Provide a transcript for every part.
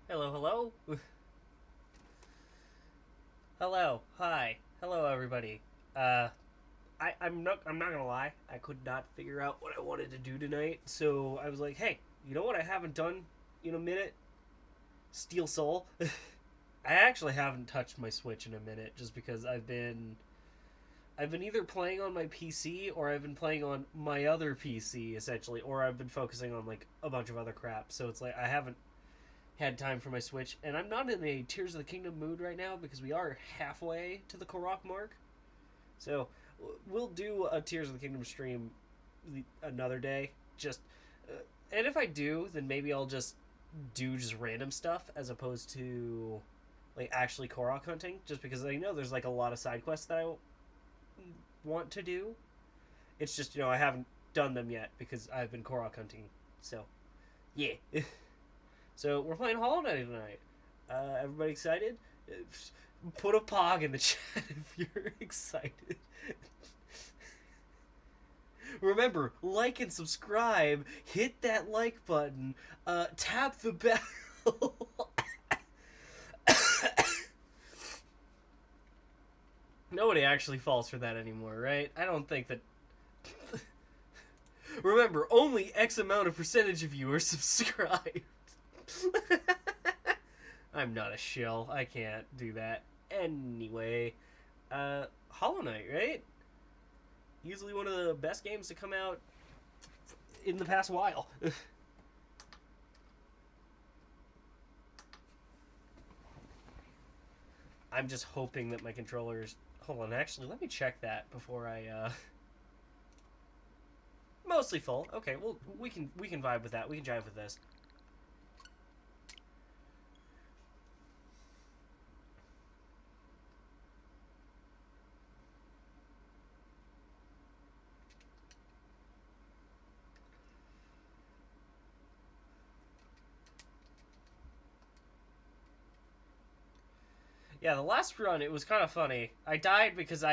Hello, hello. Hello, hi, hello, everybody. Uh, I'm not gonna lie. I could not figure out what I wanted to do tonight, so I was like, hey, you know what I haven't done in a minute? Steel Soul. I actually haven't touched my Switch in a minute, just because I've been either playing on my PC or I've been playing on my other PC essentially, or I've been focusing on like a bunch of other crap. So it's like I haven't had time for my Switch, and I'm not in a Tears of the Kingdom mood right now because we are halfway to the Korok mark. So we'll do a Tears of the Kingdom stream another day. And if I do, then maybe I'll just random stuff as opposed to like actually Korok hunting, just because I know there's like a lot of side quests that I want to do. It's just I haven't done them yet because I've been Korok hunting. So yeah. So we're playing Hollow Knight tonight. Everybody excited? Put a pog in the chat if you're excited. Remember, like and subscribe. Hit that like button. Tap the bell. Nobody actually falls for that anymore, right? I don't think that. Remember, only X amount of percentage of you are subscribed. I'm not a shill. I can't do that. Anyway, Hollow Knight, right? Easily one of the best games to come out in the past while. I'm just hoping that my controllers. Hold on, actually, let me check that before I. Mostly full. Okay, well we can vibe with that. We can jive with this. Yeah, the last run it was kind of funny. I died because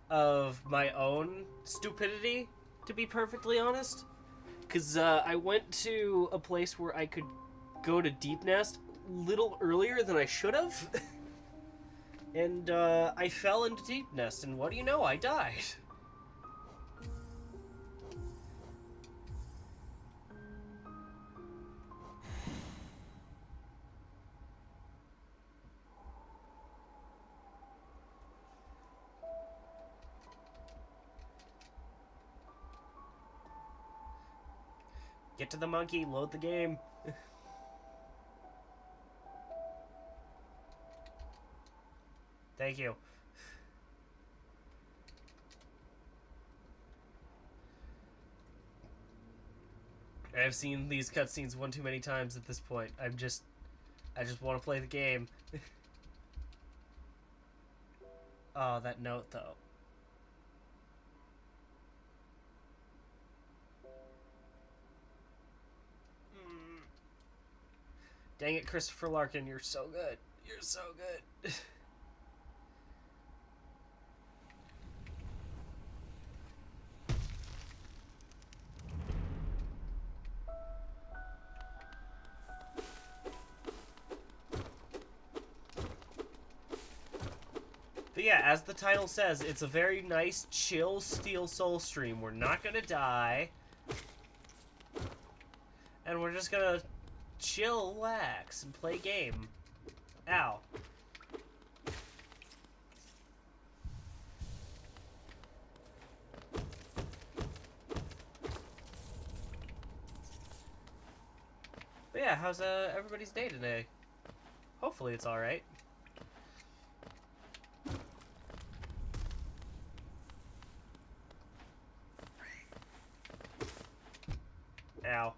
of my own stupidity, to be perfectly honest. Because I went to a place where I could go to Deep Nest little earlier than I should have. And I fell into Deep Nest, and what do you know? I died. Get to the monkey, load the game. Thank you. I've seen these cutscenes one too many times at this point. I just want to play the game. Oh, that note though. Mm. Dang it, Christopher Larkin, you're so good. You're so good. But yeah, as the title says, it's a very nice, chill Steel Soul stream. We're not gonna die. And we're just gonna chill, relax, and play game. Ow. But yeah, how's everybody's day today? Hopefully it's alright. Ow.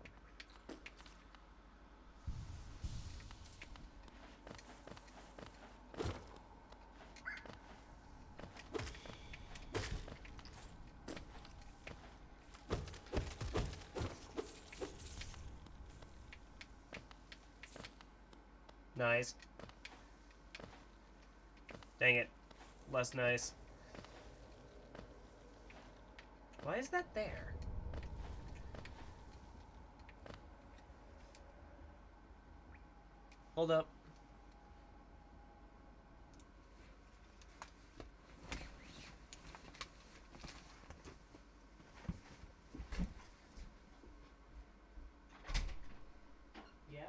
Nice. Dang it. Less nice. Why is that there? Hold up. Yes?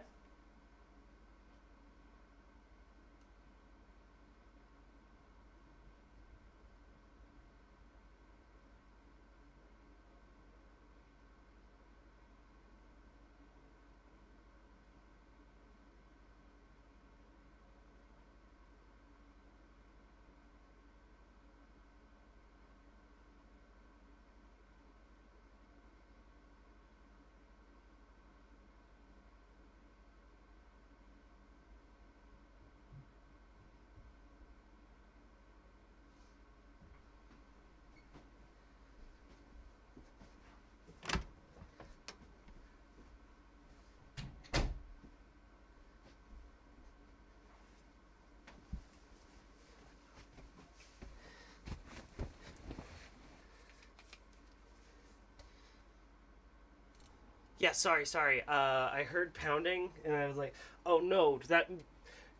Yeah, sorry. I heard pounding, and I was like, oh no, that...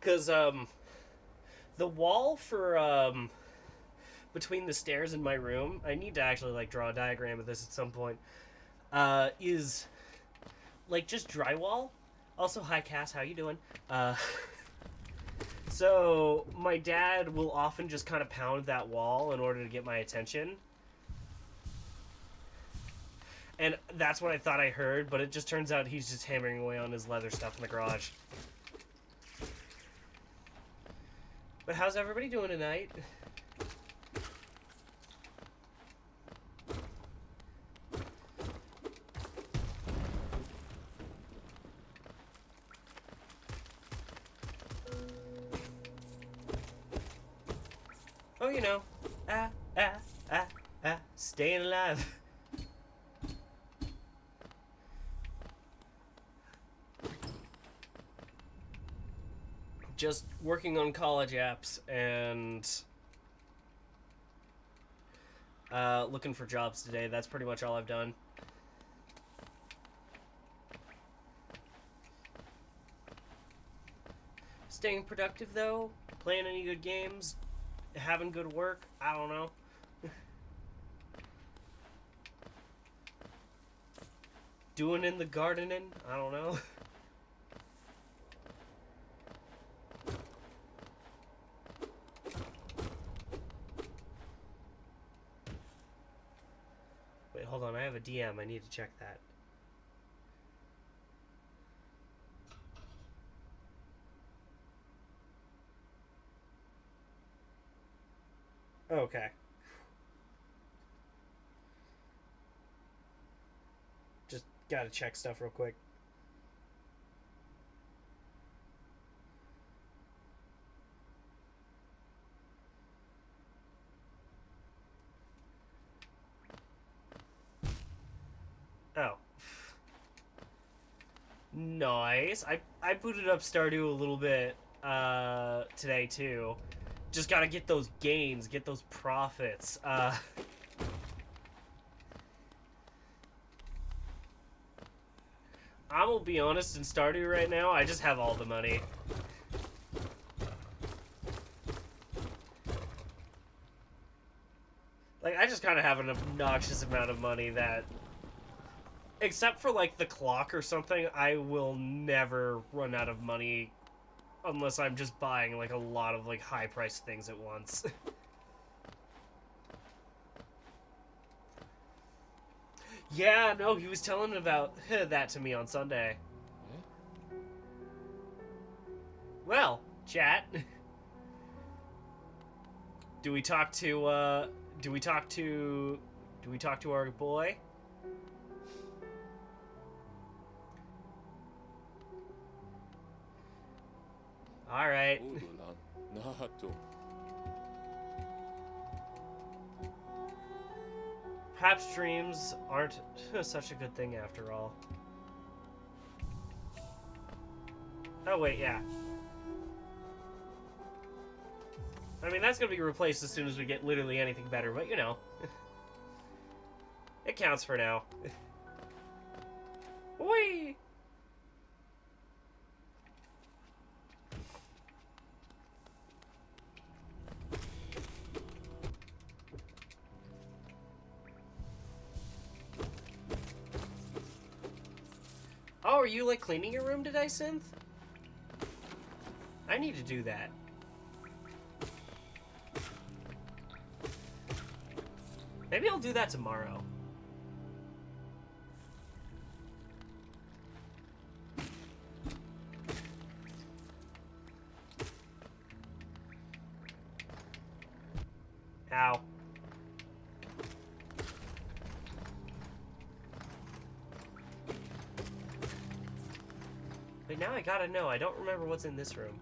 Because, the wall for, between the stairs and my room, I need to actually, like, draw a diagram of this at some point, is, like, just drywall. Also, hi, Cass, how you doing? So, my dad will often just kind of pound that wall in order to get my attention. And that's what I thought I heard, but it just turns out he's just hammering away on his leather stuff in the garage. But how's everybody doing tonight? Oh, you know. Staying alive. Just working on college apps and looking for jobs today. That's pretty much all I've done. Staying productive though, playing any good games, having good work, I don't know. Doing in the gardening, I don't know. Wait, hold on, I have a DM, I need to check that. Okay. Just gotta check stuff real quick. Oh. Nice. I booted up Stardew a little bit today too. Just gotta get those gains, get those profits. I will be honest, in Stardew right now, I just have all the money. Like, I just kind of have an obnoxious amount of money that... Except for, like, the clock or something, I will never run out of money unless I'm just buying, like, a lot of, like, high-priced things at once. Yeah, no, he was telling about that to me on Sunday. Well, chat. Do we talk to our boy? All right. Perhaps streams aren't such a good thing after all. Oh wait, yeah. I mean, that's gonna be replaced as soon as we get literally anything better, but you know. It counts for now. Whee! are you, like, cleaning your room today, Synth? I need to do that. Maybe I'll do that tomorrow. Ow. But now I gotta know. I don't remember what's in this room.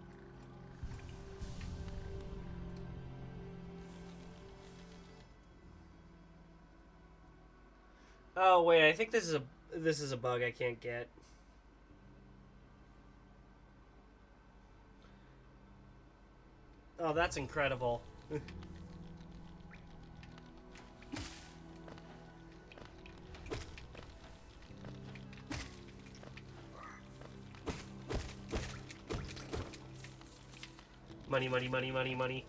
Oh wait, I think this is a bug I can't get. Oh, that's incredible. Money, money, money, money, money.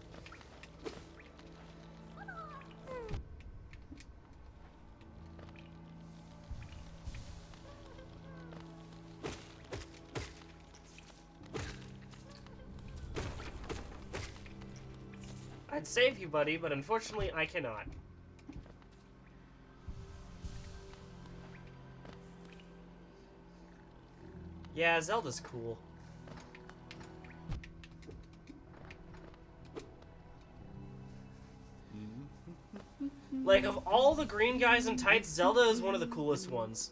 I'd save you, buddy, but unfortunately I cannot. Yeah, Zelda's cool. Like, of all the green guys in tights, Zelda is one of the coolest ones.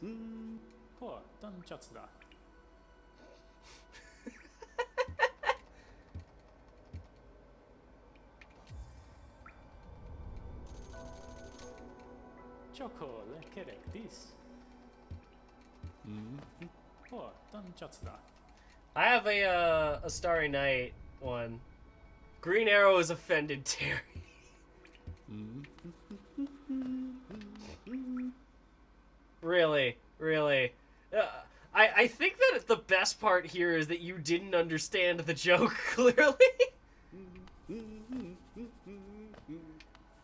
I have a Starry Night one. Green Arrow is offended Terry. Really? Really? I think that the best part here is that you didn't understand the joke clearly.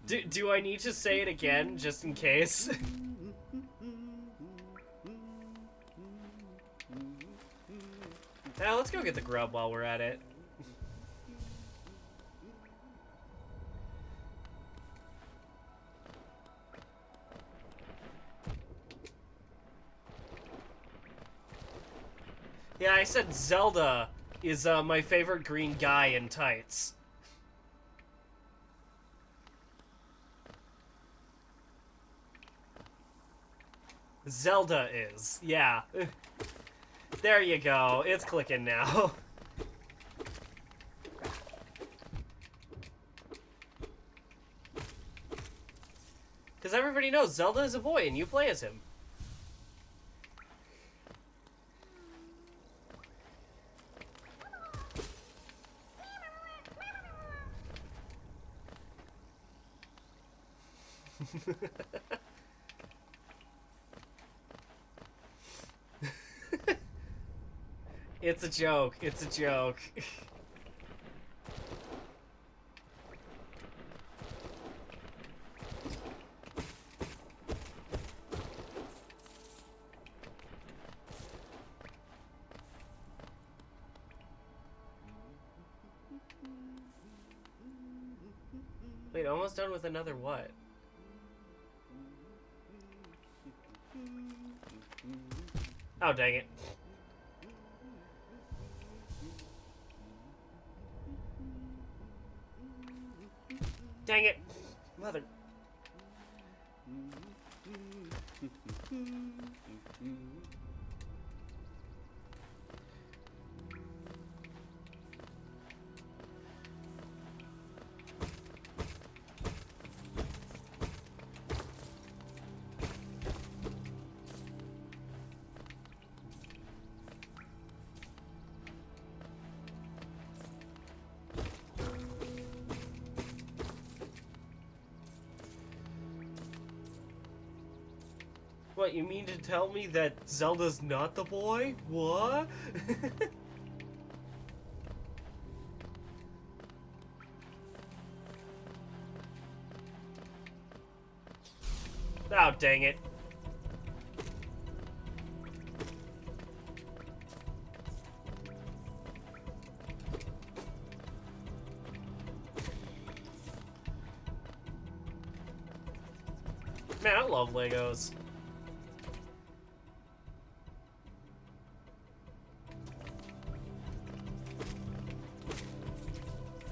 Do I need to say it again, just in case? Now let's go get the grub while we're at it. Yeah, I said Zelda is my favorite green guy in tights. Zelda is, yeah. There you go, it's clicking now. Because everybody knows Zelda is a boy and you play as him. It's a joke. It's a joke. Wait, almost done with another what? Oh, dang it. Dang it. Mother. What, you mean to tell me that Zelda's not the boy? What? Oh, dang it. Man, I love Legos.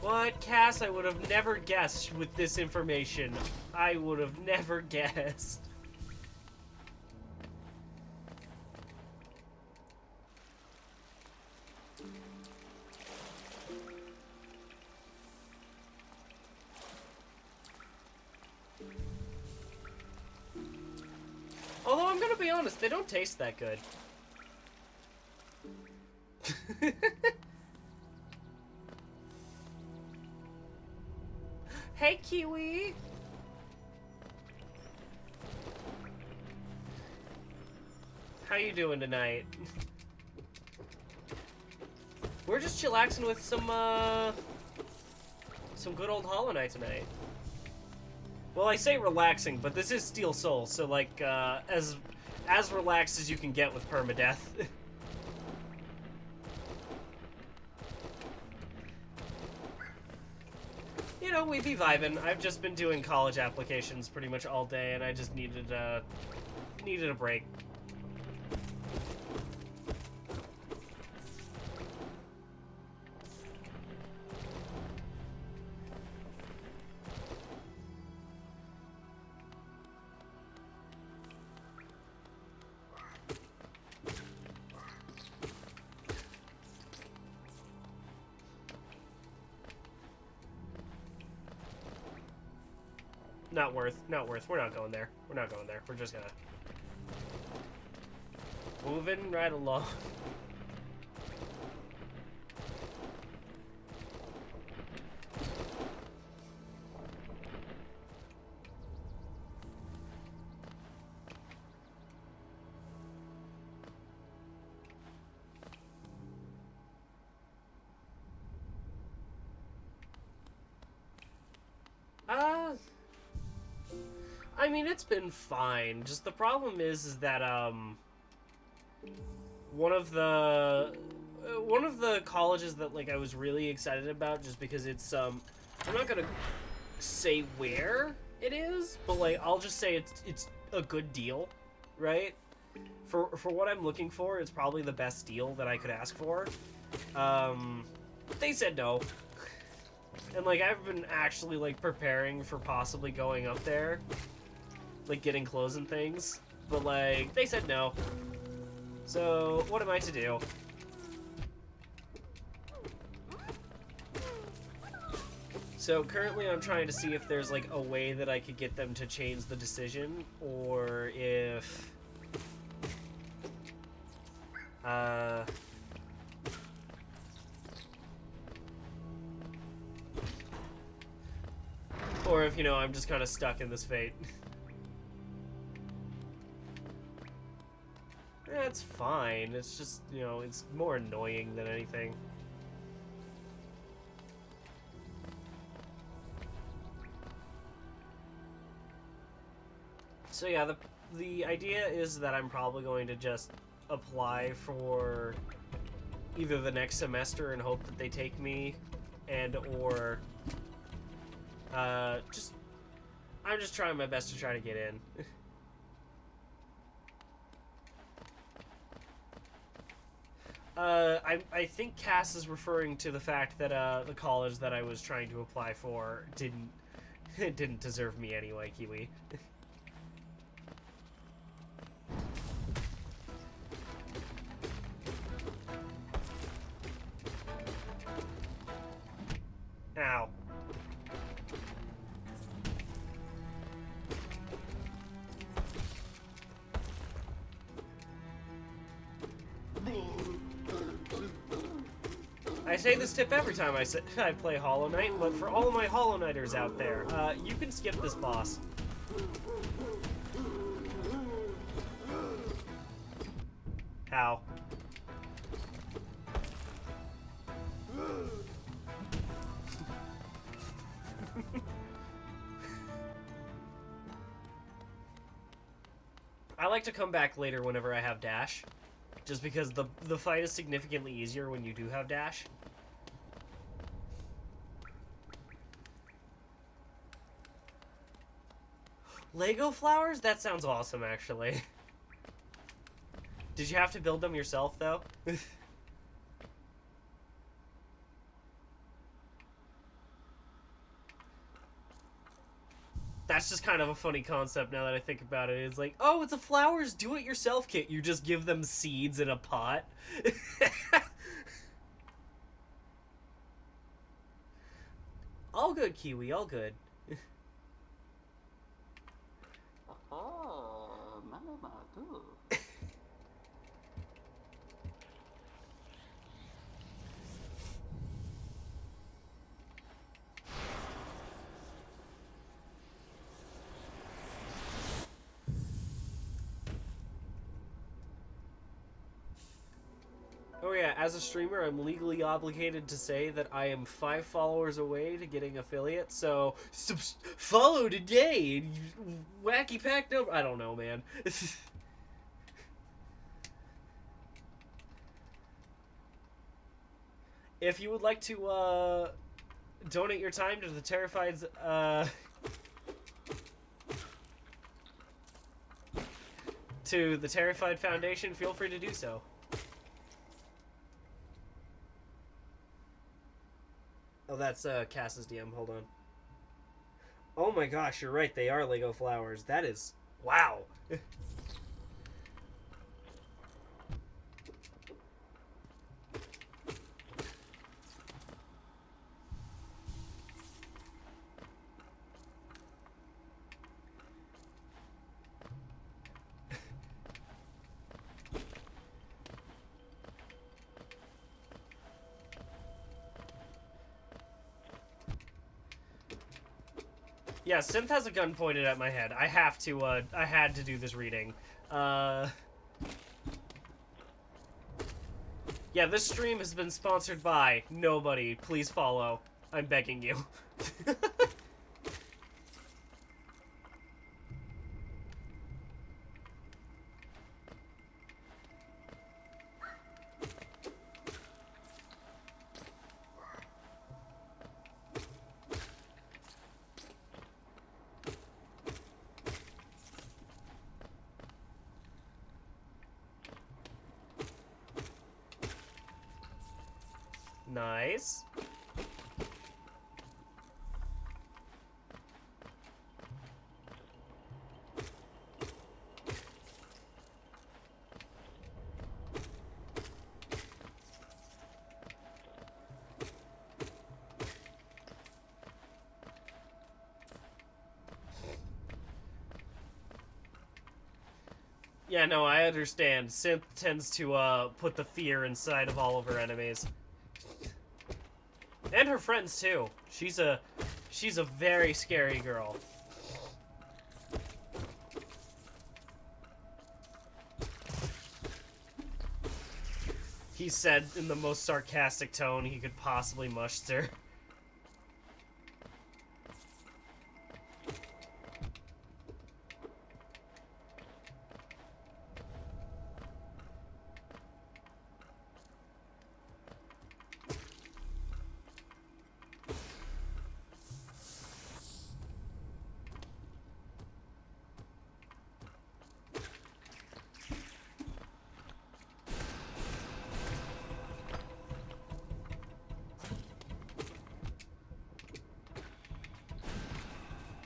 What, Cass? I would have never guessed with this information. I would have never guessed. Although I'm gonna be honest, they don't taste that good. Hey, Kiwi! How you doing tonight? We're just chillaxing with some good old Hollow Knight tonight. Well, I say relaxing, but this is Steel Soul, so like, as relaxed as you can get with permadeath. You know, we be vibing. I've just been doing college applications pretty much all day, and I just needed a break. Not worth. We're not going there. We're just gonna... moving right along. I mean, it's been fine. Just the problem is that one of the colleges that like I was really excited about, just because it's I'm not gonna say where it is, but like I'll just say it's a good deal, right? For what I'm looking for, it's probably the best deal that I could ask for. They said no. And like I've been actually like preparing for possibly going up there, like getting clothes and things, but like they said no. So what am I to do? So currently I'm trying to see if there's like a way that I could get them to change the decision, or if or if, you know, I'm just kind of stuck in this fate. That's fine. It's just, you know, it's more annoying than anything. So yeah, the idea is that I'm probably going to just apply for either the next semester and hope that they take me, and or I'm just trying my best to try to get in. I think Cass is referring to the fact that the college that I was trying to apply for didn't deserve me anyway, Kiwi. Ow. I say this tip every time I play Hollow Knight, but for all of my Hollow Knighters out there, you can skip this boss. How? I like to come back later whenever I have dash, just because the fight is significantly easier when you do have dash. Lego flowers? That sounds awesome, actually. Did you have to build them yourself, though? That's just kind of a funny concept now that I think about it. It's like, oh, it's a flowers do-it-yourself kit. You just give them seeds in a pot. All good, Kiwi, all good. Oh yeah, as a streamer, I'm legally obligated to say that I am 5 followers away to getting affiliate, so follow today! Wacky pack number... I don't know, man. If you would like to, donate your time to the Terrified's, to the Terrified Foundation, feel free to do so. Oh, that's Cass's DM. Hold on. Oh my gosh, you're right. They are Lego flowers. That is... Wow. Yeah, Synth has a gun pointed at my head. I have to, I had to do this reading. Yeah, this stream has been sponsored by nobody. Please follow. I'm begging you. Nice. Yeah, no, I understand. Synth tends to, put the fear inside of all of her enemies. And her friends, too. She's a very scary girl. He said in the most sarcastic tone he could possibly muster.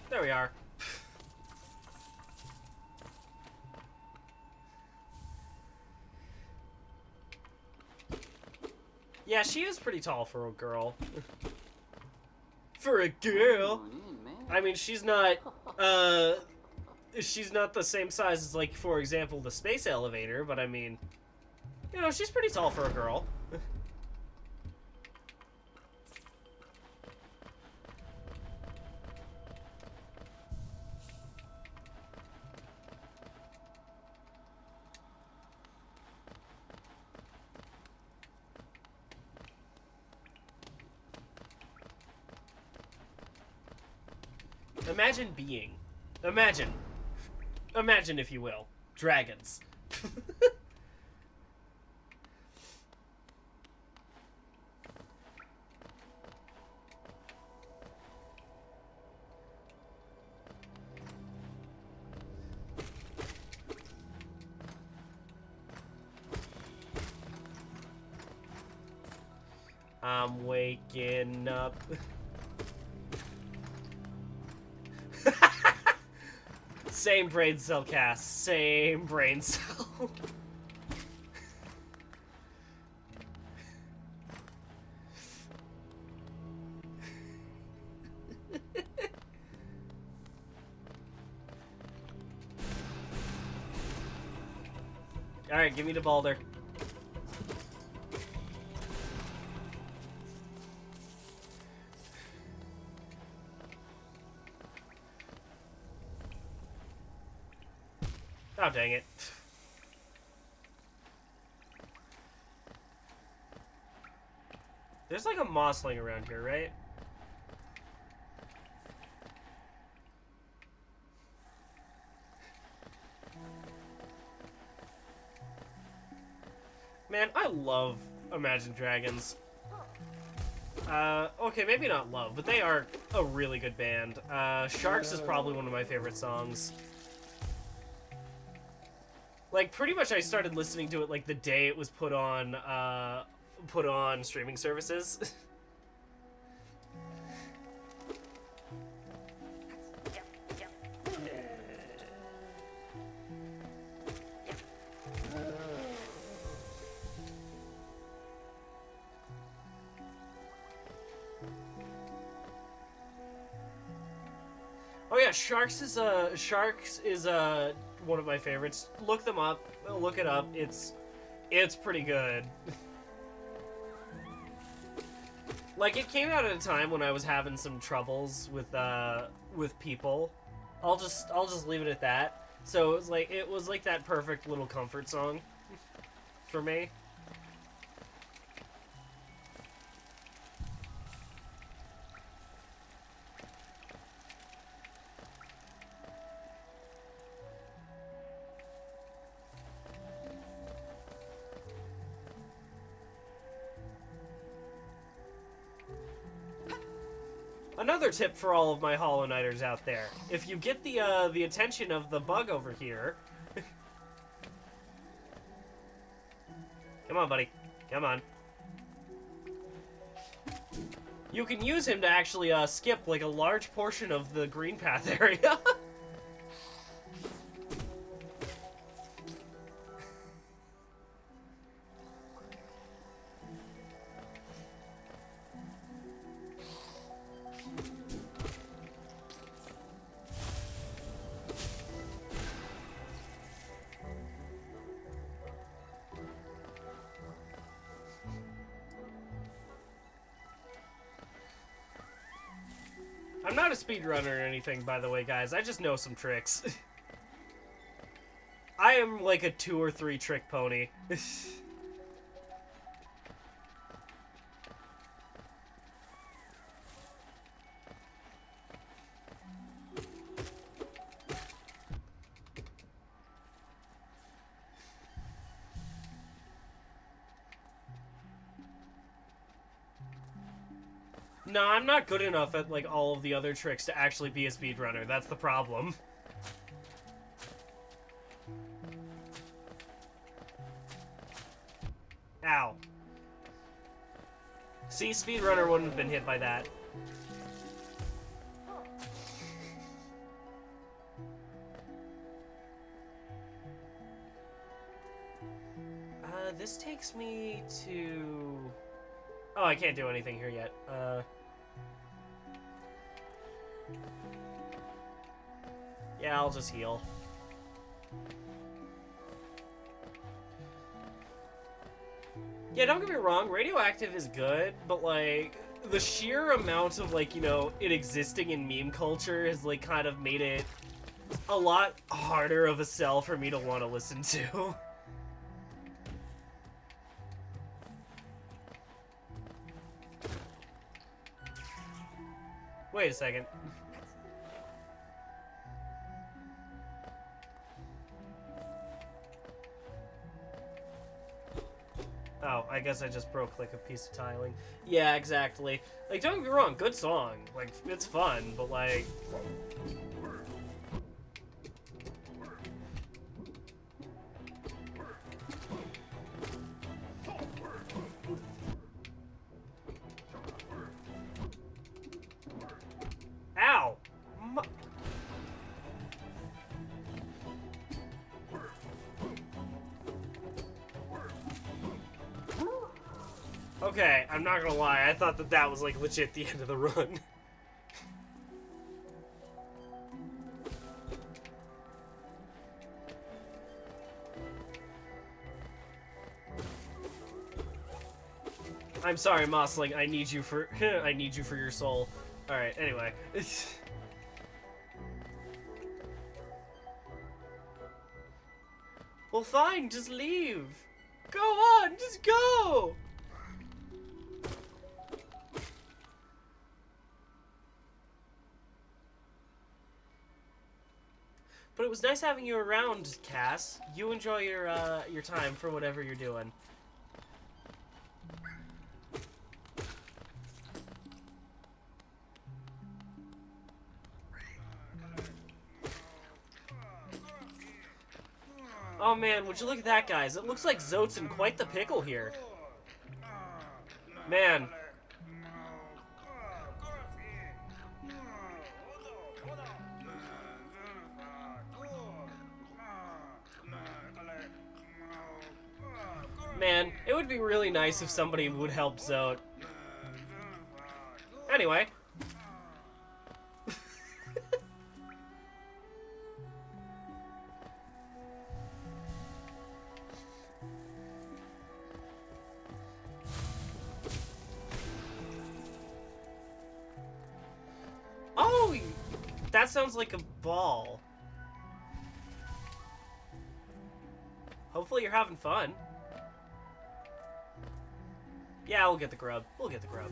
There we are. Yeah, she is pretty tall for a girl. For a girl? I mean, she's not the same size as, like, for example, the space elevator, but I mean, you know, she's pretty tall for a girl. Imagine being. Imagine, if you will, dragons. I'm waking up. Same brain cell cast. Same brain cell. Alright, give me the boulder. Oh, dang it. There's like a mossling around here, right? Man, I love Imagine Dragons. Okay, maybe not love, but they are a really good band. Sharks is probably one of my favorite songs. Like, pretty much I started listening to it, like, the day it was put on streaming services. Oh yeah, Sharks is one of my favorites. Look them up. Look it up. It's pretty good. Like, it came out at a time when I was having some troubles with people. I'll just leave it at that. So it was like that perfect little comfort song for me. Another tip for all of my Hollow Knighters out there: if you get the attention of the bug over here, come on, buddy, come on. You can use him to actually skip like a large portion of the green path area. I'm not a speedrunner or anything, by the way, guys. I just know some tricks. I am like a 2 or 3 trick pony. No, I'm not good enough at, like, all of the other tricks to actually be a speedrunner. That's the problem. Ow. See, speedrunner wouldn't have been hit by that. This takes me to... Oh, I can't do anything here yet. Yeah, I'll just heal. Yeah, don't get me wrong, Radioactive is good, but, like, the sheer amount of, like, you know, it existing in meme culture has, like, kind of made it a lot harder of a sell for me to want to listen to. Wait a second. Oh, I guess I just broke, like, a piece of tiling. Yeah, exactly. Like, don't get me wrong, good song. Like, it's fun, but, like... Okay, I'm not gonna lie. I thought that that was like legit the end of the run. I'm sorry, Mossling. I need you for I need you for your soul. All right. Anyway. Well, fine. Just leave. Go on. Just go. But it was nice having you around, Cass. You enjoy your time for whatever you're doing. Oh man, would you look at that, guys? It looks like Zote's in quite the pickle here. Man. Man, it would be really nice if somebody would help Zote. Anyway. Oh, that sounds like a ball. Hopefully you're having fun. Yeah, we'll get the grub. We'll get the grub.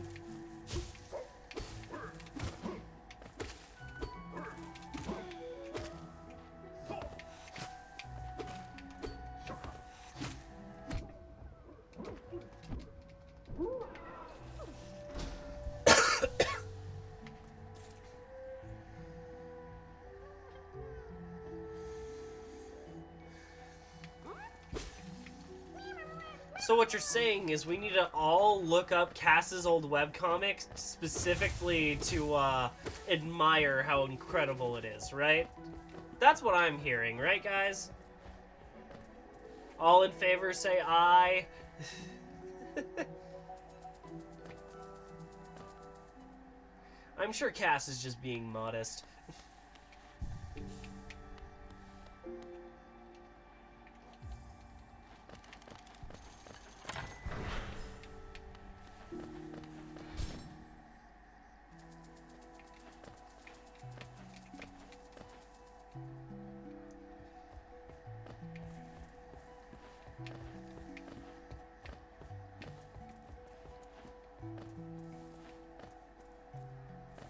So what you're saying is we need to all look up Cass's old webcomics specifically to admire how incredible it is, right? That's what I'm hearing, right, guys? All in favor say aye. I'm sure Cass is just being modest.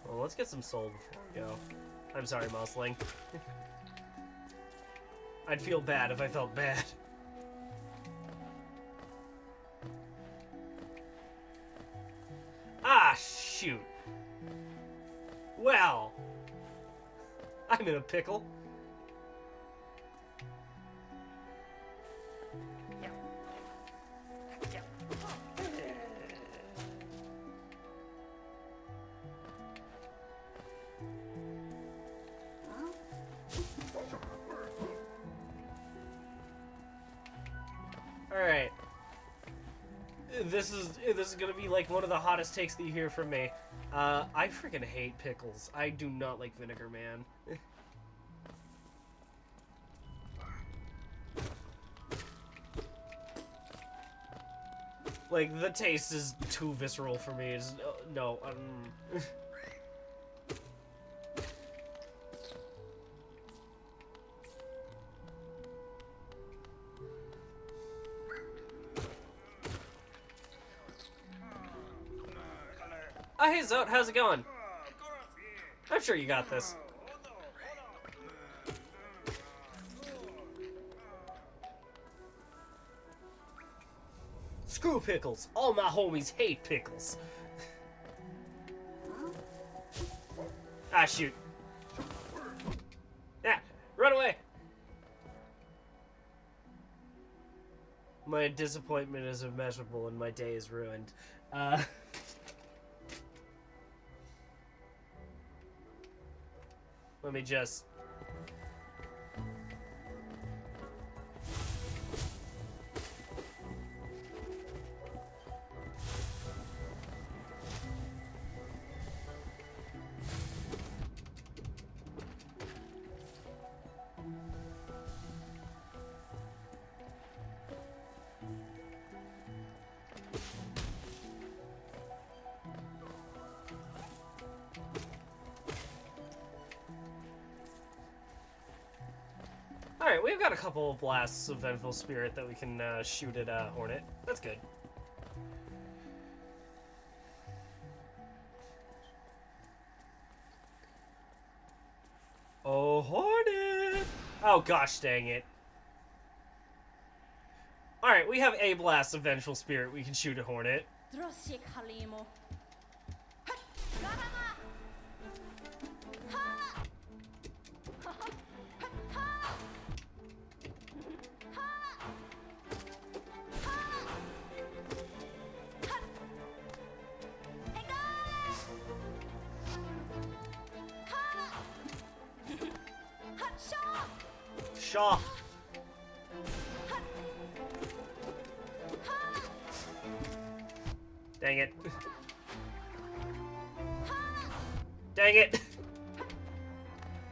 Well, let's get some soul before we go. I'm sorry, Mossling. I'd feel bad if I felt bad. Ah, shoot. Well, I'm in a pickle. Alright. This is gonna be like one of the hottest takes that you hear from me. I freaking hate pickles. I do not like vinegar, man. Like, the taste is too visceral for me. It's, no. Oh, hey, Zote, how's it going? I'm sure you got this. Screw pickles. All my homies hate pickles. Ah, shoot. Ah, run away. My disappointment is immeasurable and my day is ruined. Let me just... Alright, we've got a couple of blasts of Vengeful Spirit that we can shoot at Hornet. That's good. Oh, Hornet! Oh, gosh dang it. Alright, we have a blast of Vengeful Spirit we can shoot at Hornet. Shaw! Dang it. Dang it!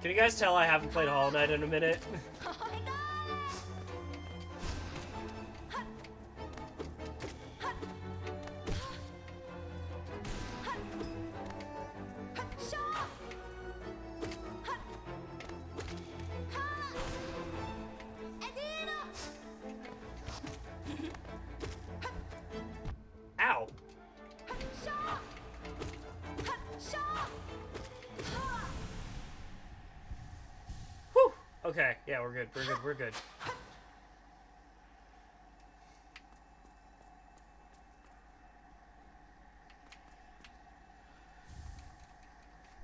Can you guys tell I haven't played Hollow Knight in a minute? Ow! Whew! Okay, yeah, we're good, we're good, we're good.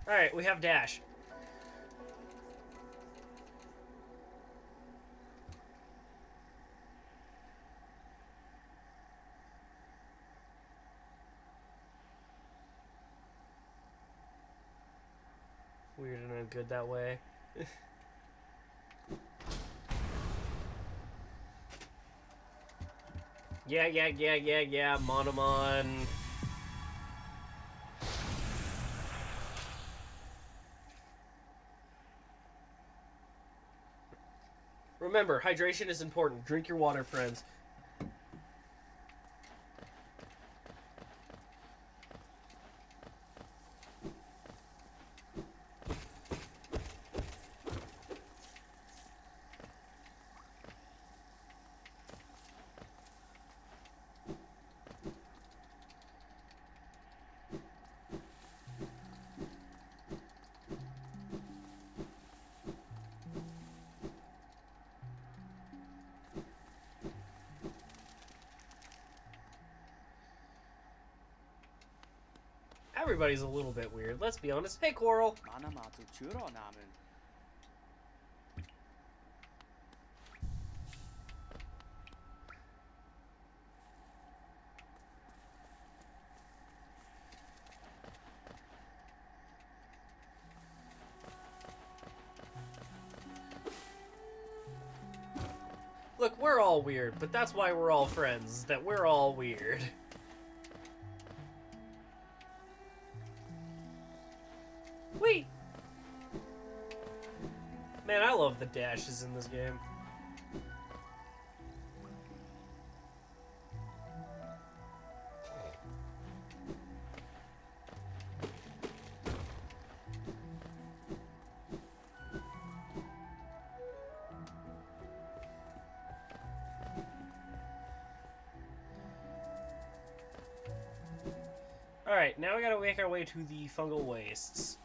Alright, we have dash. Weird and I'm good that way. Yeah, Monomon. Remember, hydration is important. Drink your water, friends. Everybody's a little bit weird, let's be honest. Hey, Coral! Look, we're all weird, but that's why we're all friends, that we're all weird. Wait! Man, I love the dashes in this game. Alright, now we gotta make our way to the fungal wastes.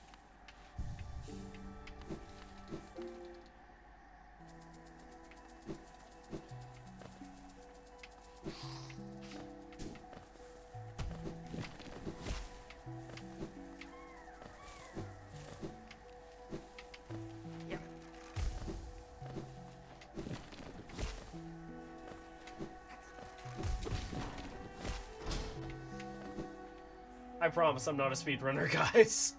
I promise I'm not a speedrunner, guys.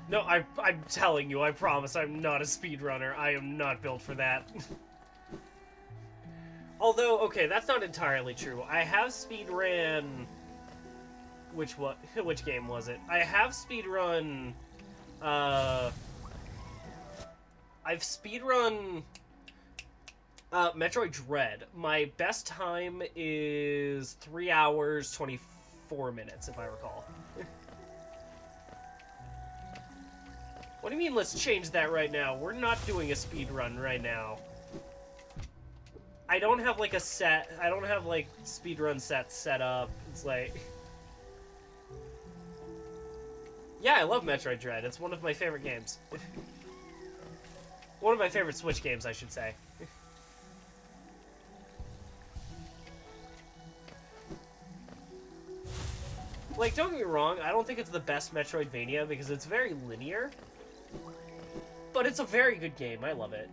No, I'm telling you, I promise I'm not a speedrunner. I am not built for that. Although, okay, that's not entirely true. I have speedran... Which game was it? I have speedrun... I've speedrun Metroid Dread. My best time is 3 hours, 24 minutes, if I recall. What do you mean, let's change that right now? We're not doing a speed run right now. I don't have, like, I don't have, like, speedrun sets set up. It's like... Yeah, I love Metroid Dread. It's one of my favorite games. One of my favorite Switch games, I should say. Like, don't get me wrong, I don't think it's the best Metroidvania because it's very linear. But it's a very good game. I love it.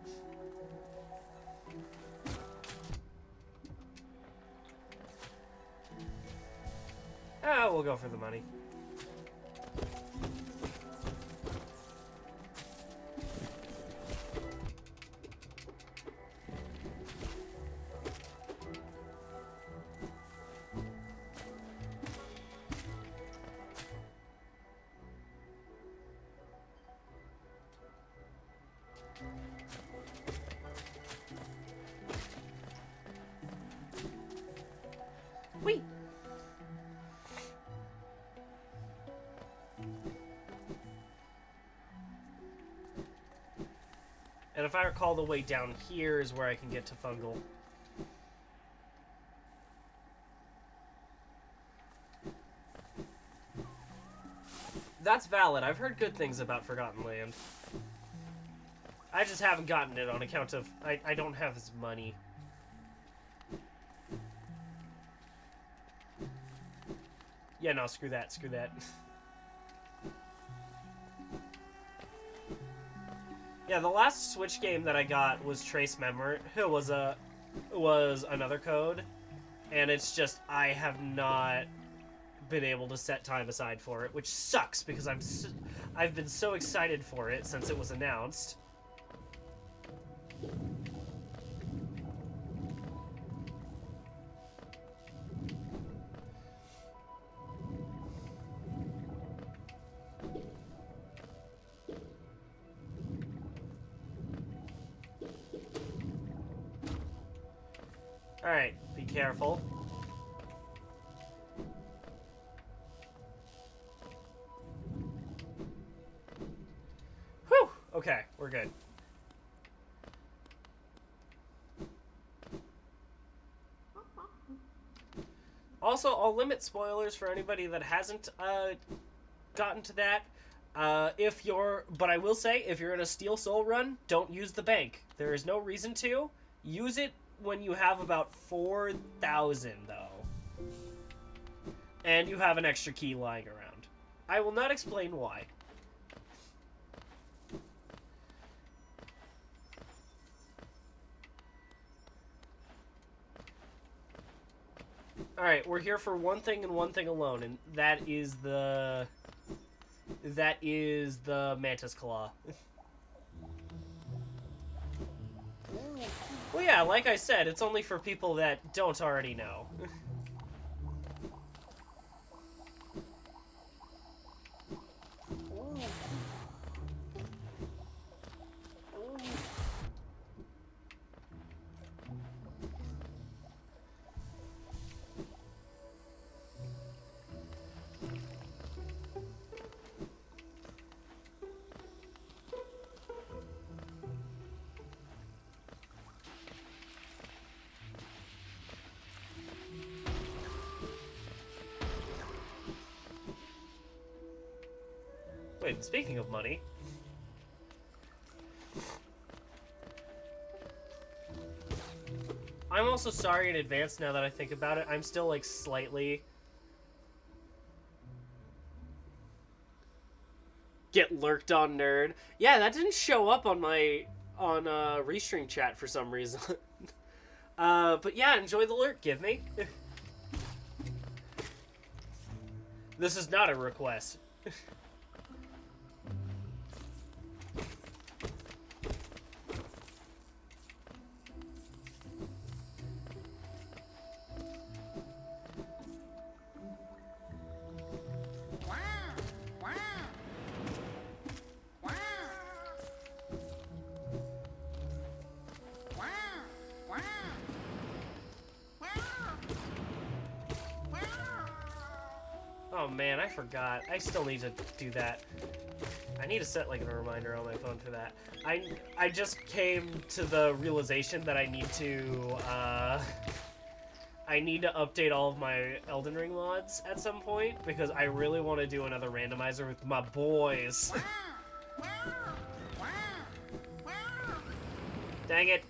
Ah, we'll go for the money. Wait. And if I recall, the way down here is where I can get to Fungal. That's valid. I've heard good things about Forgotten Land. I just haven't gotten it on account of... I don't have his money. Yeah, no, screw that, screw that. Yeah, the last Switch game that I got was Trace Memory. It was another code, and it's just I have not been able to set time aside for it, which sucks because I've been so excited for it since it was announced. Alright, be careful. Whew! Okay, we're good. Also, I'll limit spoilers for anybody that hasn't gotten to that. But I will say, if you're in a Steel Soul run, don't use the bank. There is no reason to. Use it when you have about 4,000, though. And you have an extra key lying around. I will not explain why. Alright, we're here for one thing and one thing alone, and that is the Mantis Claw. Well, yeah, like I said, it's only for people that don't already know. Wait, speaking of money... I'm also sorry in advance now that I think about it. I'm still, like, slightly... Get lurked on, nerd. Yeah, that didn't show up on my... on, Restream chat for some reason. But yeah, enjoy the lurk, give me. This is not a request. Oh man, I forgot. I still need to do that. I need to set like a reminder on my phone for that. I just came to the realization that I need to update all of my Elden Ring mods at some point because I really want to do another randomizer with my boys. Dang it.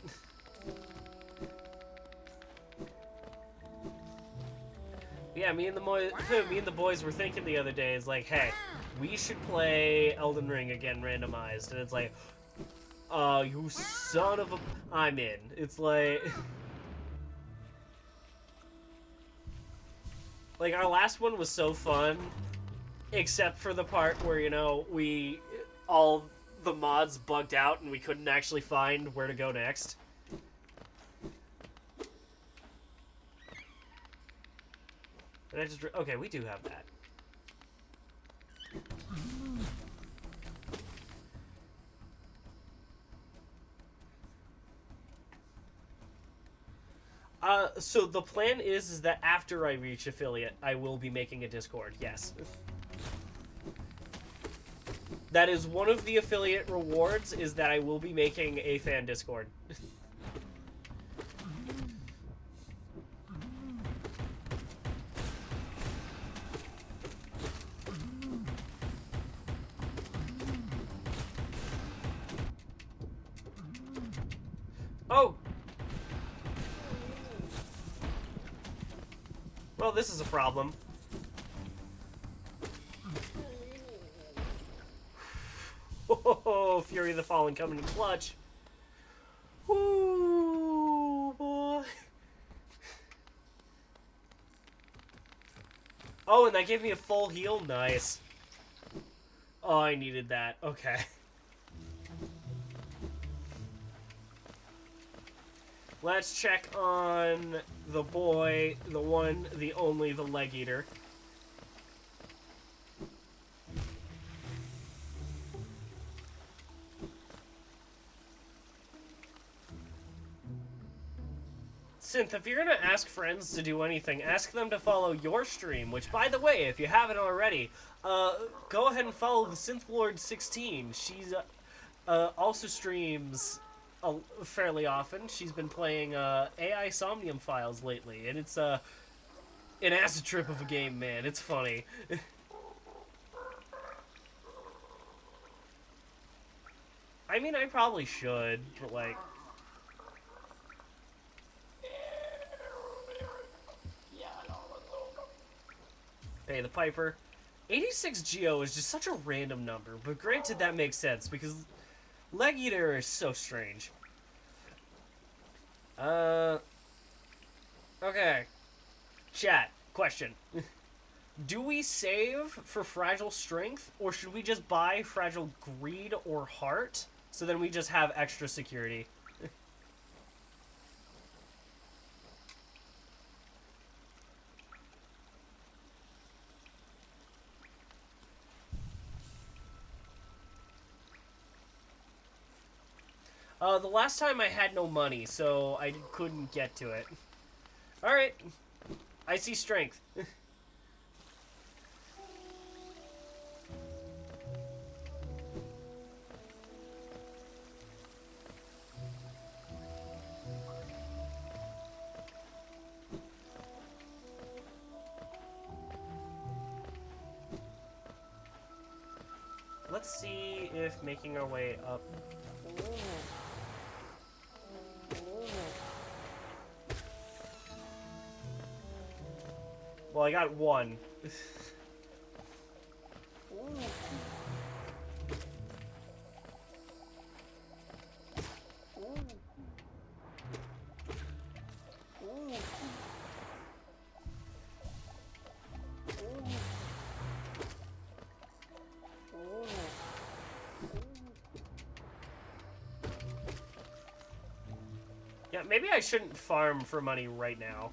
Yeah, me and the boys were thinking the other day, is like, hey, we should play Elden Ring again randomized. And it's like, you son of a... I'm in. It's like... Like, our last one was so fun, except for the part where, you know, all the mods bugged out and we couldn't actually find where to go next. And I just... Okay, we do have that. So the plan is that after I reach affiliate, I will be making a Discord, yes. That is one of the affiliate rewards, is that I will be making a fan Discord. Oh! Well, this is a problem. Oh, Fury of the Fallen coming in clutch. Ooh, boy. Oh, and that gave me a full heal. Nice. Oh, I needed that. Okay. Let's check on the boy, the one, the only, the leg eater. Synth, if you're gonna ask friends to do anything, ask them to follow your stream, which, by the way, if you haven't already, go ahead and follow the SynthLord16. She's also streams fairly often. She's been playing AI Somnium Files lately, and it's an acid trip of a game, man. It's funny. I mean, I probably should, but like... Pay the Piper. 86 Geo is just such a random number, but granted that makes sense, because Leg Eater is so strange. Okay. Chat, question. Do we save for Fragile Strength, or should we just buy Fragile Greed or Heart, so then we just have extra security? The last time I had no money, so I couldn't get to it. Alright. I see strength. Let's see if making our way up... Well, I got one. Yeah, maybe I shouldn't farm for money right now.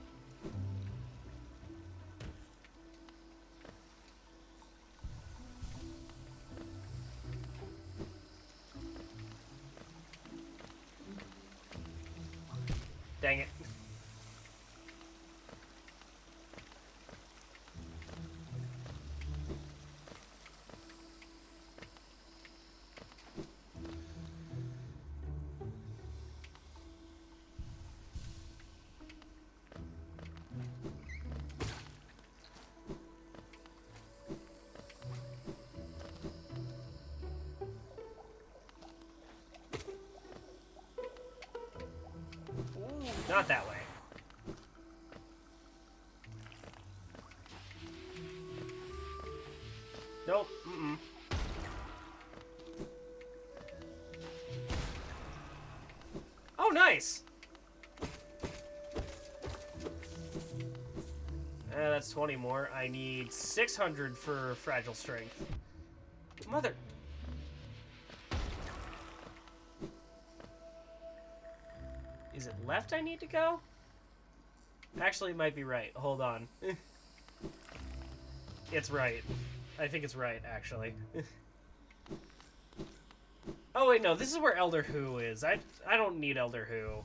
Dang it. Not that way. Nope. Mm-mm. Oh, nice! That's 20 more. I need 600 for fragile strength. Mother... Is it left I need to go? Actually, it might be right. Hold on. It's right. I think it's right, actually. Oh, wait, no. This is where Elder Who is. I don't need Elder Who.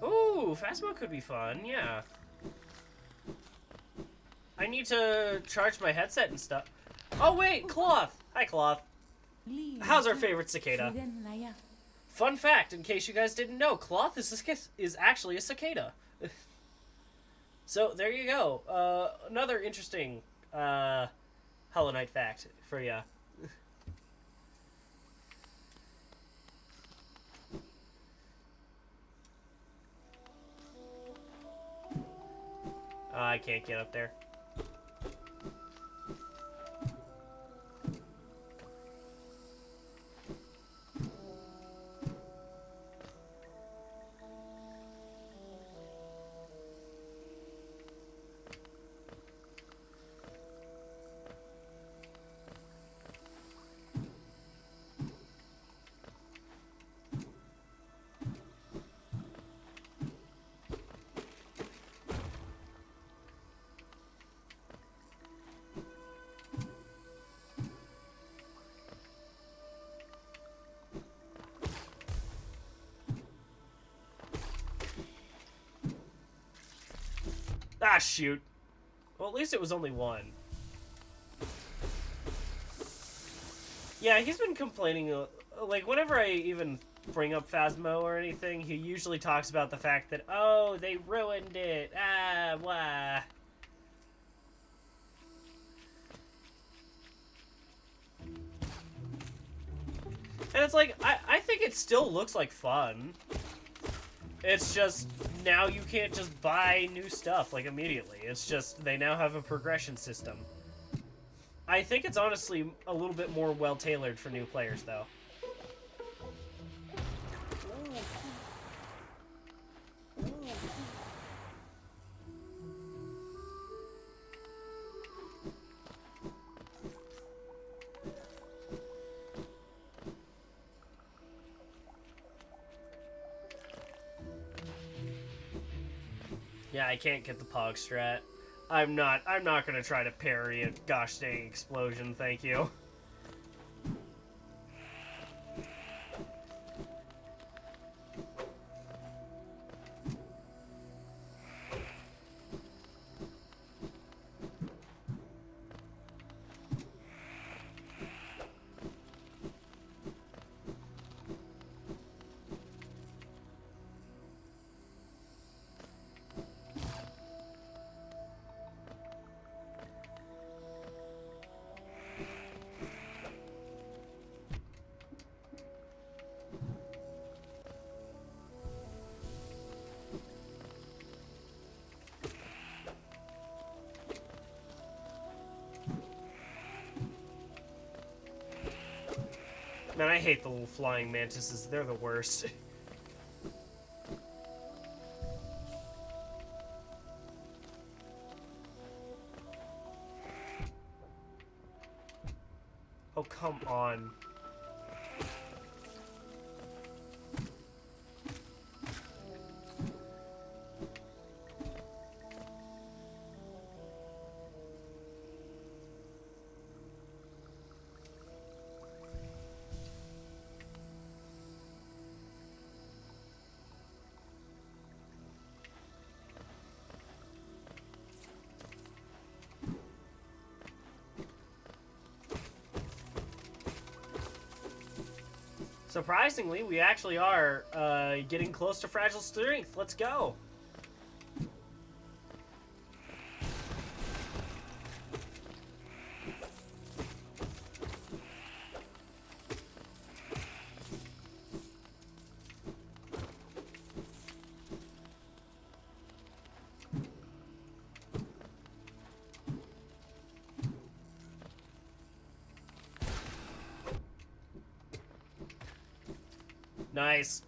Ooh, fast mode could be fun, yeah. I need to charge my headset and stuff. Oh, wait, Cloth! Hi, Cloth. How's our favorite cicada? Fun fact, in case you guys didn't know, Cloth is actually a cicada. So, there you go. Another interesting Hollow Knight fact for ya. I can't get up there. Ah, shoot. Well, at least it was only one. Yeah, he's been complaining, like, whenever I even bring up Phasmo or anything, he usually talks about the fact that, oh, they ruined it, ah, wah. And it's like, I think it still looks like fun. It's just, now you can't just buy new stuff, like, immediately. It's just, they now have a progression system. I think it's honestly a little bit more well-tailored for new players, though. Yeah, I can't get the Pog strat. I'm not gonna try to parry a gosh dang explosion, thank you. Man, I hate the little flying mantises. They're the worst. Oh, come on. Surprisingly, we actually are getting close to fragile strength. Let's go. Nice.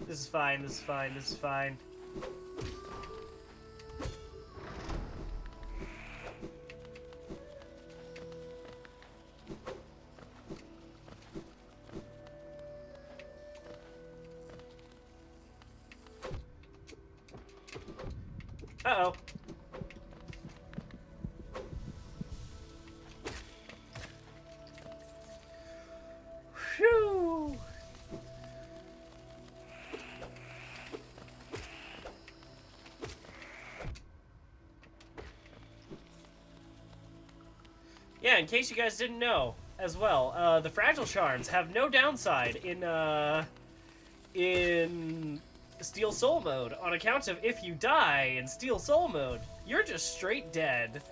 This is fine, this is fine, this is fine. Uh-oh. Phew. Yeah, in case you guys didn't know, as well, the Fragile Charms have no downside in Steel Soul mode, on account of if you die in Steel Soul mode, you're just straight dead.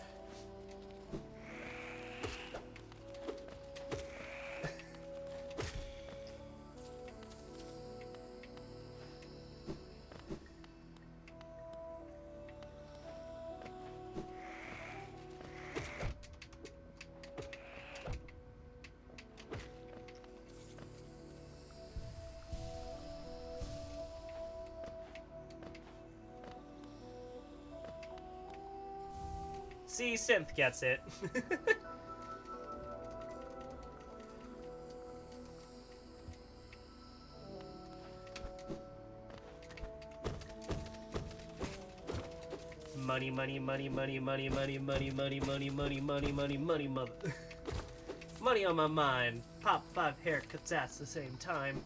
See, Synth gets it. Money, money, money, money, money, money, money, money, money, money, money, money, money, mother. Money on my mind. Pop 5 haircuts at the same time.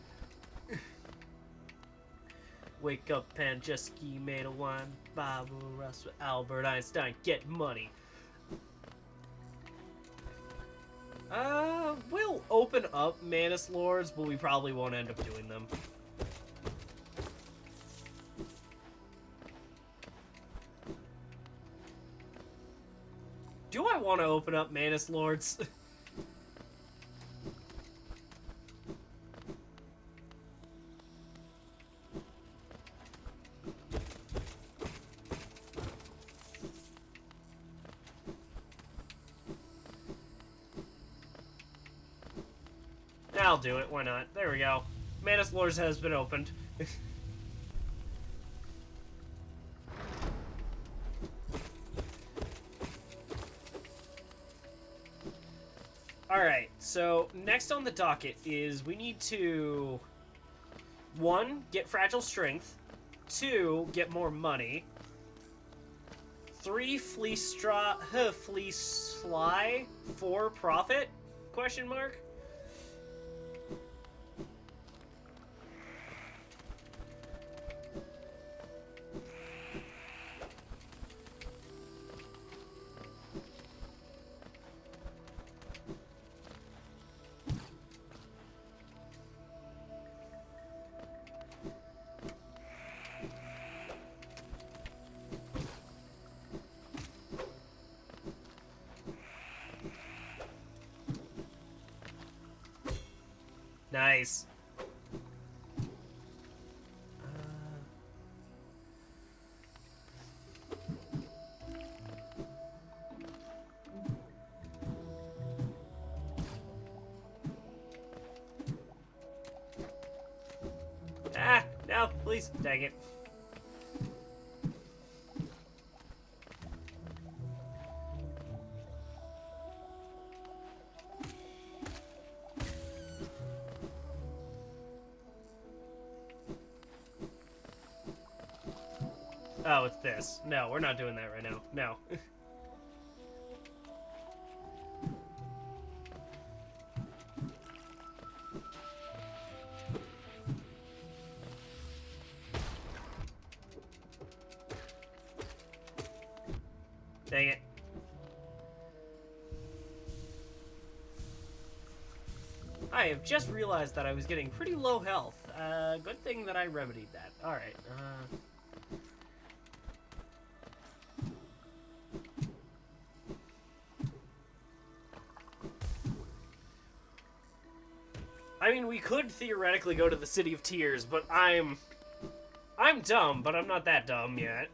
Wake up and just ski made a wine. Bob Ross with Albert Einstein. Get money. We'll open up Manus Lords, but we probably won't end up doing them. Do I want to open up Manus Lords? I'll do it, why not? There we go. Manus Lords has been opened. Alright, so next on the docket is we need to 1. Get Fragile Strength, 2. Get more money, 3. Fleece Sly, 4. Profit? Question mark? Nice. No, please. Dang it. Oh, it's this. No, we're not doing that right now. No. Dang it. I have just realized that I was getting pretty low health. Good thing that I remedied that. Alright, I mean, we could theoretically go to the City of Tears, but I'm dumb, but I'm not that dumb yet.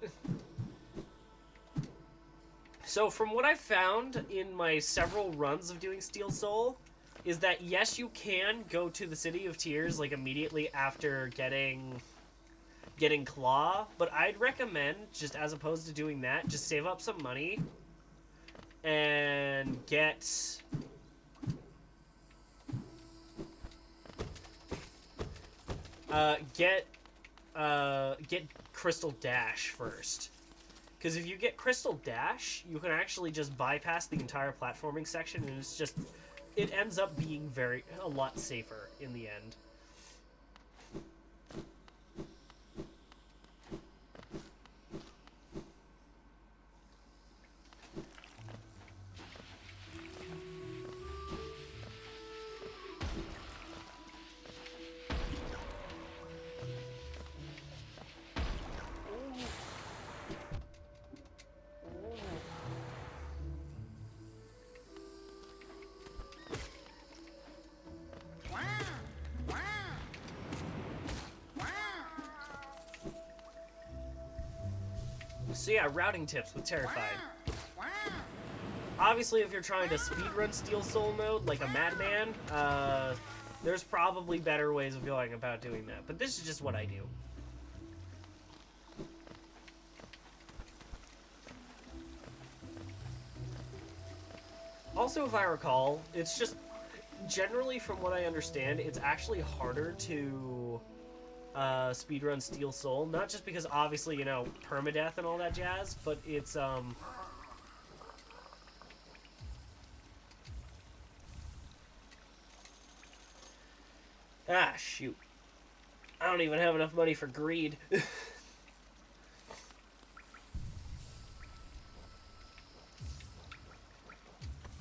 So from what I've found in my several runs of doing Steel Soul, is that yes, you can go to the City of Tears like immediately after getting Claw, but I'd recommend, just as opposed to doing that, just save up some money and get Crystal Dash first. Because if you get Crystal Dash, you can actually just bypass the entire platforming section, and it ends up being a lot safer in the end. So yeah, routing tips with Terrified. Obviously, if you're trying to speedrun Steel Soul mode like a madman, there's probably better ways of going about doing that. But this is just what I do. Also, if I recall, it's just, generally from what I understand, it's actually harder to speedrun Steel Soul, not just because obviously, you know, permadeath and all that jazz, but it's shoot. I don't even have enough money for greed.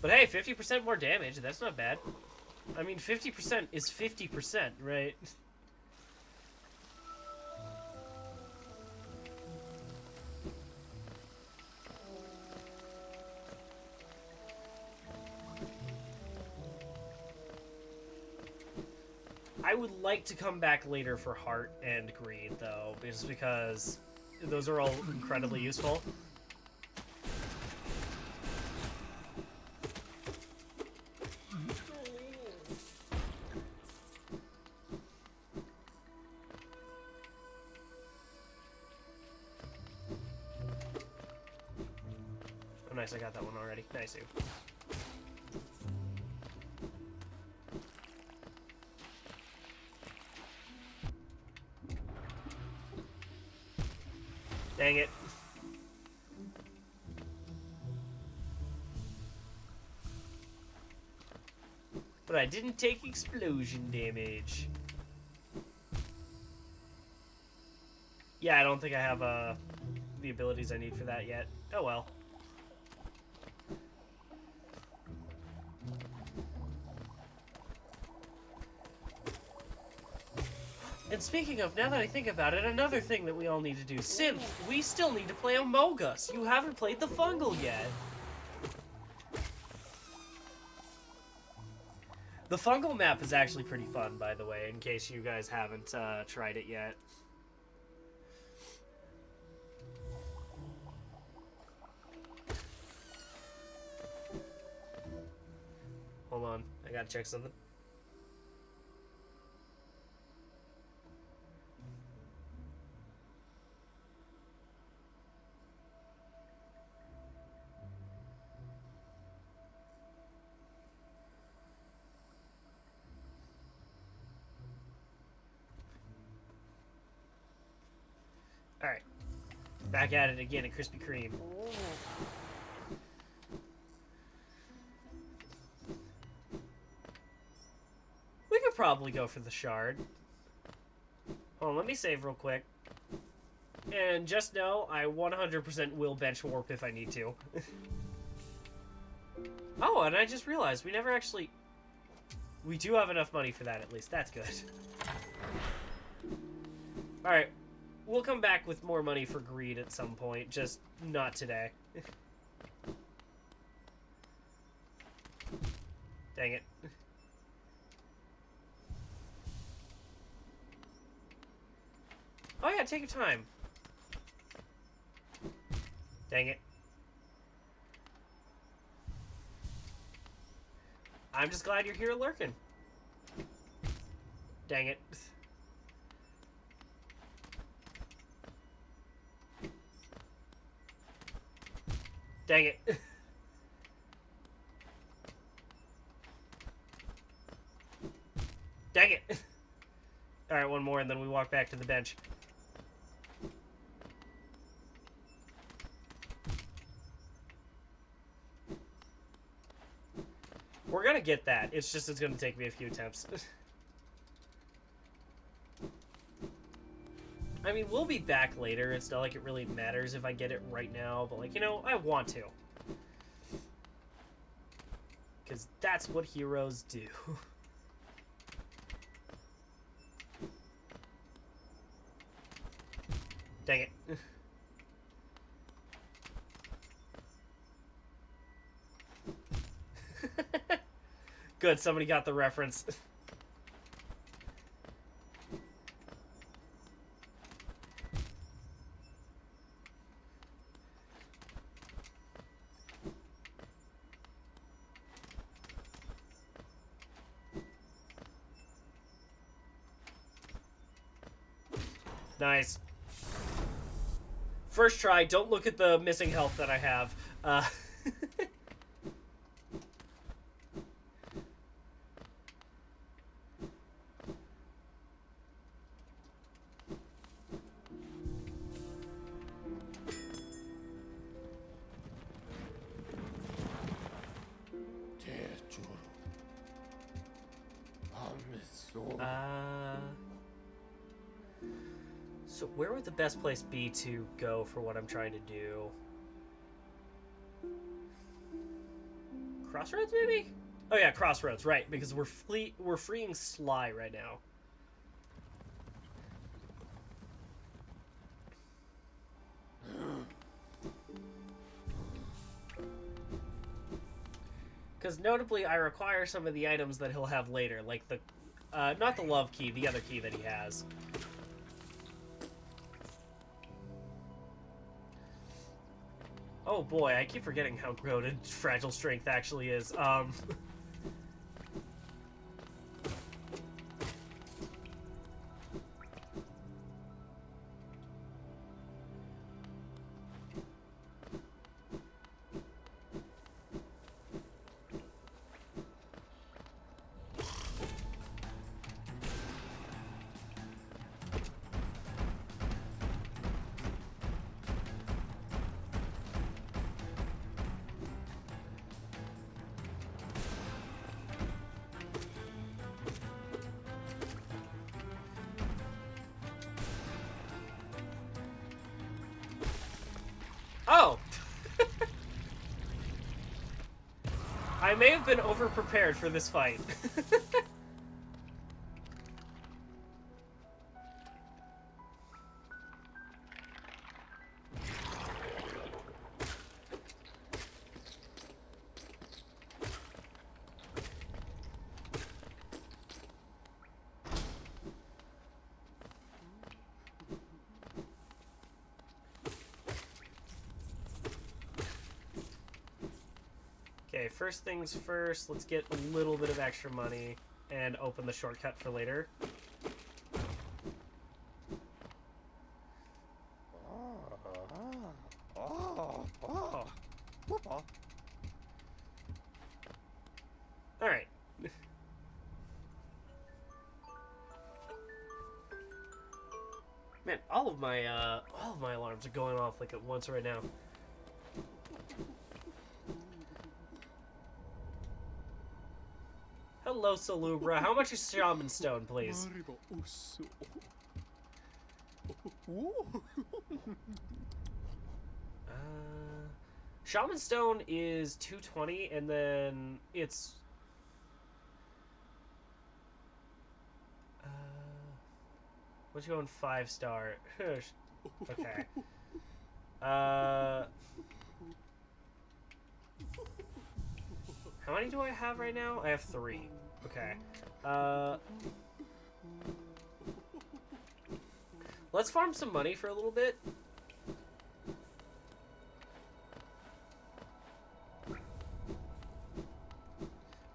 But hey, 50% more damage, that's not bad. I mean, 50% is 50%, right? I would like to come back later for Heart and Greed, though, just because those are all incredibly useful. Oh, nice, I got that one already. Nice, dude. Dang it. But I didn't take explosion damage. Yeah, I don't think I have the abilities I need for that yet. Oh well. And speaking of, now that I think about it, another thing that we all need to do. Synth, we still need to play Among Us. You haven't played the Fungal yet. The Fungal map is actually pretty fun, by the way, in case you guys haven't tried it yet. Hold on, I gotta check something. Alright. Back at it again at Krispy Kreme. We could probably go for the shard. Hold on, let me save real quick. And just know, I 100% will bench warp if I need to. Oh, and I just realized we never actually... We do have enough money for that, at least. That's good. Alright. We'll come back with more money for greed at some point, just not today. Dang it. Oh yeah, take your time. Dang it. I'm just glad you're here lurking. Dang it. Dang it. Dang it. Alright, one more and then we walk back to the bench. We're gonna get that. It's just it's gonna take me a few attempts. I mean, we'll be back later. It's not like it really matters if I get it right now, but like, you know, I want to. Because that's what heroes do. Dang it. Good, somebody got the reference. Nice. First try, don't look at the missing health that I have. So where would the best place be to go for what I'm trying to do? Crossroads, maybe? Oh yeah, Crossroads, right? Because we're freeing Sly right now. Because notably, I require some of the items that he'll have later, like the, not the love key, the other key that he has. Oh boy, I keep forgetting how goated Fragile Strength actually is. Oh! I may have been over-prepared for this fight. Okay, first things first, let's get a little bit of extra money and open the shortcut for later. Alright. Man, all of my alarms are going off like at once right now. Hello, Salubra. How much is Shaman Stone, please? Shaman Stone is 220, and then it's... what's going 5-star? Okay. How many do I have right now? I have 3. Okay. Let's farm some money for a little bit.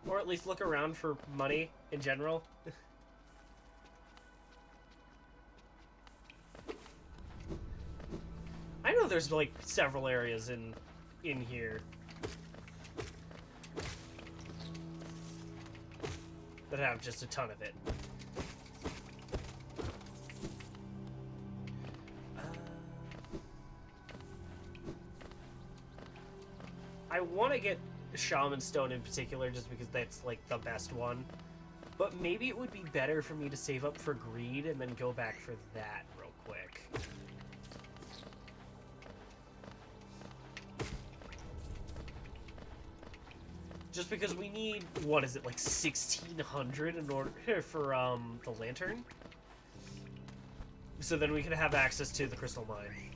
Or at least look around for money in general. I know there's like several areas in here that have just a ton of it. I want to get Shaman Stone in particular just because that's like the best one. But maybe it would be better for me to save up for Greed and then go back for that real quick. Just because we need, what is it, like 1,600 in order for the lantern? So then we can have access to the crystal mine.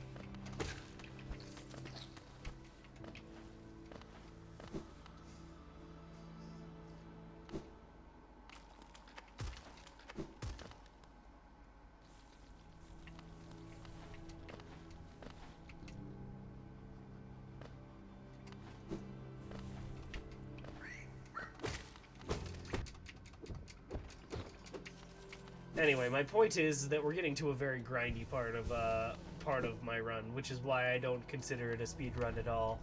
Anyway, my point is that we're getting to a very grindy part of my run, which is why I don't consider it a speed run at all.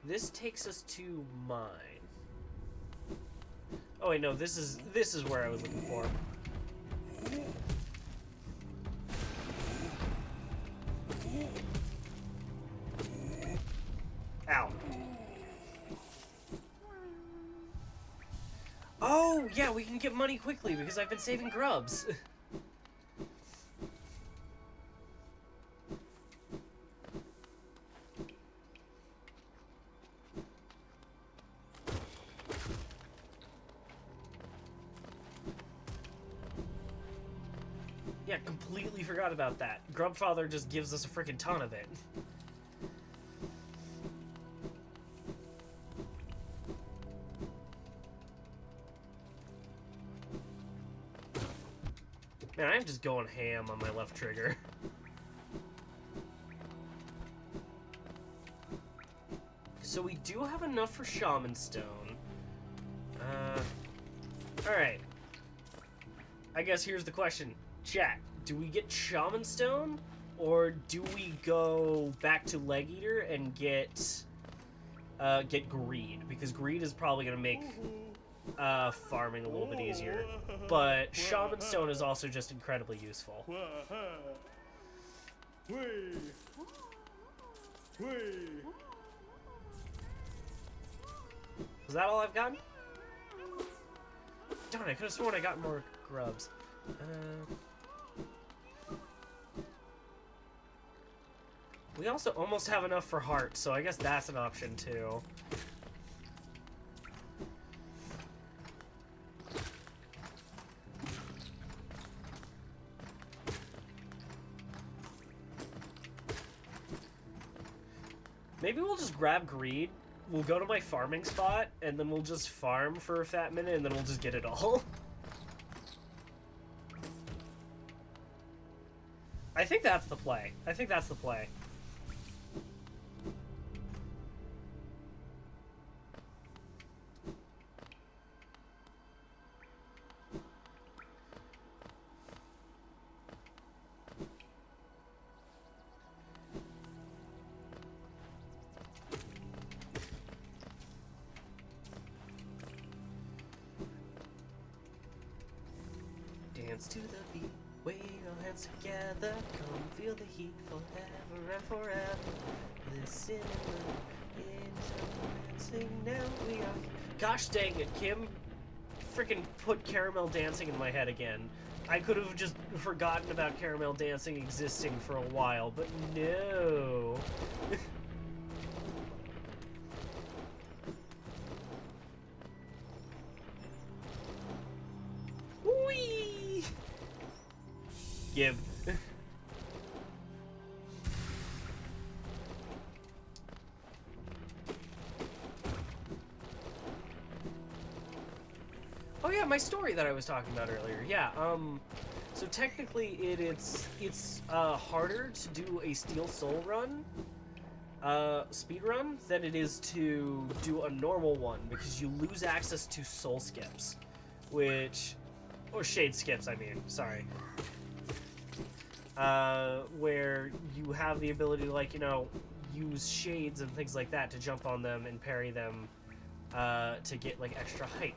This takes us to mine. Oh wait, no, this is where I was looking for. Ow. Oh, yeah, we can get money quickly because I've been saving grubs. Yeah, completely forgot about that. Grubfather just gives us a freaking ton of it. Man, I'm just going ham on my left trigger. So we do have enough for Shaman Stone. Alright. I guess here's the question. Chat, do we get Shaman Stone? Or do we go back to Leg Eater and get Greed? Because Greed is probably going to make farming a little bit easier. But Shaman Stone is also just incredibly useful. Was that all I've gotten? Darn, I could have sworn I got more grubs. We also almost have enough for heart, so I guess that's an option too. Maybe we'll just grab Greed, we'll go to my farming spot, and then we'll just farm for a fat minute, and then we'll just get it all. I think that's the play. I think that's the play. Dance to the beat, wave our hands together, come feel the heat forever and forever. Listen and sing now we are. Gosh dang it, Kim. Freaking put caramel dancing in my head again. I could have just forgotten about caramel dancing existing for a while, but no. Whee! Give. yeah, my story that I was talking about earlier. Yeah, so technically it's harder to do a Steel Soul run, speed run, than it is to do a normal one, because you lose access to soul skips, or shade skips, I mean, sorry. Where you have the ability to, like, you know, use shades and things like that to jump on them and parry them, to get, like, extra height.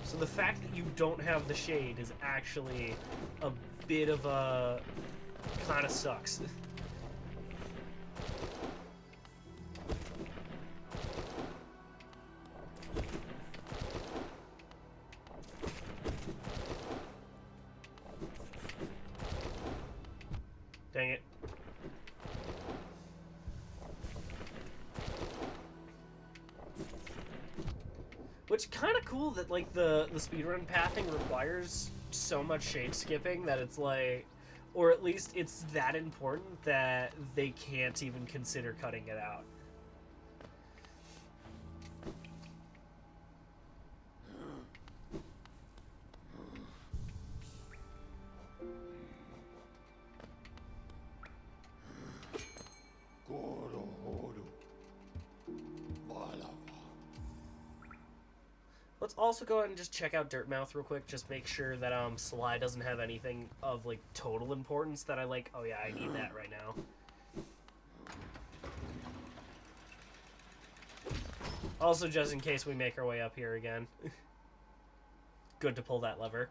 So the fact that you don't have the shade is actually a bit of a... kind of sucks. Dang it. Which kind of cool that, like, the speedrun pathing requires so much shade skipping that it's like, or at least it's that important that they can't even consider cutting it out. Let's also go ahead and just check out Dirtmouth real quick, just make sure that Sly doesn't have anything of, like, total importance that I, like, oh yeah, I need that right now. Also, just in case we make our way up here again. Good to pull that lever.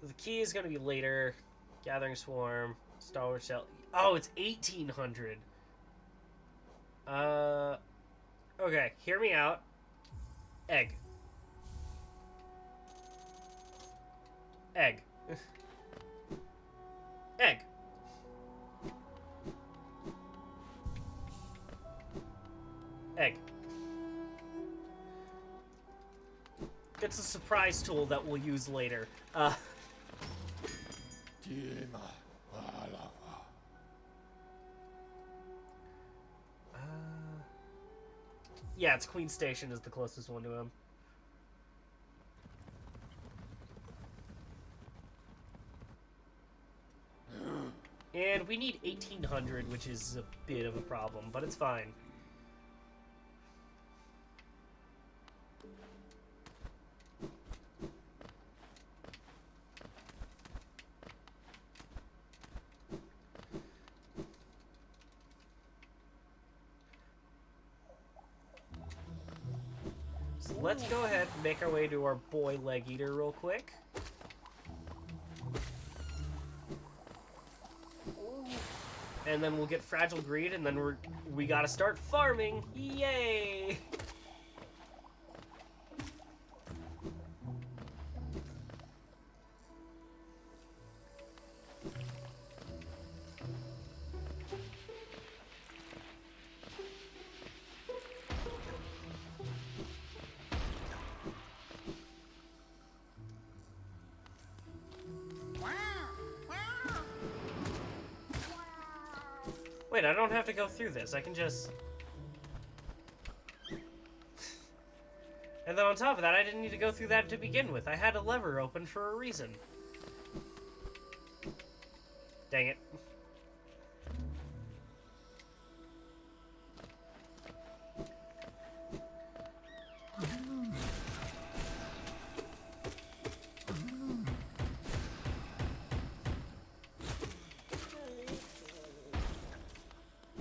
The key is going to be later. Gathering Swarm. Star Wars Shell. Oh, it's 1800. Okay, hear me out. Egg. Egg. Egg. Egg. It's a surprise tool that we'll use later. Yeah, it's Queen Station is the closest one to him. And we need 1800, which is a bit of a problem, but it's fine. So let's go ahead and make our way to our boy Leg Eater real quick. And then we'll get Fragile Greed, and then we gotta start farming. Yay! Wait, I don't have to go through this. I can just... And then on top of that, I didn't need to go through that to begin with. I had a lever open for a reason. Dang it.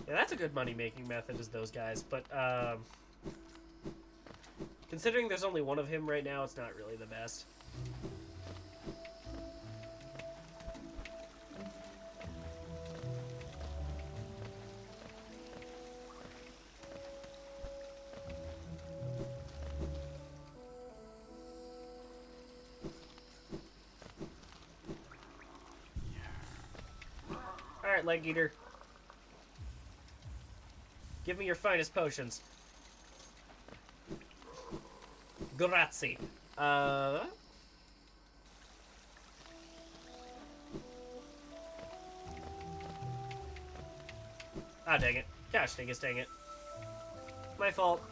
Yeah, that's a good money-making method, is those guys, but, considering there's only one of him right now, it's not really the best. Alright, Leg Eater. Give me your finest potions. Grazie. Ah, dang it. Gosh, dang it. My fault.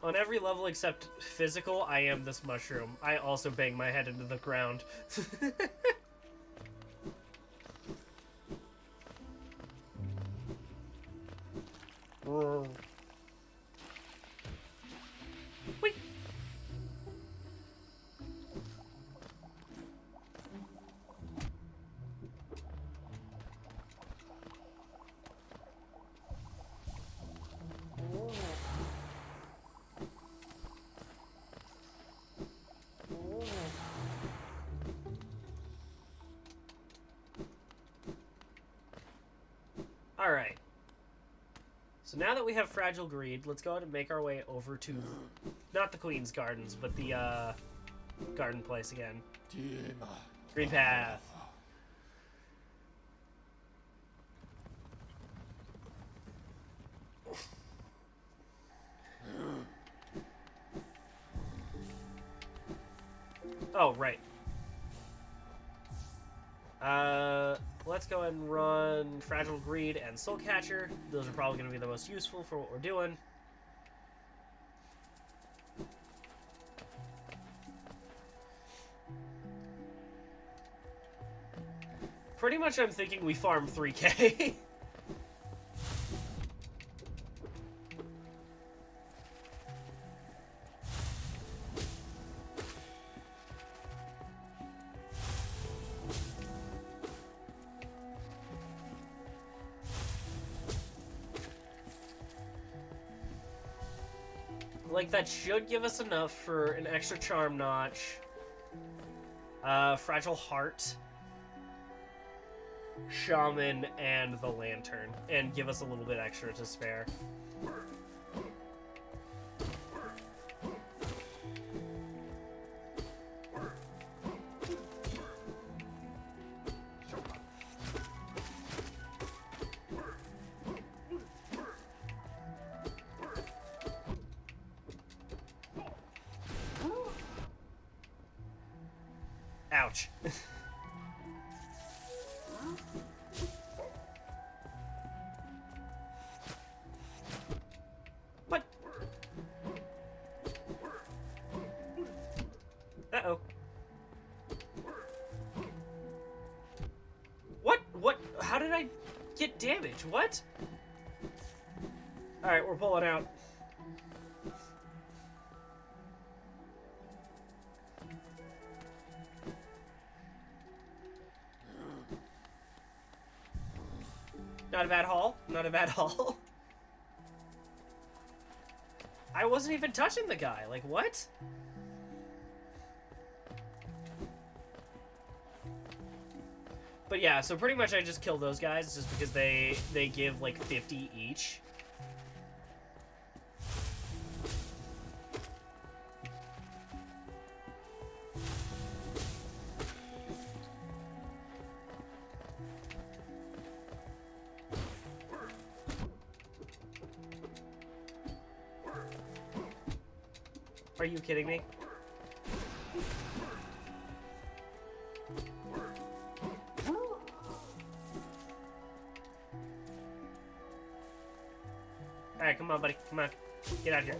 On every level except physical, I am this mushroom. I also bang my head into the ground. Whee! Alright. So now that we have Fragile Greed, let's go ahead and make our way over to, not the Queen's Gardens, but the, garden place again. Green Path. Oh, right. Let's go ahead and run Fragile Greed and Soul Catcher. Those are probably going to be the most useful for what we're doing. Pretty much I'm thinking we farm 3k. Like, that should give us enough for an extra charm notch. Fragile Heart, Shaman, and the Lantern. And give us a little bit extra to spare. Ouch. What? Uh-oh. What? What? How did I get damage? What? Alright, we're pulling out. Not a bad haul. Not a bad haul. I wasn't even touching the guy. Like, what? But yeah, so pretty much I just killed those guys just because they give like 50 each. Are you kidding me? Alright, come on, buddy. Come on. Get out here.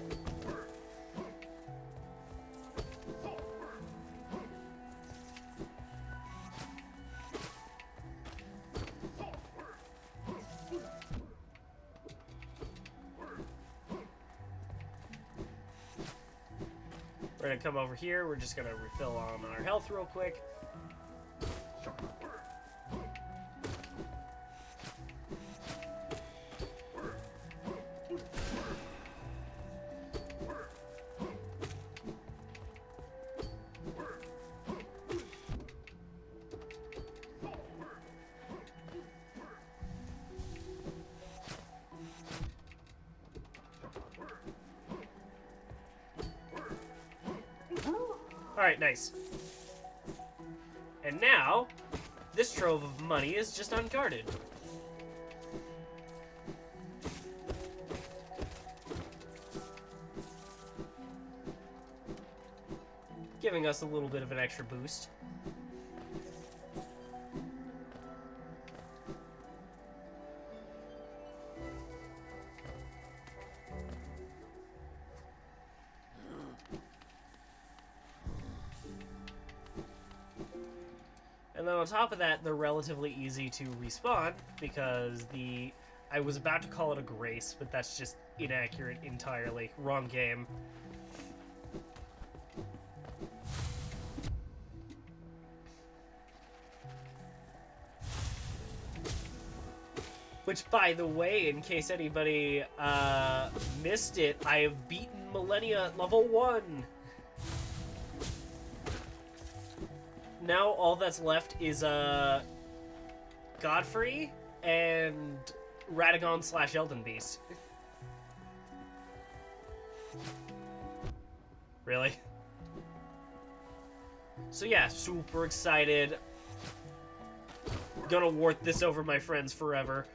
We're gonna come over here. We're just gonna refill on our health real quick. Alright, nice. And now, this trove of money is just unguarded. Giving us a little bit of an extra boost. And then on top of that, they're relatively easy to respawn because I was about to call it a grace, but that's just inaccurate entirely. Wrong game. Which, by the way, in case anybody missed it, I have beaten Millennia at level 1. Now all that's left is Godfrey and Radagon / Elden Beast. Really? So yeah, super excited. Gonna wart this over my friends forever.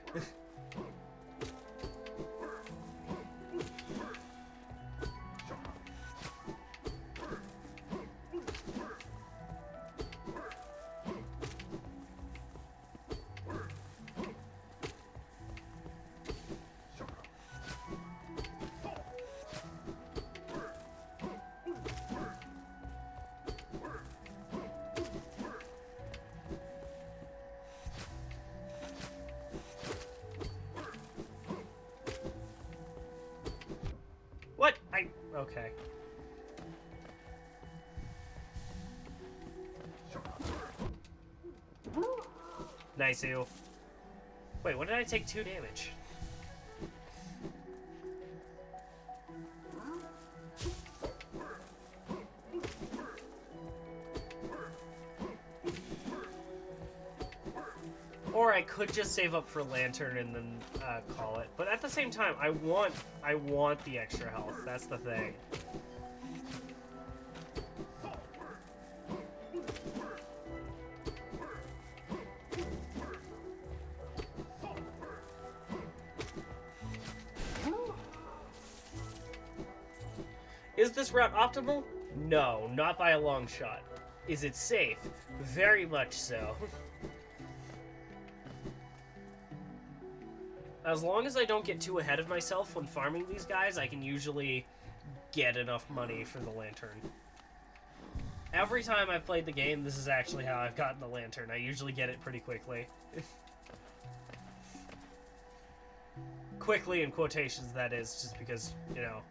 What? Okay. Nice, ew. Wait, when did I take 2 damage? Or I could just save up for Lantern and then call it. But at the same time, I want the extra health. That's the thing. Is this route optimal? No, not by a long shot. Is it safe? Very much so. As long as I don't get too ahead of myself when farming these guys, I can usually get enough money for the Lantern. Every time I've played the game, this is actually how I've gotten the Lantern. I usually get it pretty quickly. Quickly in quotations, that is, just because, you know.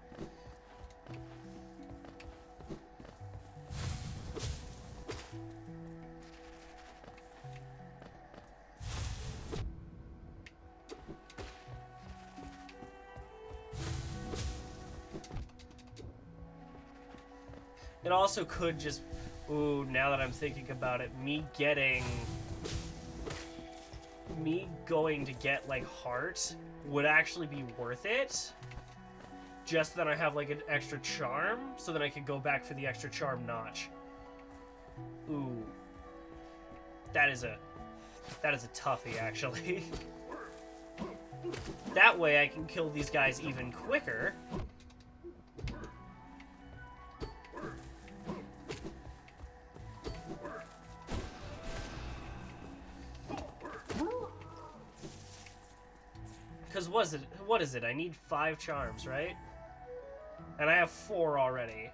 It also could just... Ooh, now that I'm thinking about it, me going to get, like, heart would actually be worth it. Just that I have, like, an extra charm, so that I can go back for the extra charm notch. Ooh. That is a toughie, actually. That way I can kill these guys even quicker. Because what is it? I need 5 charms, right? And I have 4 already.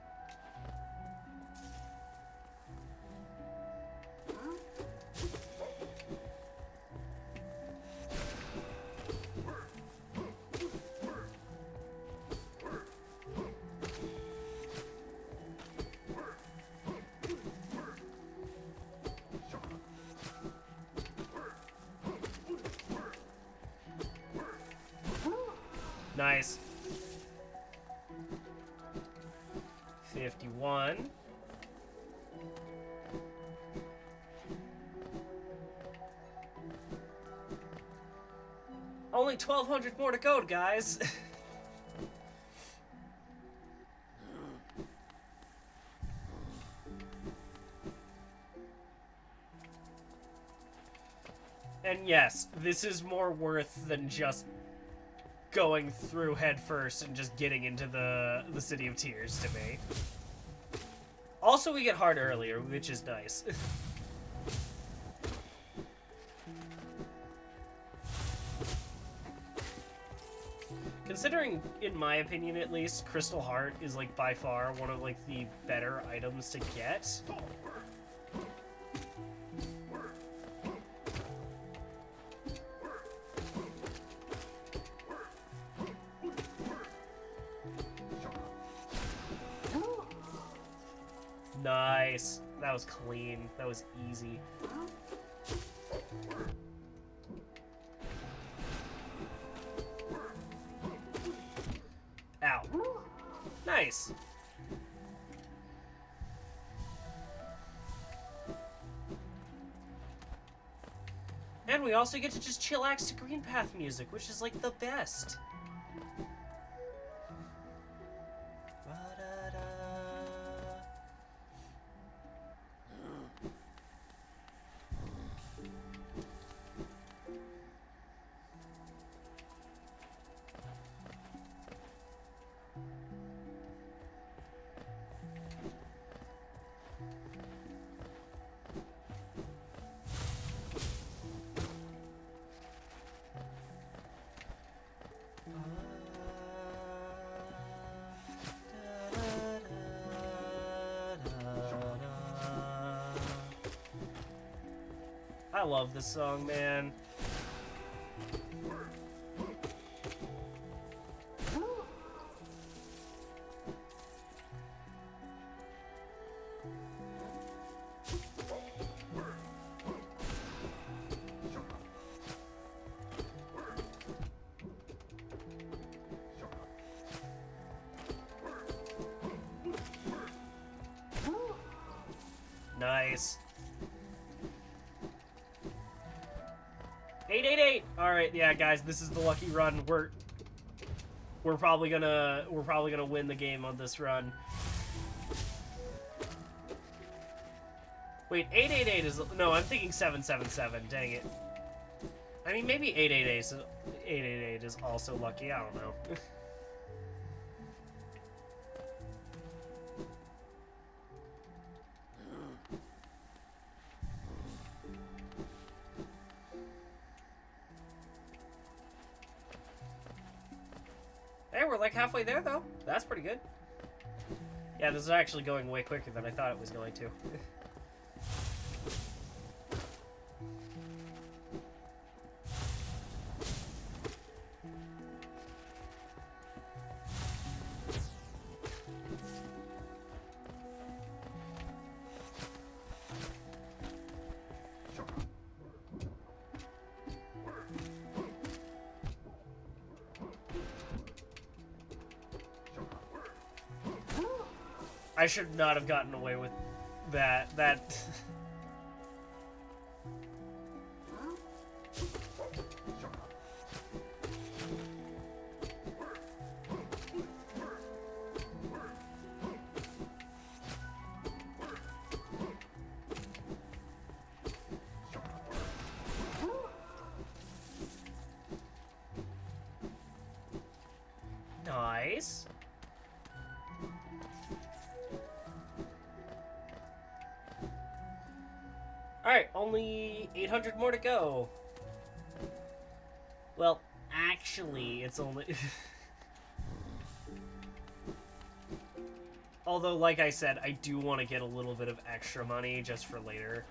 Nice. 51. Only 1,200 more to go, guys. yes, this is more worth than just going through head first and just getting into the City of Tears to me. Also, we get hard earlier, which is nice. Considering, in my opinion at least, Crystal Heart is like by far one of like the better items to get. Nice. That was clean. That was easy. Ow. Nice. And we also get to just chillax to Green Path music, which is like the best. I love this song, man. Nice. 888. All right, yeah, guys, this is the lucky run. We're probably gonna win the game on this run. Wait, 888 is no. I'm thinking 777. Dang it. I mean, maybe 888 is also lucky. I don't know. Hey, we're like halfway there, though. That's pretty good. Yeah, this is actually going way quicker than I thought it was going to. I should not have gotten away with that. Nice. Alright, only 800 more to go. Well, actually, it's only... Although, like I said, I do want to get a little bit of extra money just for later.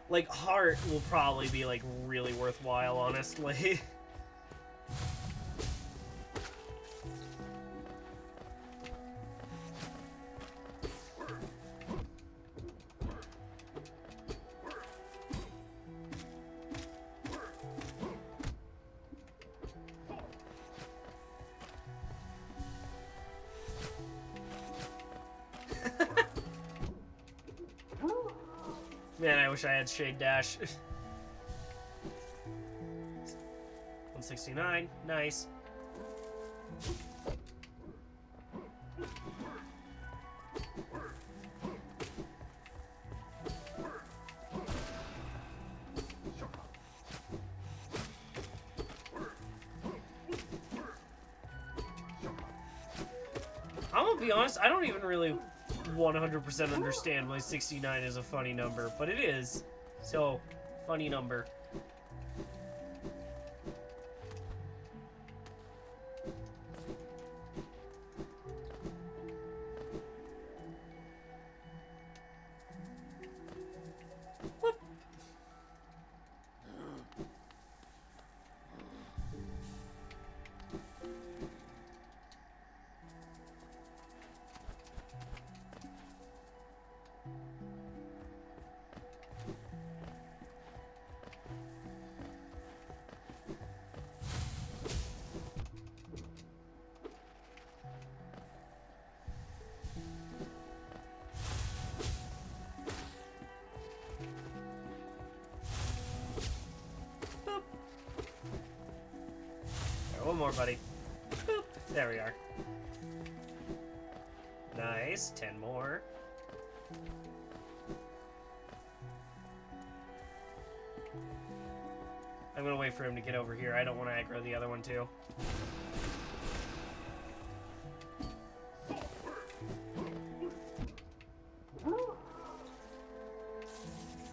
Like, Heart will probably be, like, really worthwhile, honestly. Man, I wish I had Shade Dash. 169, nice. I'll be honest, I don't even really 100% understand why 69 is a funny number, but it is. So, funny number. Whoop. One more, buddy. Boop. There we are. Nice. 10 more. I'm gonna wait for him to get over here. I don't want to aggro the other one, too.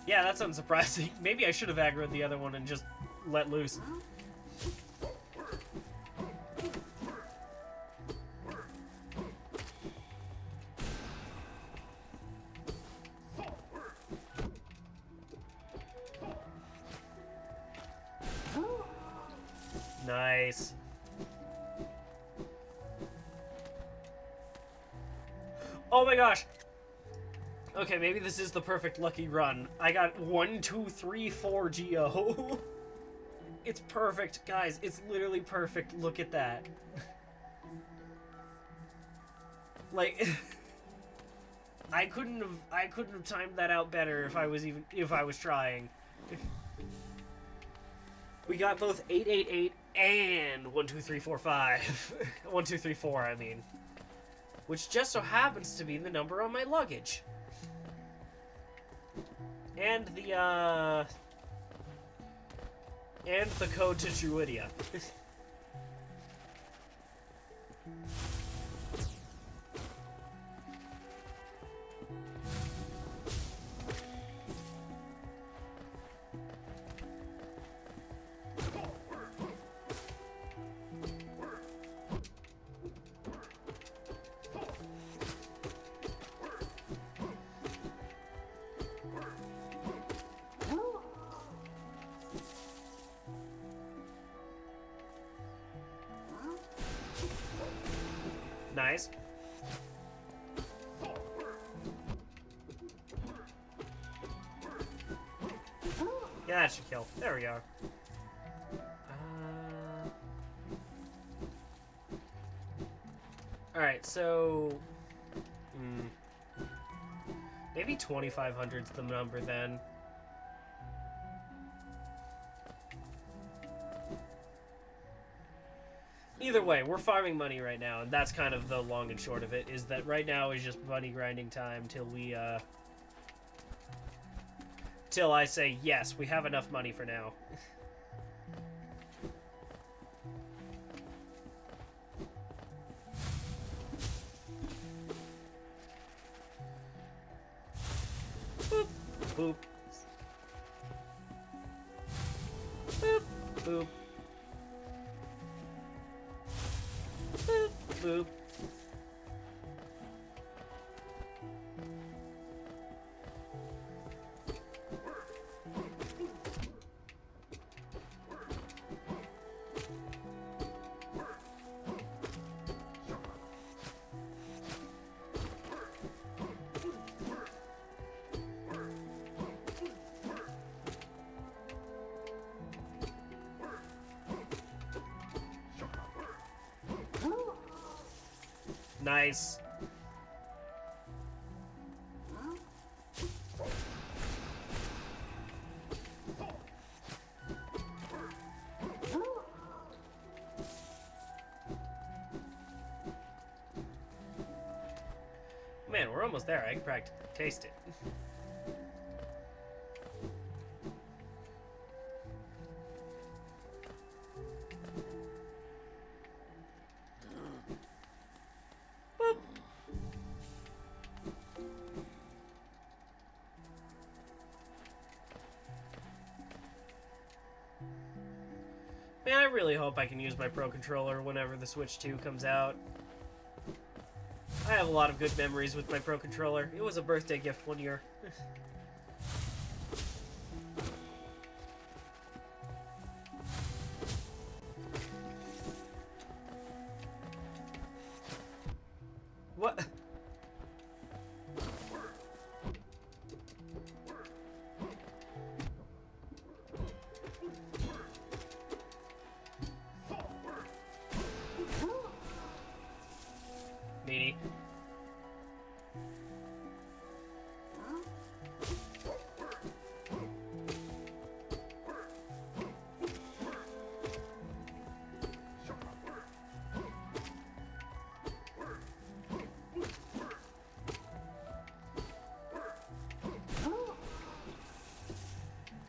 Yeah, that's unsurprising. Maybe I should have aggroed the other one and just let loose. Nice. Oh my gosh. Okay, maybe this is the perfect lucky run. I got 1, 2, 3, 4 GO. It's perfect, guys. It's literally perfect. Look at that. Like, I couldn't have timed that out better if I was trying. We got both 888 and 1, 2, 3, 4, 5. 1, 2, 3, 4, I mean. Which just so happens to be the number on my luggage. And the code to Druidia. Nice. Yeah, that should kill. There we go. Alright, so... maybe 2,500's the number then. Either way, we're farming money right now, and that's kind of the long and short of it, is that right now is just money grinding time till we, till I say, yes, we have enough money for now. Boop, boop. Boop, boop. Boop, boop. Nice. Man, we're almost there. I can practically taste it. really hope I can use my Pro Controller whenever the Switch 2 comes out. I have a lot of good memories with my Pro Controller. It was a birthday gift one year. What? Meanie.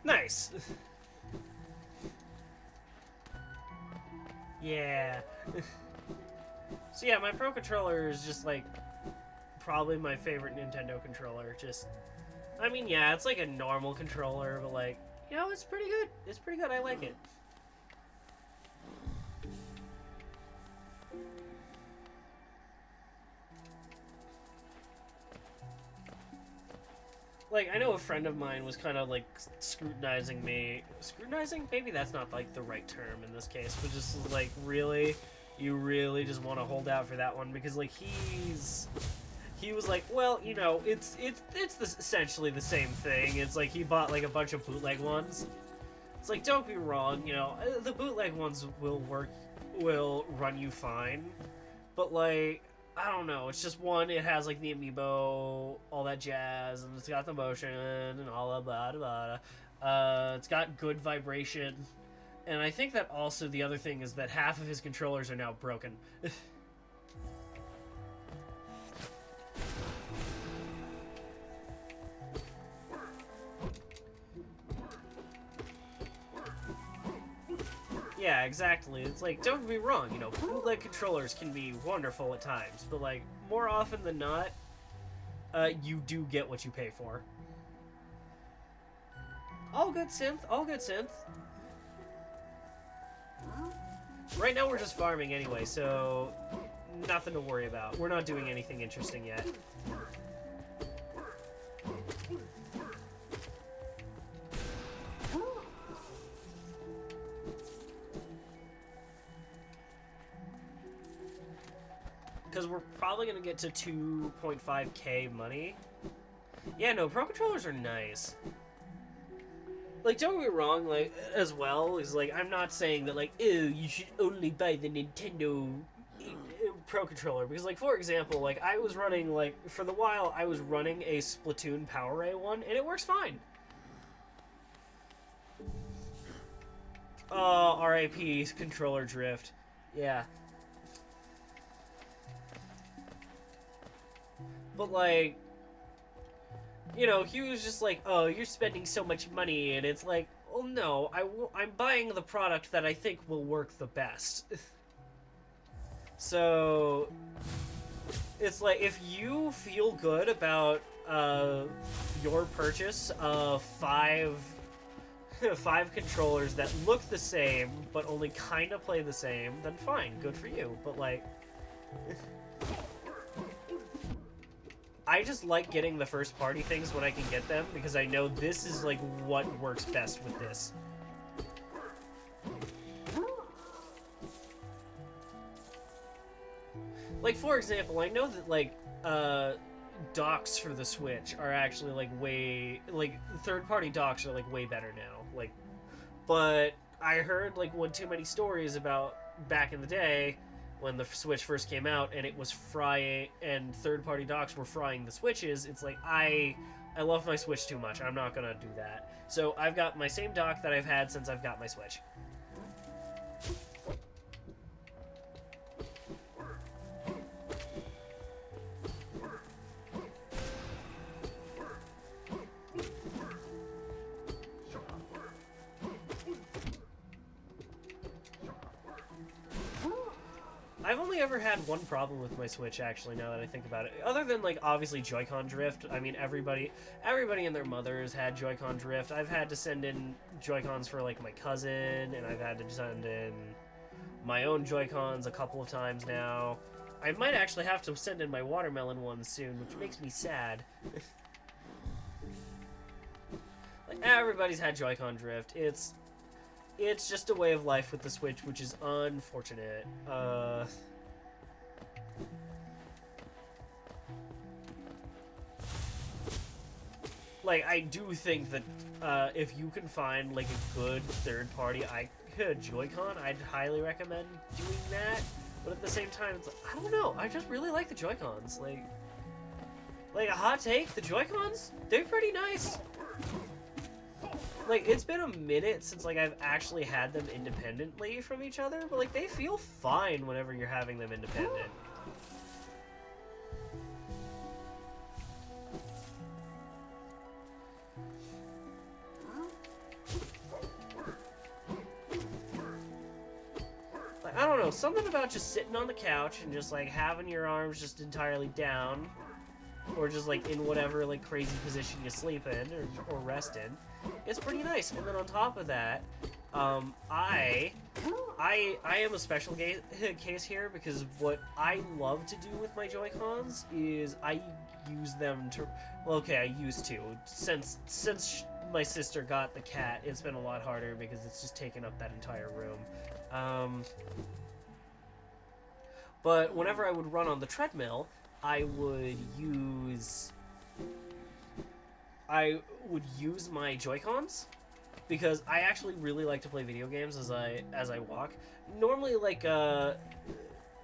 Nice. Yeah. So yeah, my Pro Controller is just like probably my favorite Nintendo controller. Just, I mean, yeah, it's like a normal controller, but like, you know, it's pretty good. It's pretty good. I like it. Like, I know a friend of mine was kind of like scrutinizing me. Scrutinizing? Maybe that's not like the right term in this case, but just like, really? You really just want to hold out for that one? Because like he was like, well, you know, it's essentially the same thing. It's like he bought like a bunch of bootleg ones. It's like, don't be wrong, you know, the bootleg ones will run you fine, but like, I don't know, it's just one, it has like the amiibo, all that jazz, and it's got the motion and all that blah blah blah. It's got good vibration, and I think that also the other thing is that half of his controllers are now broken. Yeah, exactly. It's like, don't get me wrong, you know, bootleg controllers can be wonderful at times, but like, more often than not, you do get what you pay for. All good synth, all good synth. Right now we're just farming anyway, so nothing to worry about. We're not doing anything interesting yet. Because we're probably going to get to 2.5k money. Yeah, no, Pro Controllers are nice. Like, don't get me wrong, like, as well, is like, I'm not saying that, like, oh, you should only buy the Nintendo Pro Controller. Because, like, for example, like, I was running, like, for the while, I was running a Splatoon PowerA one, and it works fine. Oh, RIP, controller drift. Yeah. But, like, you know, he was just like, oh, you're spending so much money, and it's like, well, no, I'm buying the product that I think will work the best. So, it's like, if you feel good about your purchase of five controllers that look the same, but only kind of play the same, then fine, good for you. But, like... I just like getting the first party things when I can get them, because I know this is like what works best with this. Like, for example, I know that like docks for the Switch are actually like third-party docks are like way better now. Like, but I heard like one too many stories about back in the day when the Switch first came out, and it was frying, and third-party docks were frying the Switches. It's like, I love my Switch too much. I'm not gonna do that. So I've got my same dock that I've had since I've got my Switch. I've only ever had one problem with my Switch, actually, now that I think about it. Other than, like, obviously Joy-Con drift. I mean, everybody and their mothers had Joy-Con drift. I've had to send in Joy-Cons for, like, my cousin, and I've had to send in my own Joy-Cons a couple of times now. I might actually have to send in my watermelon ones soon, which makes me sad. Like, everybody's had Joy-Con drift. It's just a way of life with the Switch, which is unfortunate. Like, I do think that if you can find, like, a good third-party Joy-Con, I'd highly recommend doing that. But at the same time, it's like, I don't know. I just really like the Joy-Cons. Like a hot take, the Joy-Cons, they're pretty nice. Like, it's been a minute since, like, I've actually had them independently from each other, but, like, they feel fine whenever you're having them independent. Like, I don't know, something about just sitting on the couch and just, like, having your arms just entirely down, or just, like, in whatever, like, crazy position you sleep in, or rest in. It's pretty nice. And then on top of that, I am a special case here, because what I love to do with my Joy-Cons is I use them to, well, okay, I used to. Since my sister got the cat, it's been a lot harder because it's just taken up that entire room. But whenever I would run on the treadmill, I would use my Joy-Cons, because I actually really like to play video games as I walk. Normally, like,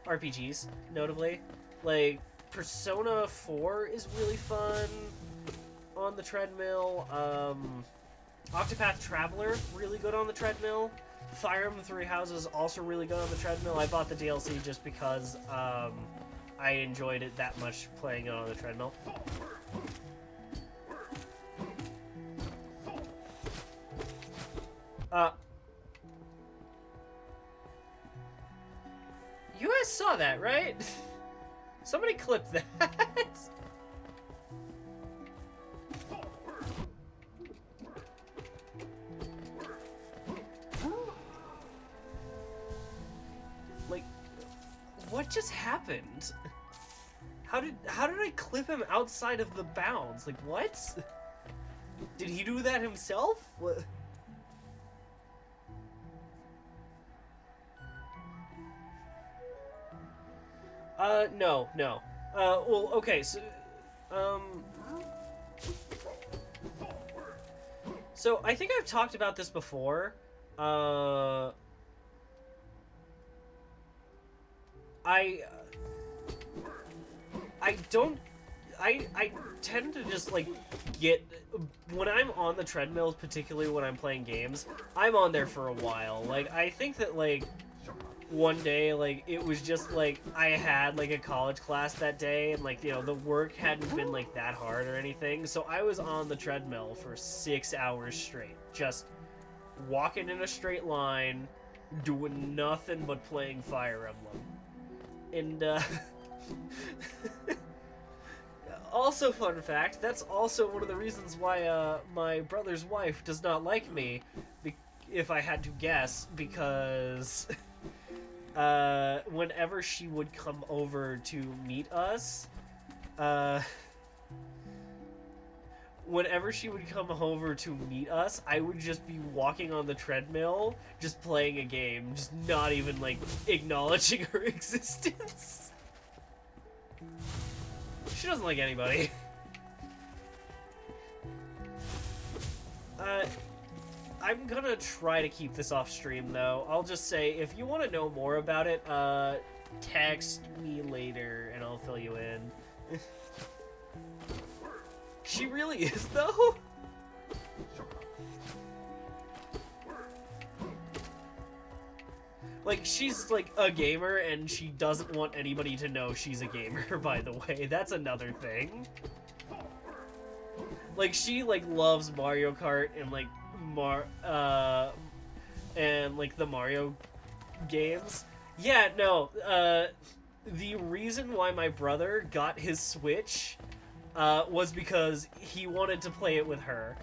RPGs, notably. Like, Persona 4 is really fun on the treadmill. Octopath Traveler, really good on the treadmill. Fire Emblem Three Houses, also really good on the treadmill. I bought the DLC just because I enjoyed it that much playing it on the treadmill. You guys saw that, right? Somebody clipped that. Like, what just happened? How did I clip him outside of the bounds? Like, what? Did he do that himself? What? No. Well, okay, so, so I think I've talked about this before. I tend to just, like, when I'm on the treadmill, particularly when I'm playing games, I'm on there for a while. Like, I think that, like, one day, like, it was just, like, I had, like, a college class that day, and, like, you know, the work hadn't been, like, that hard or anything, so I was on the treadmill for 6 hours straight, just walking in a straight line, doing nothing but playing Fire Emblem. And, also, fun fact, that's also one of the reasons why, my brother's wife does not like me, if I had to guess, because whenever she would come over to meet us, I would just be walking on the treadmill, just playing a game, just not even, like, acknowledging her existence. She doesn't like anybody. I'm gonna try to keep this off stream, though. I'll just say, if you want to know more about it, text me later, and I'll fill you in. She really is, though? Like, she's, like, a gamer, and she doesn't want anybody to know she's a gamer, by the way. That's another thing. Like, she, like, loves Mario Kart and, like, the Mario games. Yeah, no. The reason why my brother got his Switch was because he wanted to play it with her.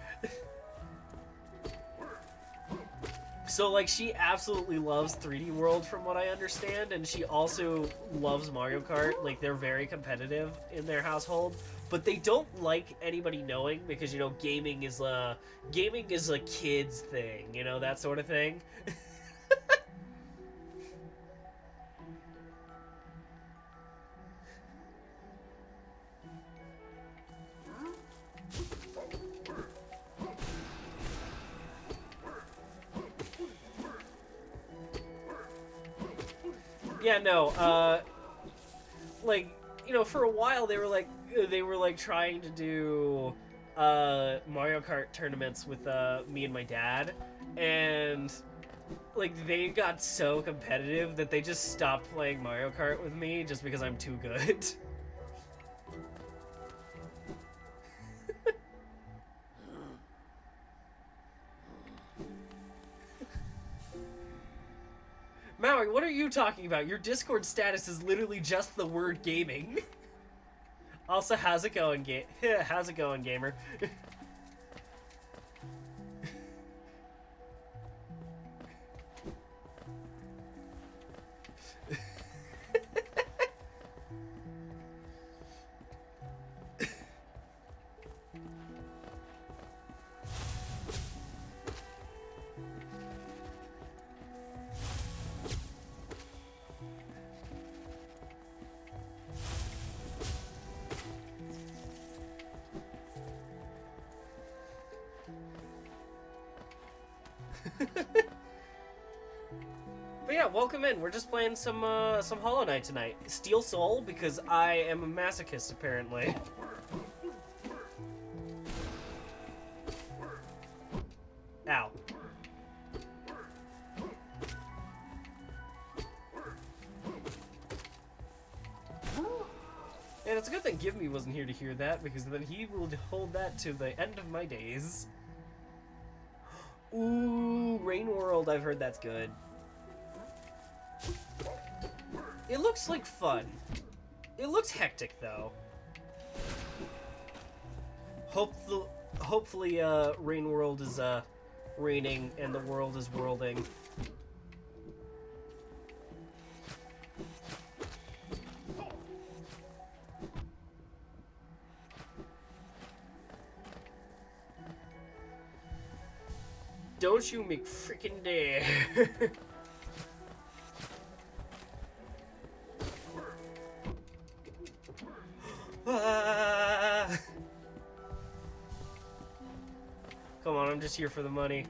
So, like, she absolutely loves 3D World from what I understand, and she also loves Mario Kart. Like, they're very competitive in their household, but they don't like anybody knowing because, you know, gaming is a kid's thing, you know, that sort of thing. Yeah, no, like, you know, for a while they were like trying to do Mario Kart tournaments with me and my dad, and like they got so competitive that they just stopped playing Mario Kart with me just because I'm too good. Maui, what are you talking about? Your Discord status is literally just the word gaming. Also, how's it going, how's it going, gamer? But yeah, welcome in. We're just playing some Hollow Knight tonight. Steel Soul because I am a masochist apparently. Ow. And it's a good thing Give Me wasn't here to hear that, because then he will hold that to the end of my days. Ooh, Rain World, I've heard that's good. It looks like fun. It looks hectic, though. Hopefully, Rain World is, raining and the world is worlding. Don't you make freaking dare. Ah. Come on, I'm just here for the money.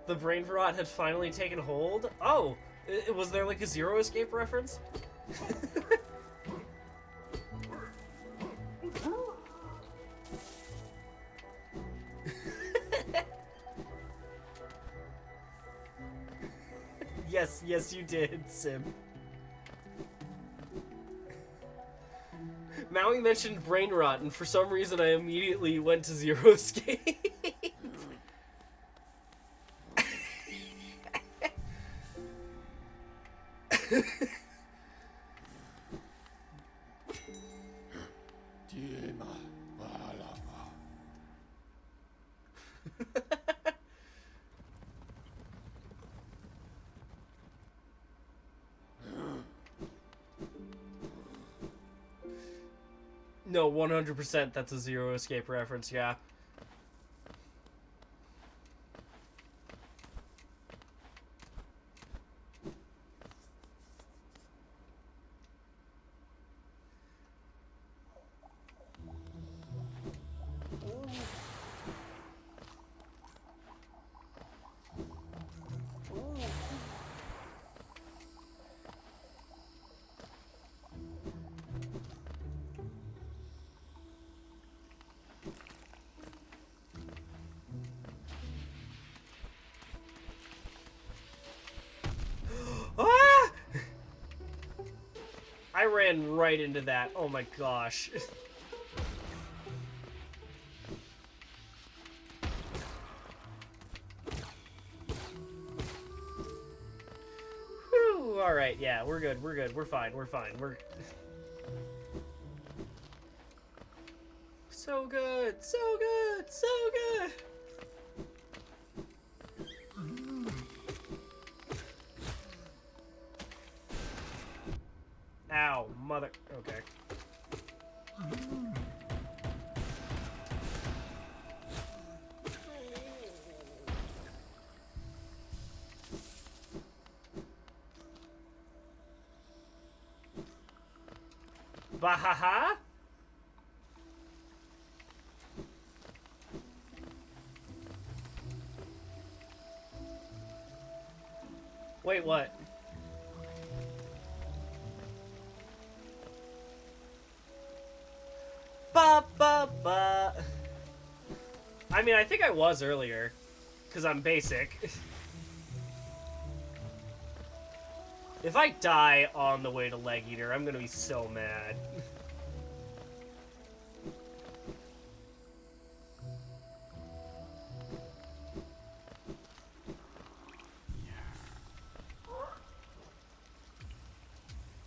The brain rot had finally taken hold? Oh! Was there like a Zero Escape reference? Yes, you did, Sim. Maui mentioned brain rot, and for some reason I immediately went to Zero Escape. No, 100% that's a Zero Escape reference, yeah. Ah! I ran right into that. Oh my gosh. alright, yeah, we're good, we're fine, we're... So good, so good, so good! Ow, mother... Okay. Bahaha? Wait, what? Ba ba ba. I mean, I think I was earlier, because I'm basic. If I die on the way to Leg Eater, I'm gonna be so mad.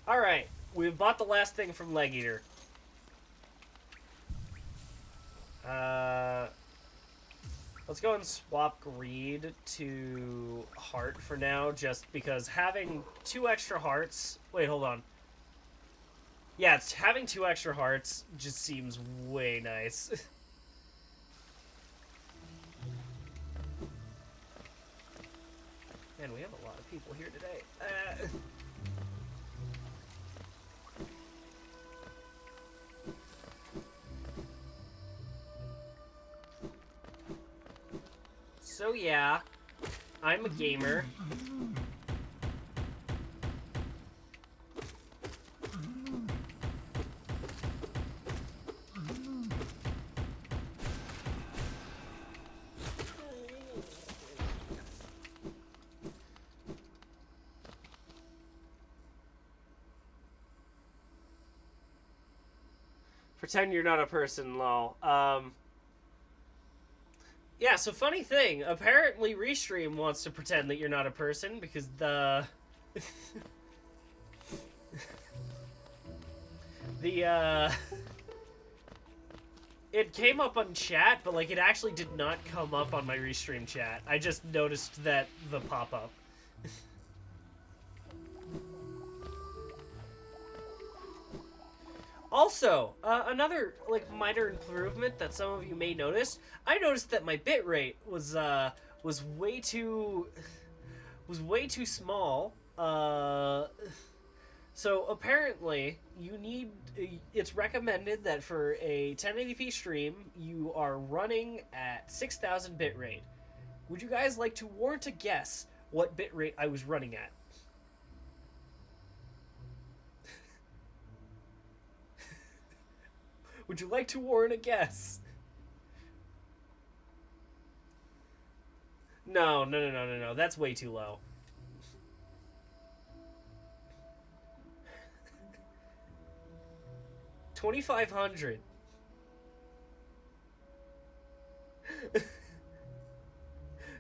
Alright, we've bought the last thing from Leg Eater. Let's go and swap Greed to Heart for now, just because having 2 extra hearts... Wait, hold on. Yeah, it's having 2 extra hearts just seems way nice. Man, we have a lot of people here today. So yeah, I'm a gamer. Pretend you're not a person, lol. Yeah, so funny thing, apparently Restream wants to pretend that you're not a person because the... It came up on chat, but, like, it actually did not come up on my Restream chat. I just noticed that the pop-up. Also, another, like, minor improvement that some of you may notice, I noticed that my bitrate was way too small. So apparently, it's recommended that for a 1080p stream, you are running at 6,000 bitrate. Would you guys like to warrant a guess what bitrate I was running at? Would you like to warrant a guess? No. That's way too low. $2,500.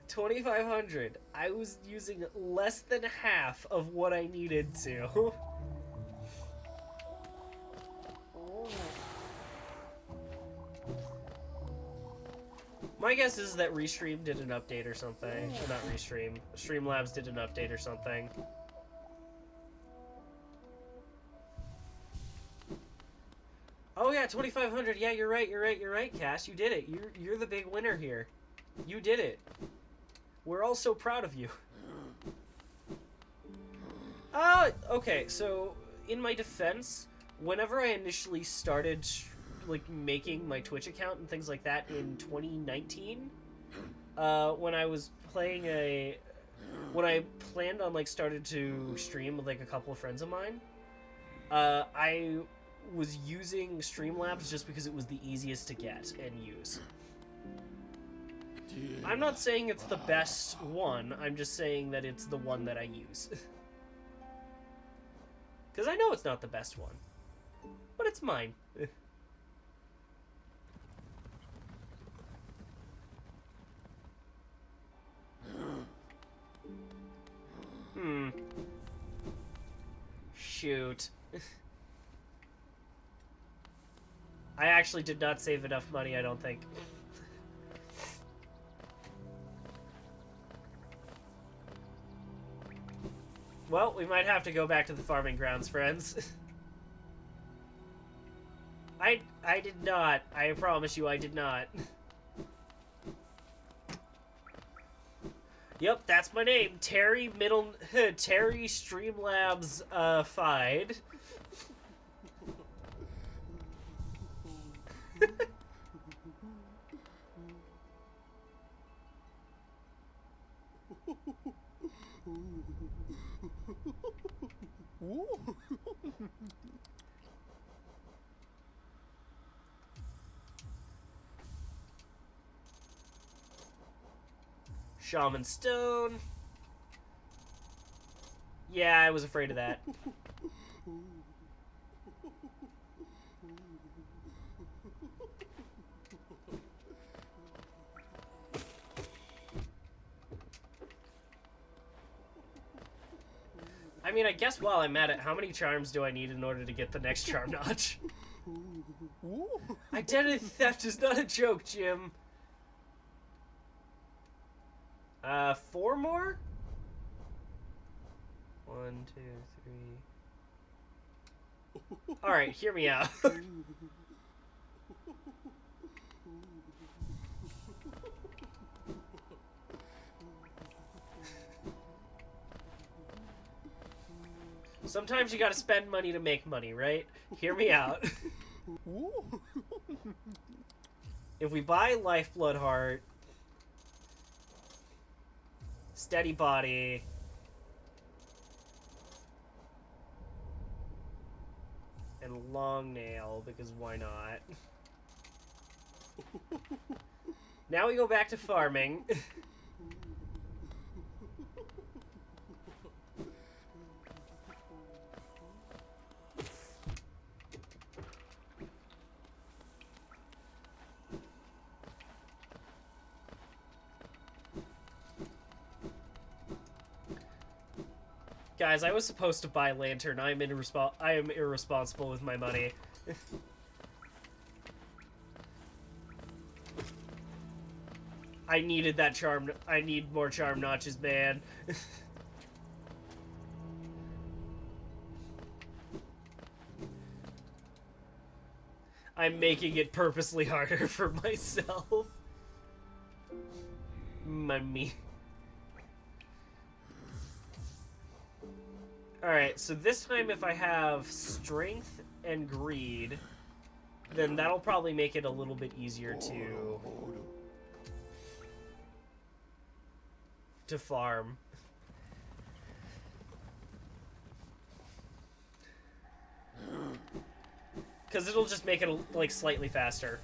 $2,500. I was using less than half of what I needed to. My guess is that Restream did an update or something. Not Restream. Streamlabs did an update or something. Oh yeah, 2,500. Yeah, you're right, Cass. You did it. You're the big winner here. You did it. We're all so proud of you. Okay, so in my defense, whenever I initially started like making my Twitch account and things like that in 2019, when I was playing when I planned on like started to stream with like a couple of friends of mine, I was using Streamlabs just because it was the easiest to get and use. I'm not saying it's the best one, I'm just saying that it's the one that I use. Because I know it's not the best one, but it's mine. shoot. I actually did not save enough money, I don't think. Well, we might have to go back to the farming grounds, friends. I did not. I promise you I did not. Yep, that's my name. Terry Terry Streamlabs Fide. Shaman Stone. Yeah, I was afraid of that. I mean, I guess while I'm at it, how many charms do I need in order to get the next charm notch? Identity theft is not a joke, Jim. 4 more? 1, 2, 3. Alright, hear me out. Sometimes you gotta spend money to make money, right? Hear me out. If we buy Lifeblood Heart, Steady Body, and Long Nail, because why not? Now we go back to farming. Guys, I was supposed to buy Lantern. I am irresponsible with my money. I needed that charm. I need more charm notches, man. I'm making it purposely harder for myself. Mummy. Alright, so this time if I have Strength and Greed, then that'll probably make it a little bit easier to farm. Because it'll just make it, like, slightly faster.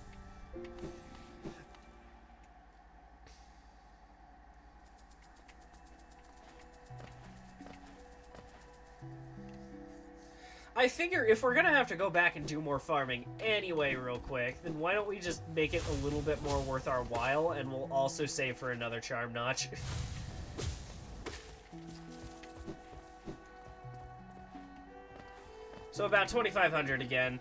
I figure if we're gonna have to go back and do more farming anyway real quick, then why don't we just make it a little bit more worth our while, and we'll also save for another charm notch. So about 2,500 again.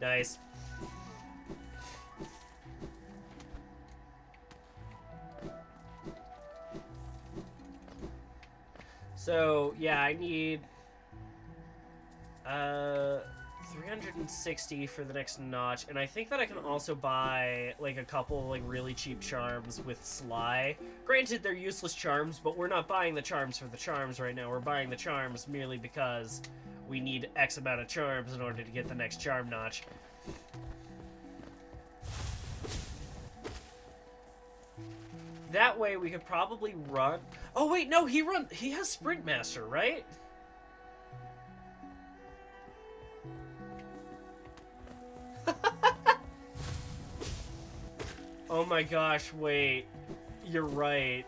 Nice. So, yeah, I need 360 for the next notch, and I think that I can also buy like a couple like really cheap charms with Sly. Granted, they're useless charms, but we're not buying the charms for the charms right now. We're buying the charms merely because we need X amount of charms in order to get the next charm notch. That way we could probably run... Oh wait, no, he has Sprint Master, right? Oh my gosh, wait. You're right.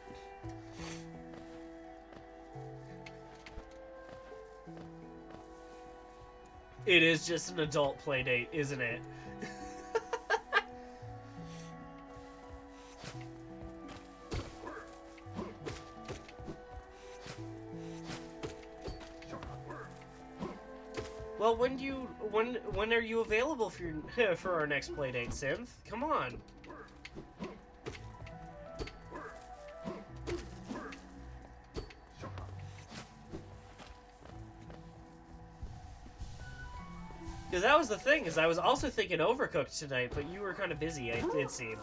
It is just an adult playdate, isn't it? Well, when are you available for your, for our next playdate, Synth? Come on. Because that was the thing, is I was also thinking Overcooked tonight, but you were kind of busy, it seemed.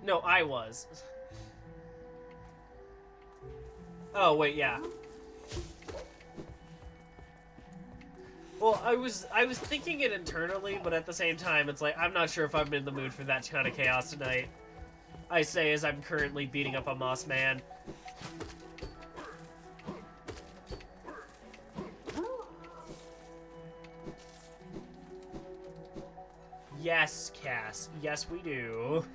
No, I was. Oh, wait, yeah. Well, I was thinking it internally, but at the same time, it's like, I'm not sure if I'm in the mood for that kind of chaos tonight. I say as I'm currently beating up a moss man. Yes, Cass. Yes, we do.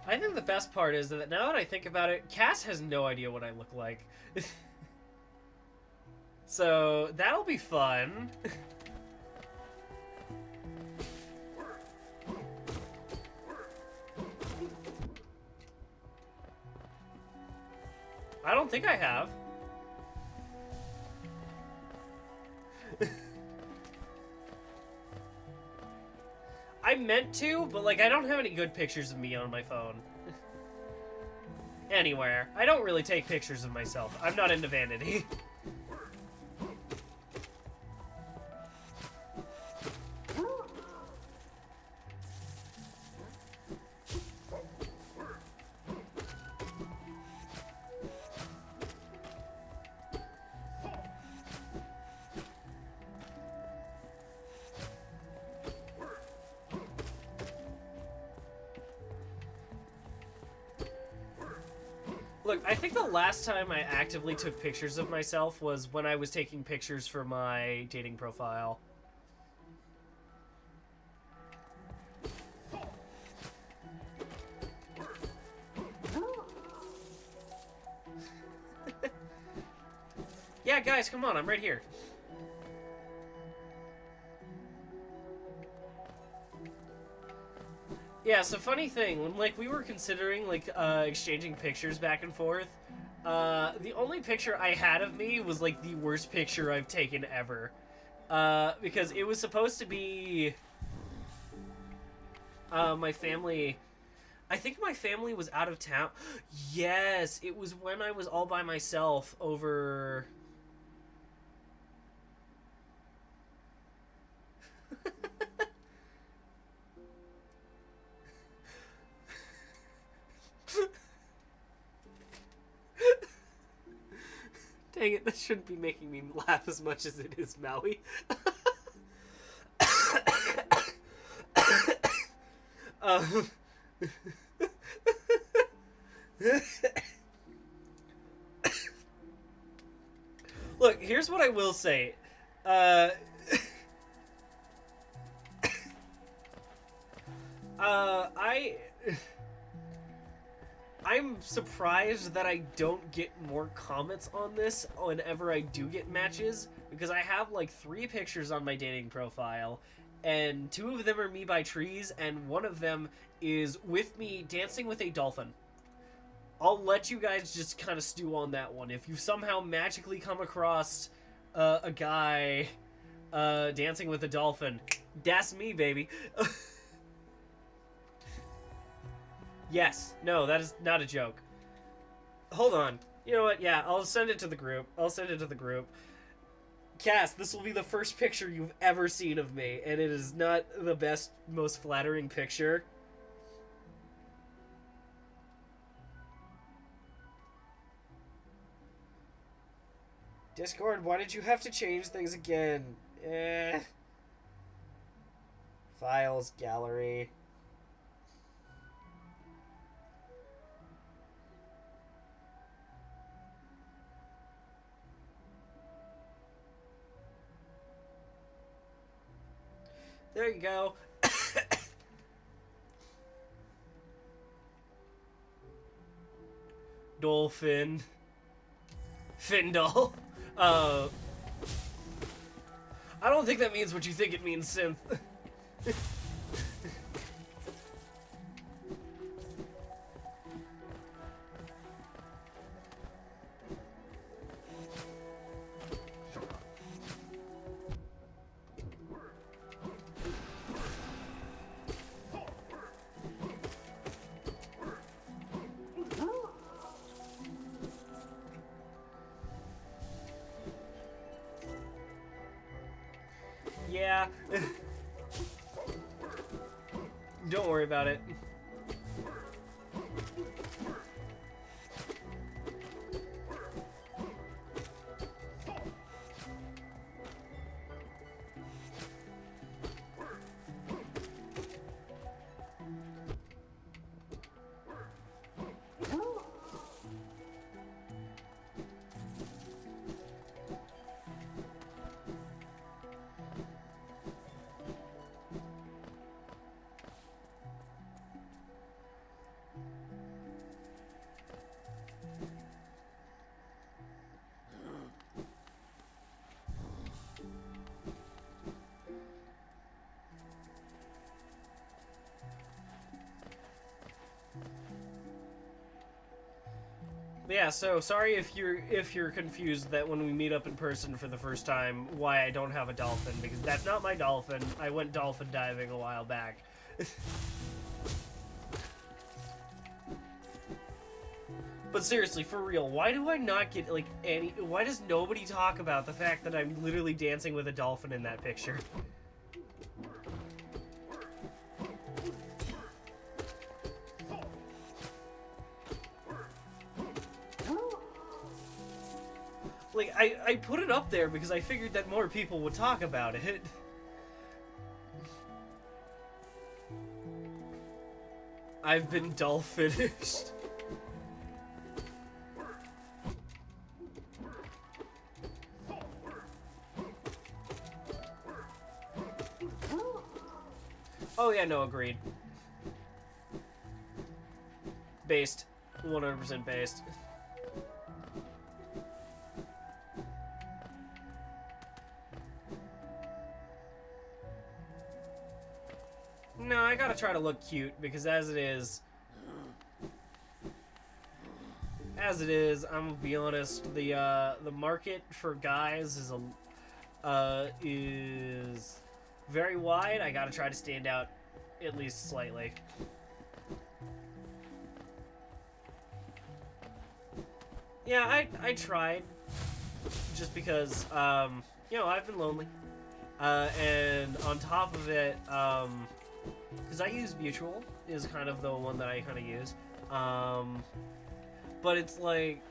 I think the best part is that now that I think about it, Cass has no idea what I look like. So, that'll be fun. I don't think I have. I meant to, but like I don't have any good pictures of me on my phone. Anywhere. I don't really take pictures of myself. I'm not into vanity. Look, I think the last time I actively took pictures of myself was when I was taking pictures for my dating profile. Yeah, guys, come on, I'm right here. Yeah, so funny thing, when like we were considering like exchanging pictures back and forth, the only picture I had of me was like the worst picture I've taken ever. Because it was supposed to be my family. I think my family was out of town. Yes, it was when I was all by myself over. Dang it, that shouldn't be making me laugh as much as it is, Maui. um, Look, here's what I will say. I'm surprised that I don't get more comments on this whenever I do get matches, because I have like 3 pictures on my dating profile, and 2 of them are me by trees, and 1 of them is with me dancing with a dolphin. I'll let you guys just kind of stew on that one. If you somehow magically come across a guy dancing with a dolphin, that's me, baby. Yes. No, that is not a joke. Hold on. You know what? Yeah, I'll send it to the group. Cass, this will be the first picture you've ever seen of me, and it is not the best, most flattering picture. Discord, why did you have to change things again? Files, gallery. There you go. Dolphin. Findle. I don't think that means what you think it means, Synth. Yeah. Don't worry about it. Yeah, so sorry if you're confused that when we meet up in person for the first time, why I don't have a dolphin, because that's not my dolphin. I went dolphin diving a while back. But seriously, for real, why do I not get, like, why does nobody talk about the fact that I'm literally dancing with a dolphin in that picture? Like, I put it up there because I figured that more people would talk about it. I've been dolphinished. Oh yeah, no, agreed. Based. 100% based. No, I gotta try to look cute, because as it is, I'm gonna be honest, the market for guys is very wide. I gotta try to stand out at least slightly. Yeah, I tried, just because, you know, I've been lonely. And on top of it, because I use Mutual, is kind of the one that I kind of use. But it's like,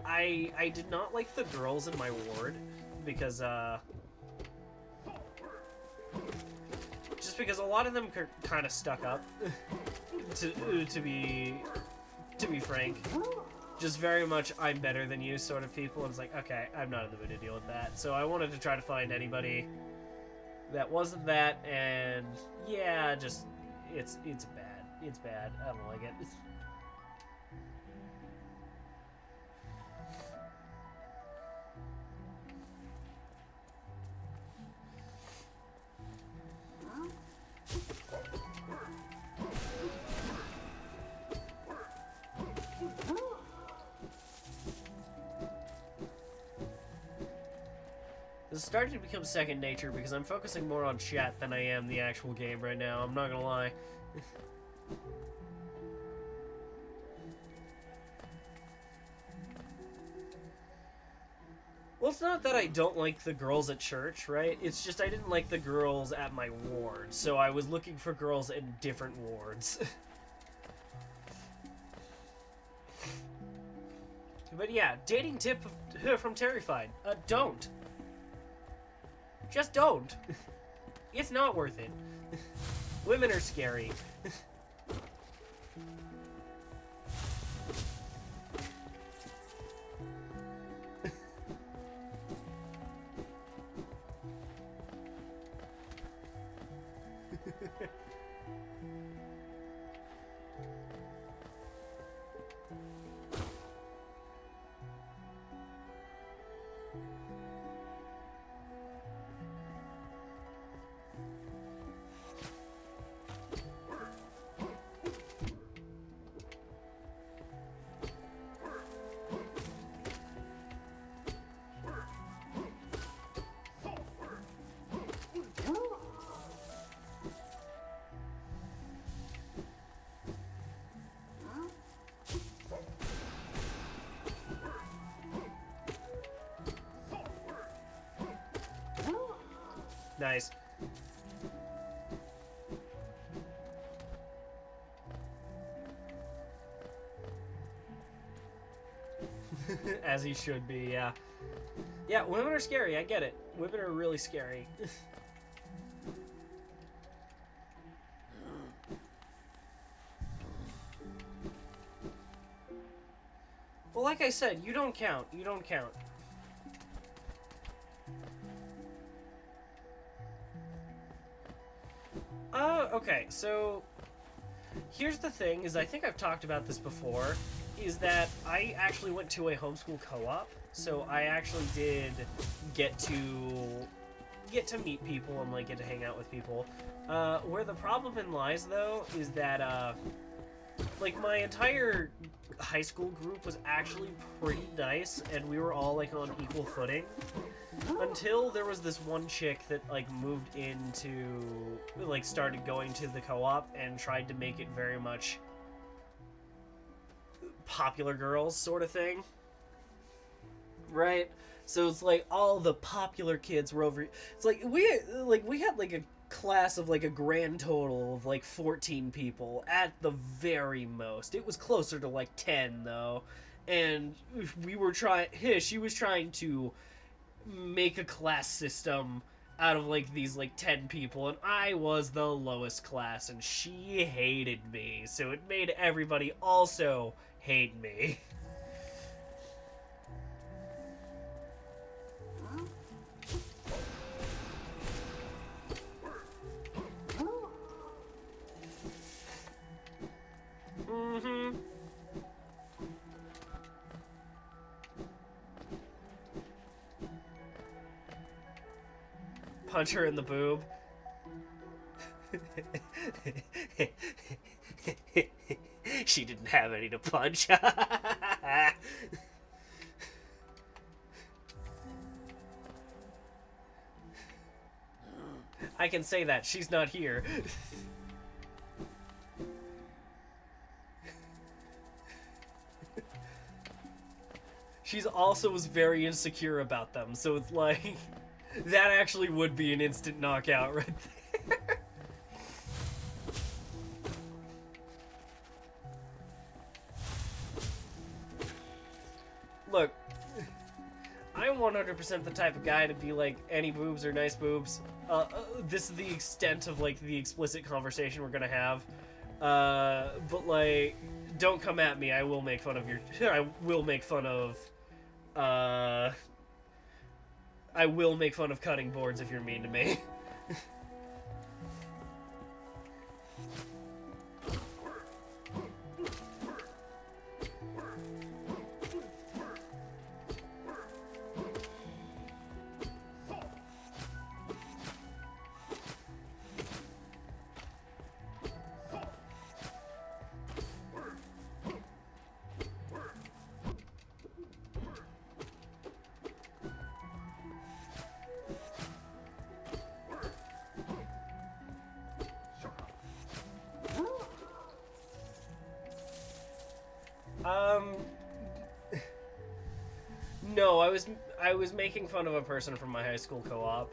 I did not like the girls in my ward, because, just because a lot of them are kind of stuck up, to be frank. Just very much I'm better than you sort of people, and it's like, okay, I'm not in the mood to deal with that. So I wanted to try to find anybody that wasn't that, and yeah, just, it's bad. It's bad. I don't like it. This is starting to become second nature because I'm focusing more on chat than I am the actual game right now. I'm not gonna lie. it's not that I don't like the girls at church, right? It's just I didn't like the girls at my ward, so I was looking for girls in different wards. But yeah, dating tip from Terrified. Don't. Just don't. It's not worth it. Women are scary. Nice. As he should be, yeah. Yeah, women are scary, I get it. Women are really scary. Well, like I said, you don't count. You don't count. Okay, so here's the thing, is I think I've talked about this before, is that I actually went to a homeschool co-op, so I actually did get to meet people and, like, get to hang out with people. Where the problem lies, though, is that, like, my entire high school group was actually pretty nice, and we were all, like, on equal footing. Until there was this one chick that, like, moved into, like, started going to the co-op and tried to make it very much popular girls sort of thing. Right? So it's like all the popular kids were over. It's like we had like a class of like a grand total of like 14 people at the very most. It was closer to like 10 though. And we were she was trying to make a class system out of like these like 10 people, and I was the lowest class and she hated me, so it made everybody also hate me. Mm-hmm. Punch her in the boob. She didn't have any to punch. I can say that. She's not here. She's also was very insecure about them, so it's like... that actually would be an instant knockout right there. Look, I'm 100% the type of guy to be like, any boobs are nice boobs. This is the extent of, like, the explicit conversation we're gonna have. But, like, don't come at me. I will make fun of I will make fun of, I will make fun of cutting boards if you're mean to me. No, I was making fun of a person from my high school co-op.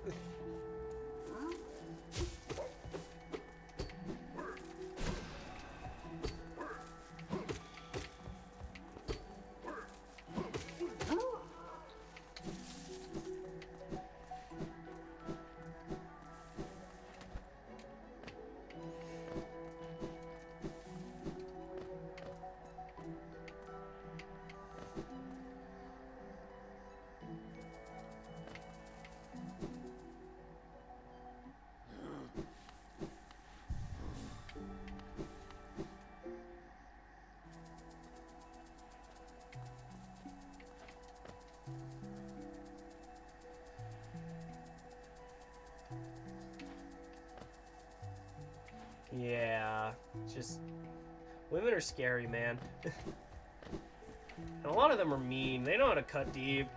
Yeah, just women are scary, man. And a lot of them are mean. They know how to cut deep.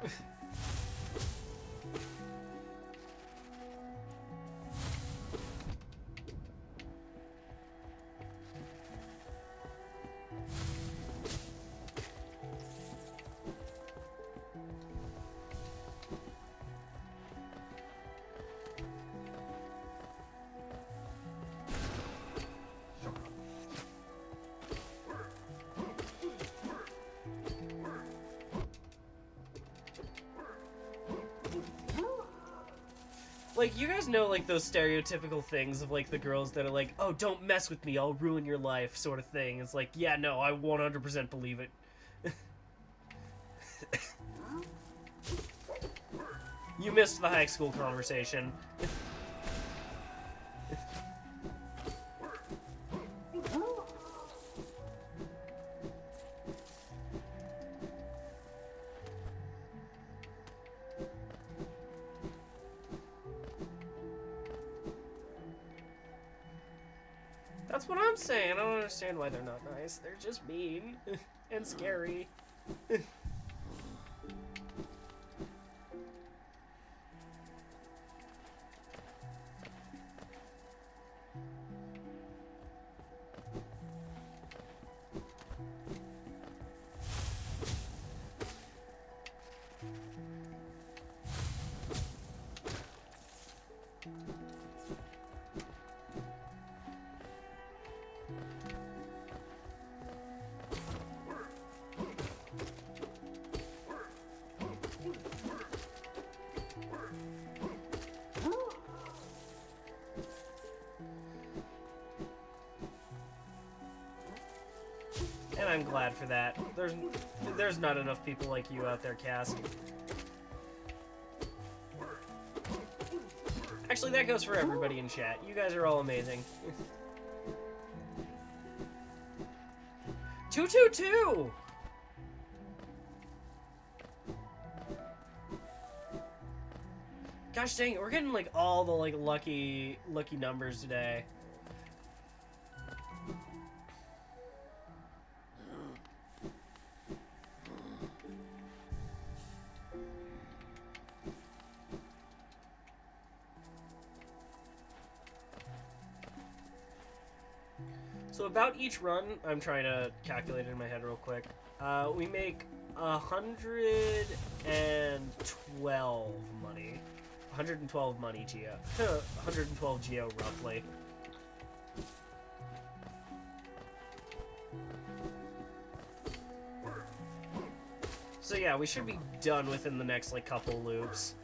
Like, you guys know, like, those stereotypical things of, like, the girls that are like, oh, don't mess with me, I'll ruin your life, sort of thing. It's like, yeah, no, I 100% believe it. You missed the high school conversation. That's what I'm saying. I don't understand why they're not nice. They're just mean and scary. And I'm glad for that. There's not enough people like you out there, Cass. Actually, that goes for everybody in chat. You guys are all amazing. 222! Gosh dang it, we're getting like all the like lucky numbers today. So about each run, I'm trying to calculate it in my head real quick. We make 112 money. 112 money geo. 112 geo roughly. So yeah, we should be done within the next like couple loops.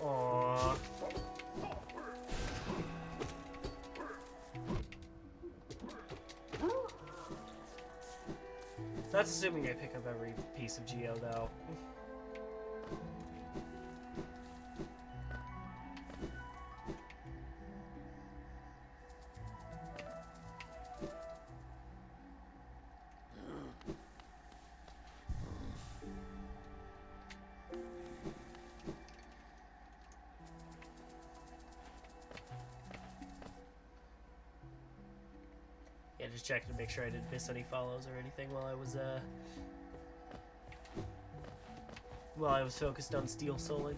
Aww. That's assuming I pick up every piece of geo, though. Yeah, just checking to make sure I didn't miss any follows or anything while I was focused on steel soling.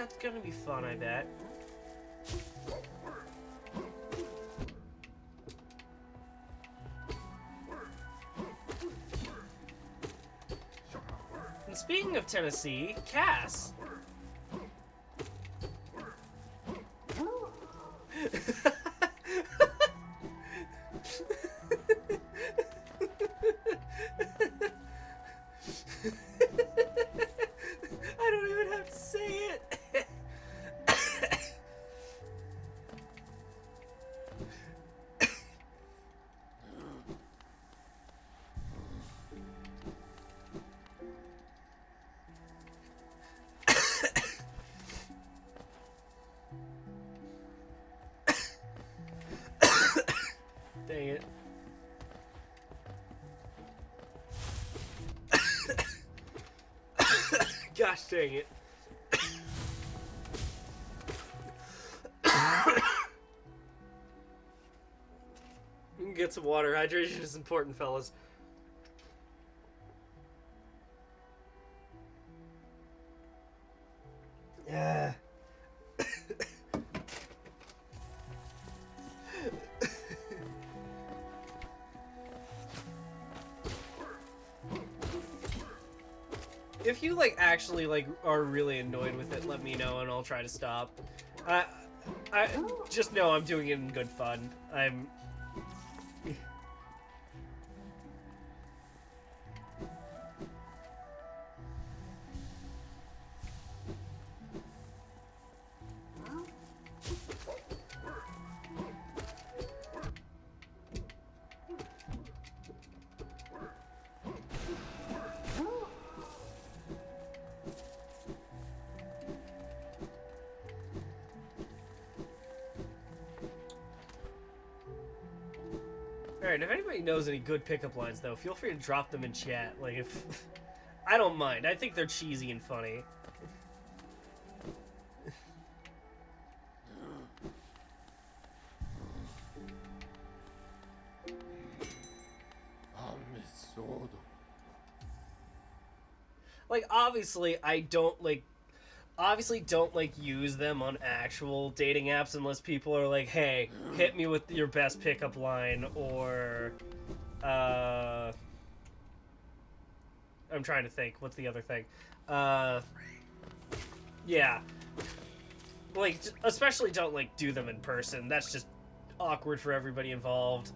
that's gonna be fun, I bet. And speaking of Tennessee, Cass. I don't even have to say it. Dang it. Gosh dang it. You can get some water. Hydration is important, fellas. Yeah. If you like actually like are really annoyed with it, let me know and I'll try to stop. I just know I'm doing it in good fun. I'm Alright, if anybody knows any good pickup lines, though, feel free to drop them in chat. Like, if... I don't mind. I think they're cheesy and funny. Like, obviously, I don't, like... Obviously don't, like, use them on actual dating apps unless people are like, hey, hit me with your best pickup line, or, I'm trying to think. What's the other thing? Yeah. Like, especially don't, like, do them in person. That's just awkward for everybody involved.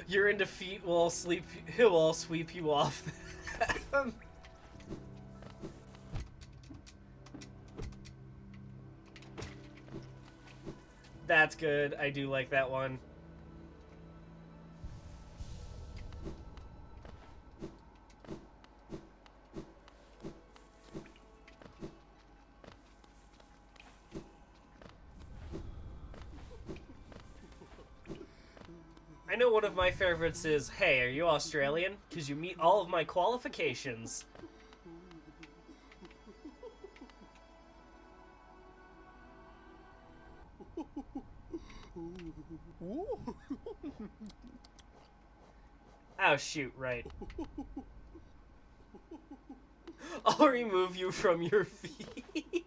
You're in defeat, we'll all sweep you off. That's good. I do like that one. I know one of my favorites is, hey, are you Australian? Because you meet all of my qualifications. Oh, shoot, right. I'll remove you from your feed.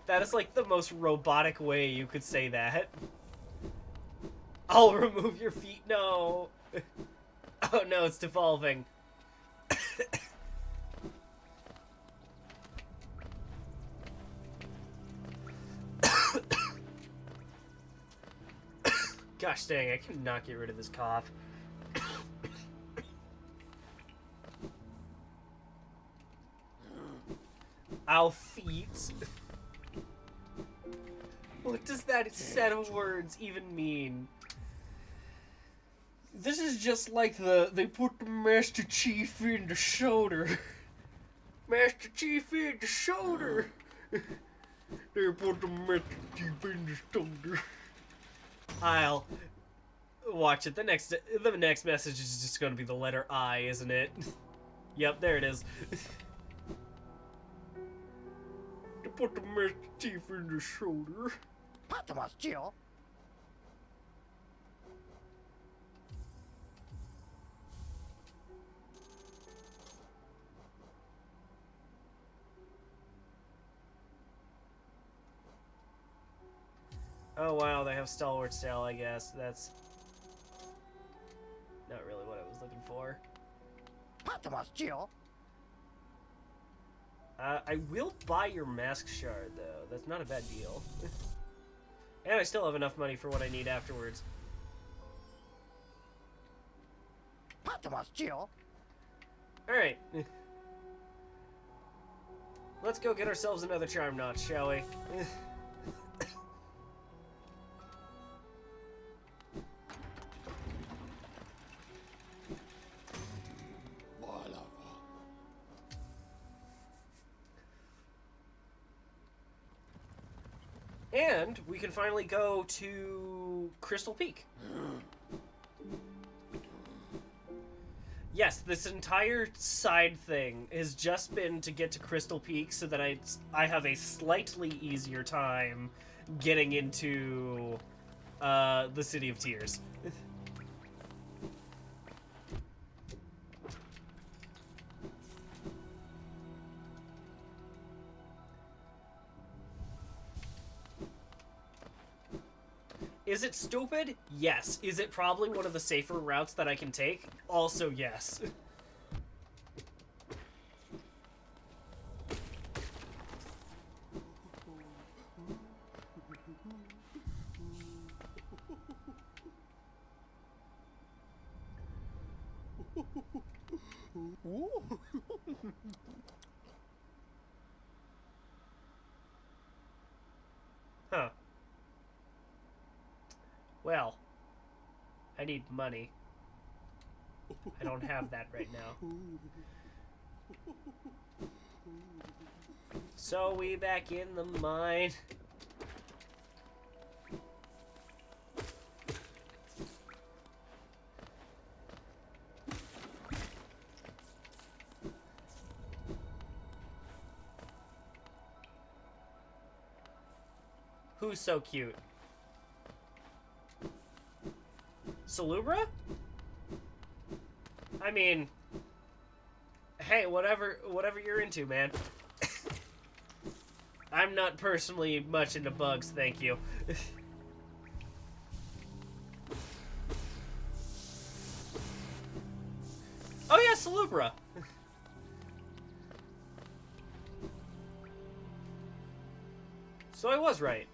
That is like the most robotic way you could say that. I'll remove your feet. No. Oh no, it's devolving. Gosh dang, I cannot get rid of this cough. Ow, feet. What does that set of words even mean? This is just like they put the Master Chief in the shoulder. Master Chief in the shoulder. They put the Master Chief in the shoulder. I'll watch it. The next message is just going to be the letter I, isn't it? Yep, there it is. They put the Master Chief in the shoulder. Oh wow, they have Stalwart Sale, I guess. That's not really what I was looking for. I will buy your mask shard, though. That's not a bad deal. And I still have enough money for what I need afterwards. Alright. Let's go get ourselves another charm notch, shall we? And we can finally go to Crystal Peak. Yes, this entire side thing has just been to get to Crystal Peak so that I have a slightly easier time getting into the City of Tears. Is it stupid? Yes. Is it probably one of the safer routes that I can take? Also, yes. Huh. Well, I need money. I don't have that right now. So we back in the mine. Who's so cute? Salubra? I mean, hey, whatever you're into, man. I'm not personally much into bugs, thank you. Oh yeah, Salubra. So I was right.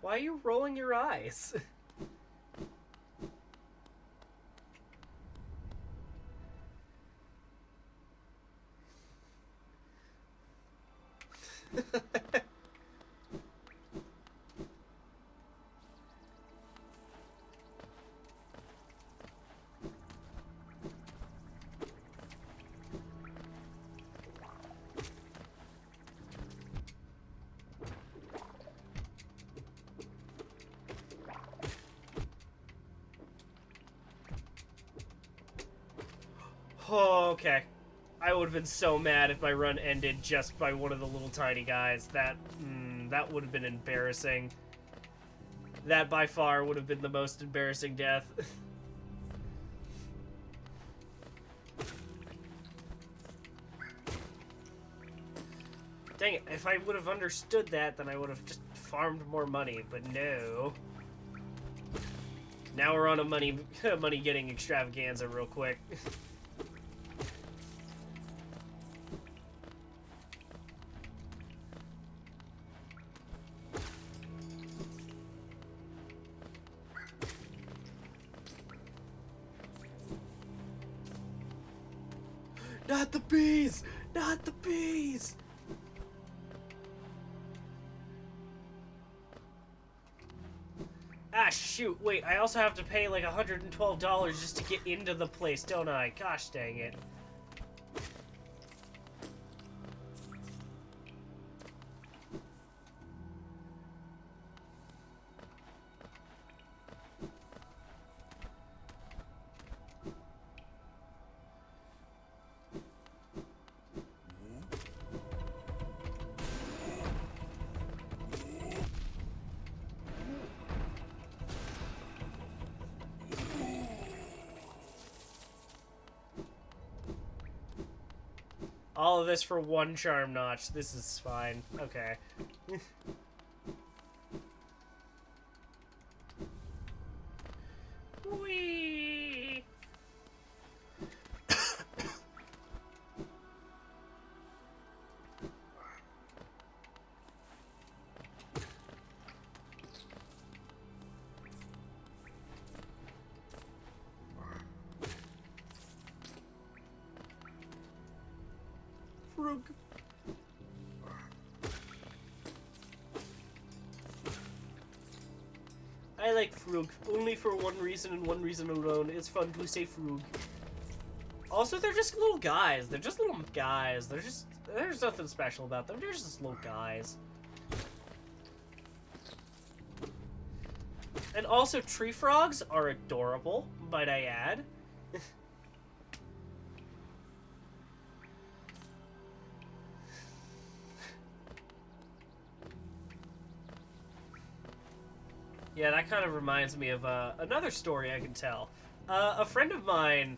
Why are you rolling your eyes? Oh, okay. I would have been so mad if my run ended just by one of the little tiny guys. That would have been embarrassing. That by far would have been the most embarrassing death. Dang it, if I would have understood that, then I would have just farmed more money, but no. Now we're on a money getting extravaganza real quick. Not the bees! Not the bees! Ah, shoot. Wait, I also have to pay like $112 just to get into the place, don't I? Gosh dang it. All of this for one charm notch. This is fine. Okay. Whee! Frog. I like Frog, only for one reason and one reason alone. It's fun to say Frog. Also, they're just little guys. They're just little guys. There's nothing special about them. They're just little guys. And also, tree frogs are adorable, might I add. Yeah, that kind of reminds me of another story I can tell. A friend of mine,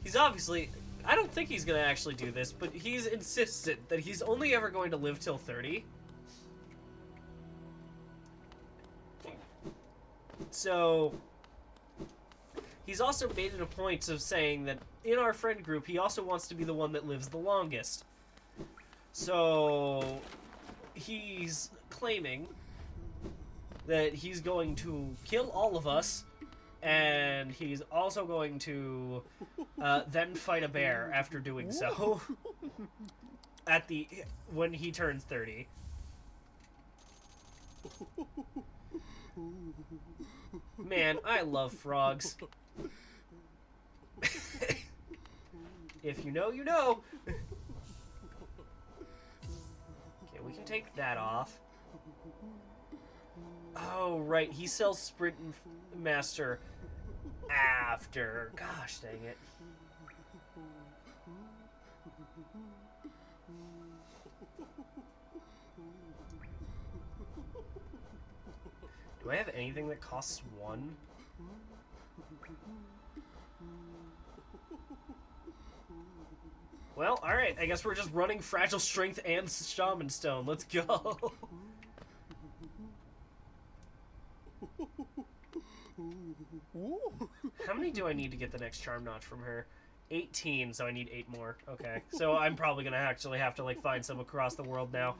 he's obviously, I don't think he's going to actually do this, but he's insistent that he's only ever going to live till 30. So, he's also made it a point of saying that in our friend group, he also wants to be the one that lives the longest. So, he's claiming that he's going to kill all of us, and he's also going to then fight a bear after doing so when he turns 30. Man, I love frogs. If you know, you know. Okay, we can take that off. Oh, right. He sells Sprint Master after. Gosh dang it. Do I have anything that costs 1? Well, alright. I guess we're just running Fragile Strength and Shaman Stone. Let's go. How many do I need to get the next charm notch from her? 18, so I need 8 more. Okay, so I'm probably gonna actually have to like find some across the world now.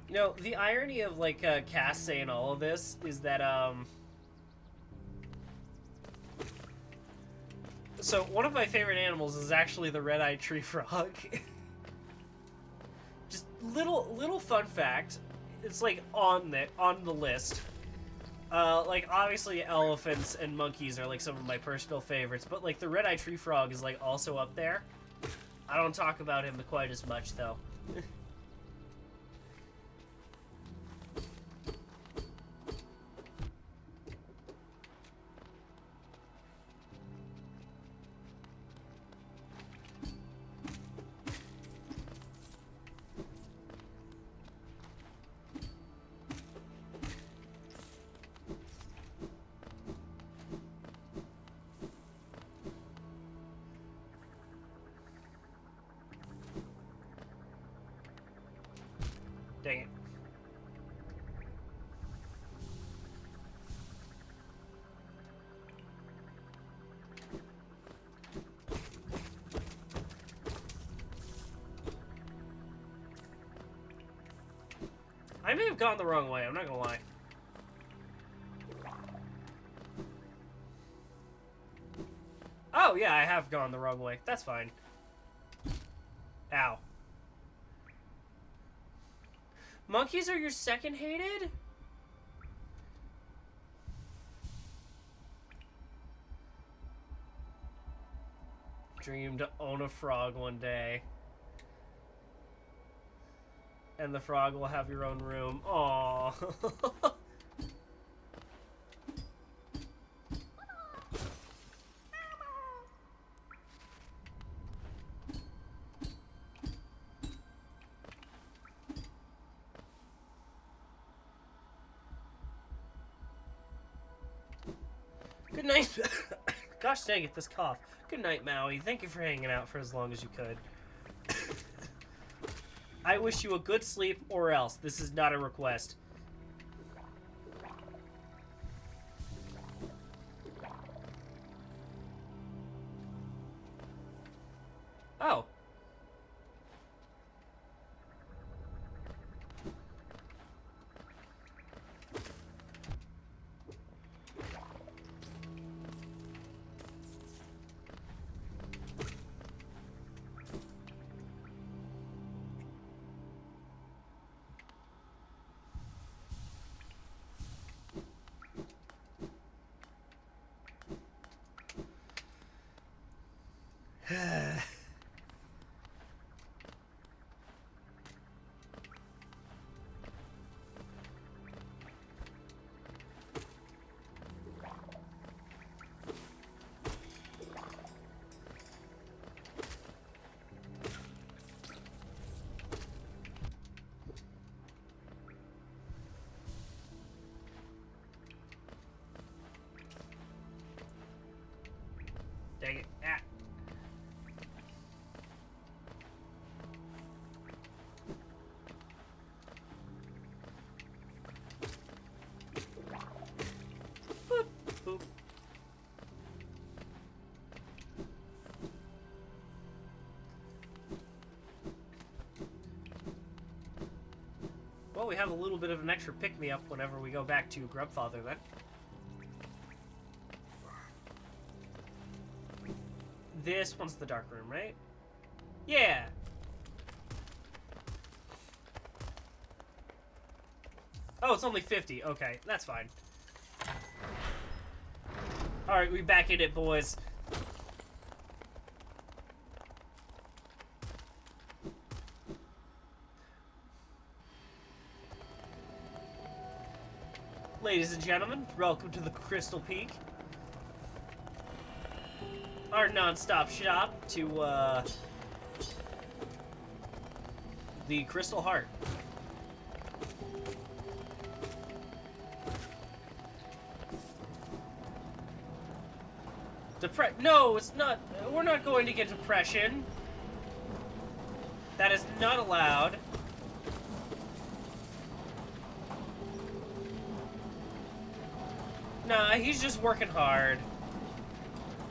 You know, the irony of, like, Cass saying all of this is that, so, one of my favorite animals is actually the red-eyed tree frog. Just little fun fact. It's, like, on the list. Like, obviously elephants and monkeys are, like, some of my personal favorites, but, like, the red-eyed tree frog is, like, also up there. I don't talk about him quite as much, though. Dang it. I may have gone the wrong way, I'm not gonna lie. Oh, yeah, I have gone the wrong way. That's fine. Ow. Monkeys are your second hated? dream to own a frog one day. And the frog will have your own room. Aww. Good night. Gosh dang it, this cough. Good night, Maui. Thank you for hanging out for as long as you could. I wish you a good sleep, or else. This is not a request. Oh. Dang it. Ah. Boop, boop. Well, we have a little bit of an extra pick-me-up whenever we go back to Grubfather, then. This one's the dark room, right? Yeah! Oh, it's only 50. Okay, that's fine. Alright, we back in it, boys. Ladies and gentlemen, welcome to the Crystal Peak. Our non-stop shop to, the Crystal Heart. No, it's not. We're not going to get depression. That is not allowed. Nah, he's just working hard.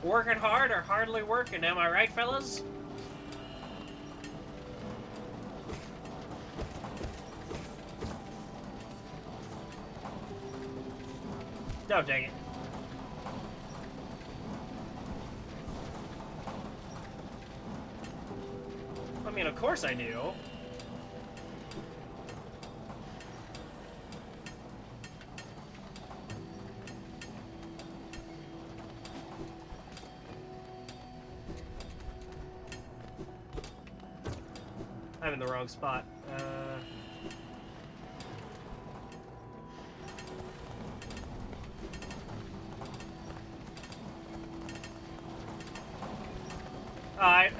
Working hard or hardly working, am I right, fellas? No, dang it. I mean, of course I do. I'm in the wrong spot.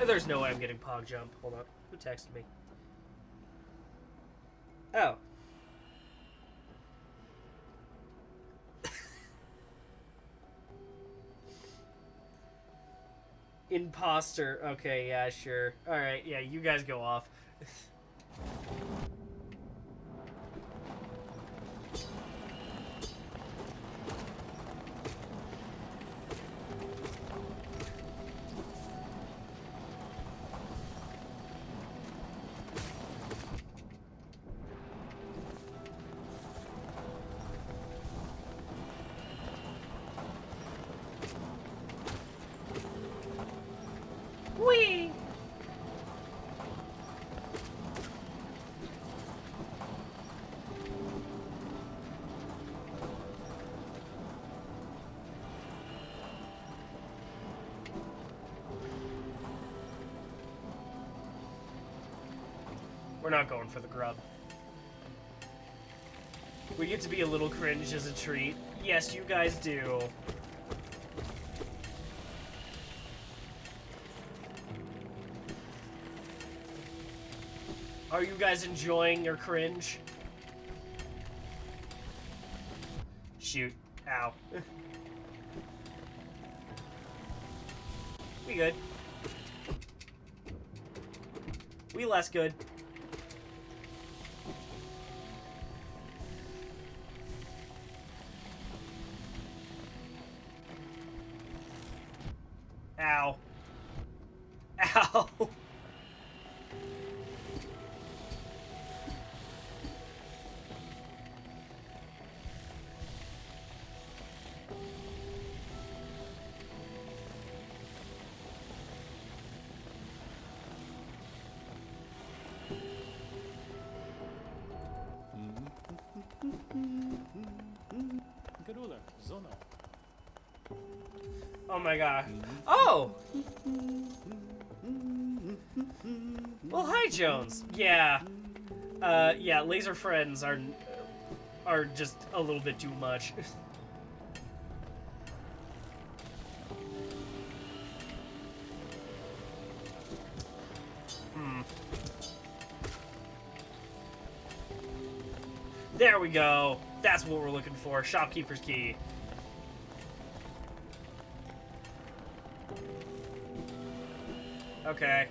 There's no way I'm getting Pog Jump. Hold on. Who texted me? Oh. Imposter. Okay, yeah, sure. Alright, yeah, you guys go off. Whee! We're not going for the grub. We get to be a little cringe as a treat. Yes, you guys do. Are you guys enjoying your cringe? Shoot. Ow. We good. We less good. Ow. Ow. Oh my god. Oh! Well, hi, Jones. Yeah. Yeah, laser friends are just a little bit too much. There we go. That's what we're looking for. Shopkeeper's key. Okay.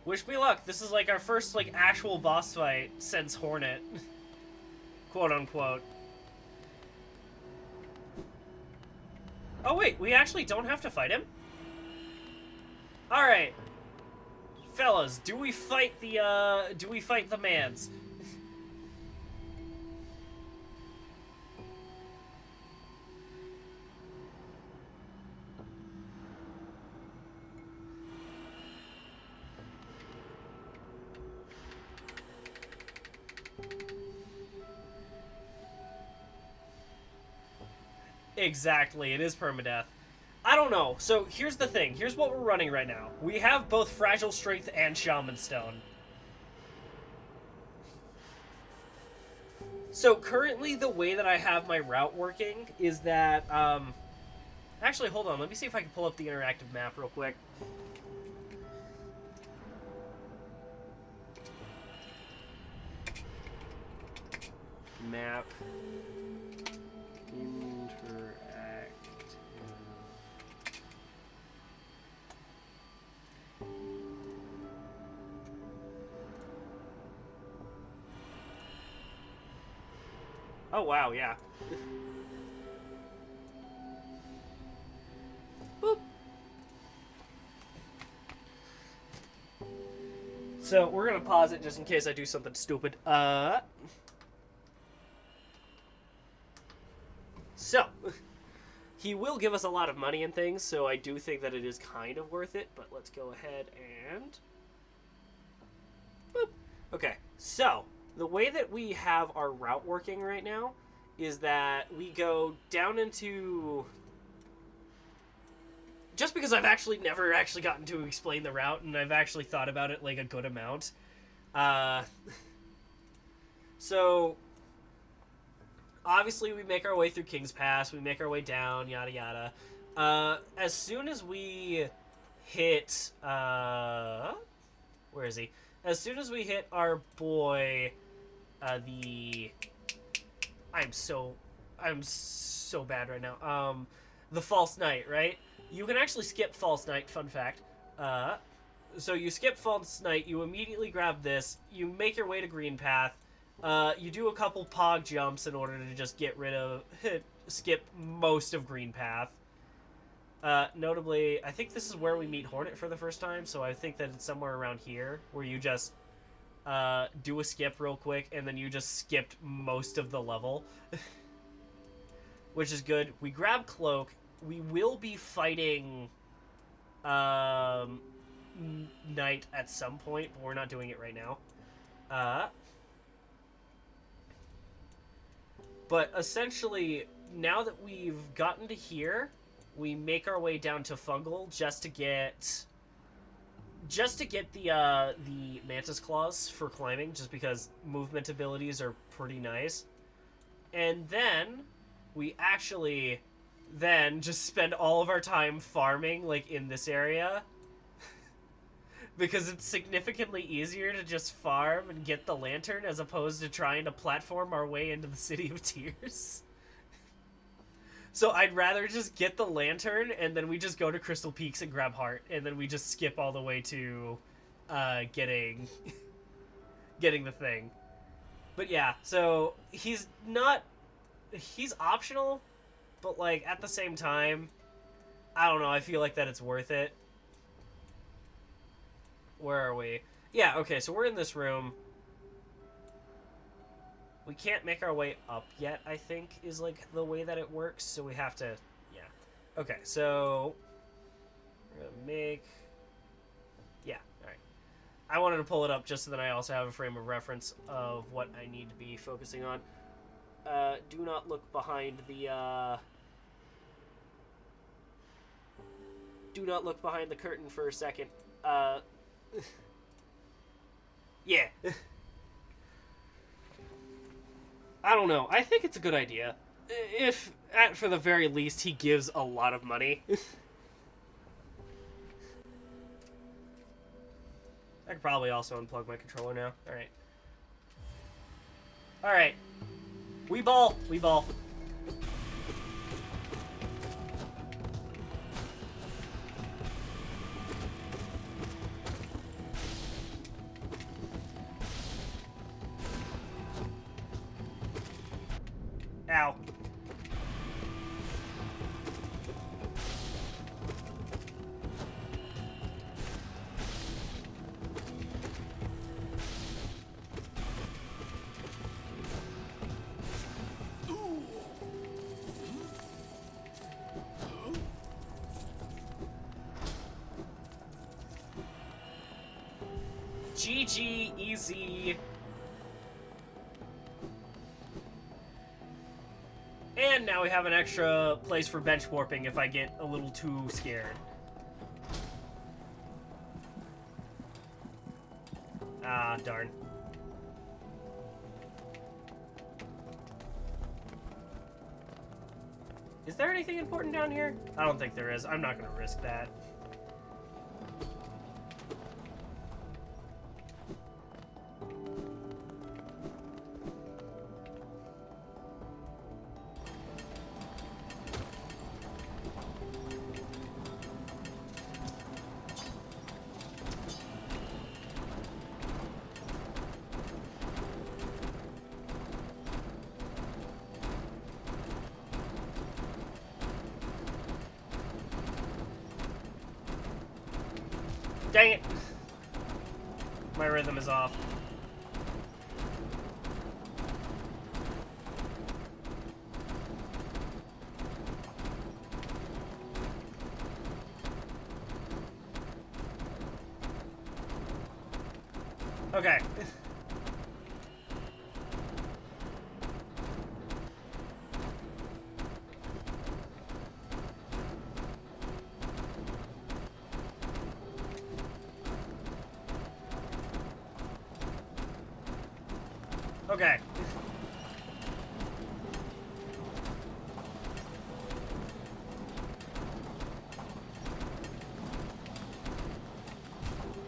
Wish me luck. This is like our first like actual boss fight since Hornet. Quote unquote. Oh wait, we actually don't have to fight him? Alright. Fellas, do we fight the mans? Exactly, it is permadeath. I don't know. So here's the thing. Here's what we're running right now. We have both Fragile Strength and Shaman Stone. So currently the way that I have my route working is that, actually, hold on. Let me see if I can pull up the interactive map real quick. Map. Interact. Oh, wow, yeah. Boop. So, we're gonna pause it just in case I do something stupid. So, he will give us a lot of money and things, so I do think that it is kind of worth it, but let's go ahead and... Boop. Okay, so, the way that we have our route working right now is that we go down into... Just because I've actually never actually gotten to explain the route, and I've actually thought about it like a good amount. So... Obviously, we make our way through King's Pass, we make our way down, yada yada. As soon as we hit, where is he? As soon as we hit our boy, I'm so bad right now. The False Knight, right? You can actually skip False Knight, fun fact. So you skip False Knight, you immediately grab this, you make your way to Green Path, you do a couple pog jumps in order to just get rid of, skip most of Green Path. Notably, I think this is where we meet Hornet for the first time, so I think that it's somewhere around here, where you just, do a skip real quick, and then you just skipped most of the level. Which is good. We grab Cloak. We will be fighting, Knight at some point, but we're not doing it right now. But essentially, now that we've gotten to here, we make our way down to Fungal just to get just to get the mantis claws for climbing, just because movement abilities are pretty nice. And then we actually then just spend all of our time farming like in this area because it's significantly easier to just farm and get the lantern as opposed to trying to platform our way into the City of Tears. So I'd rather just get the lantern and then we just go to Crystal Peaks and grab Heart, and then we just skip all the way to getting the thing. But yeah, so he's optional, but like at the same time, I don't know, I feel like that it's worth it. Where are we? Yeah, okay, so we're in this room. We can't make our way up yet, I think, is like the way that it works, so we have to, yeah. Okay, so we're gonna make, yeah, alright. I wanted to pull it up just so that I also have a frame of reference of what I need to be focusing on. Do not look behind the, do not look behind the curtain for a second. Yeah. I don't know. I think it's a good idea. If, for the very least, he gives a lot of money. I could probably also unplug my controller now. Alright. Alright. We ball. We ball. Ow. GG, easy. And now we have an extra place for bench warping if I get a little too scared. Ah, darn. Is there anything important down here? I don't think there is. I'm not going to risk that. Dang it! My rhythm is off. Okay. Okay.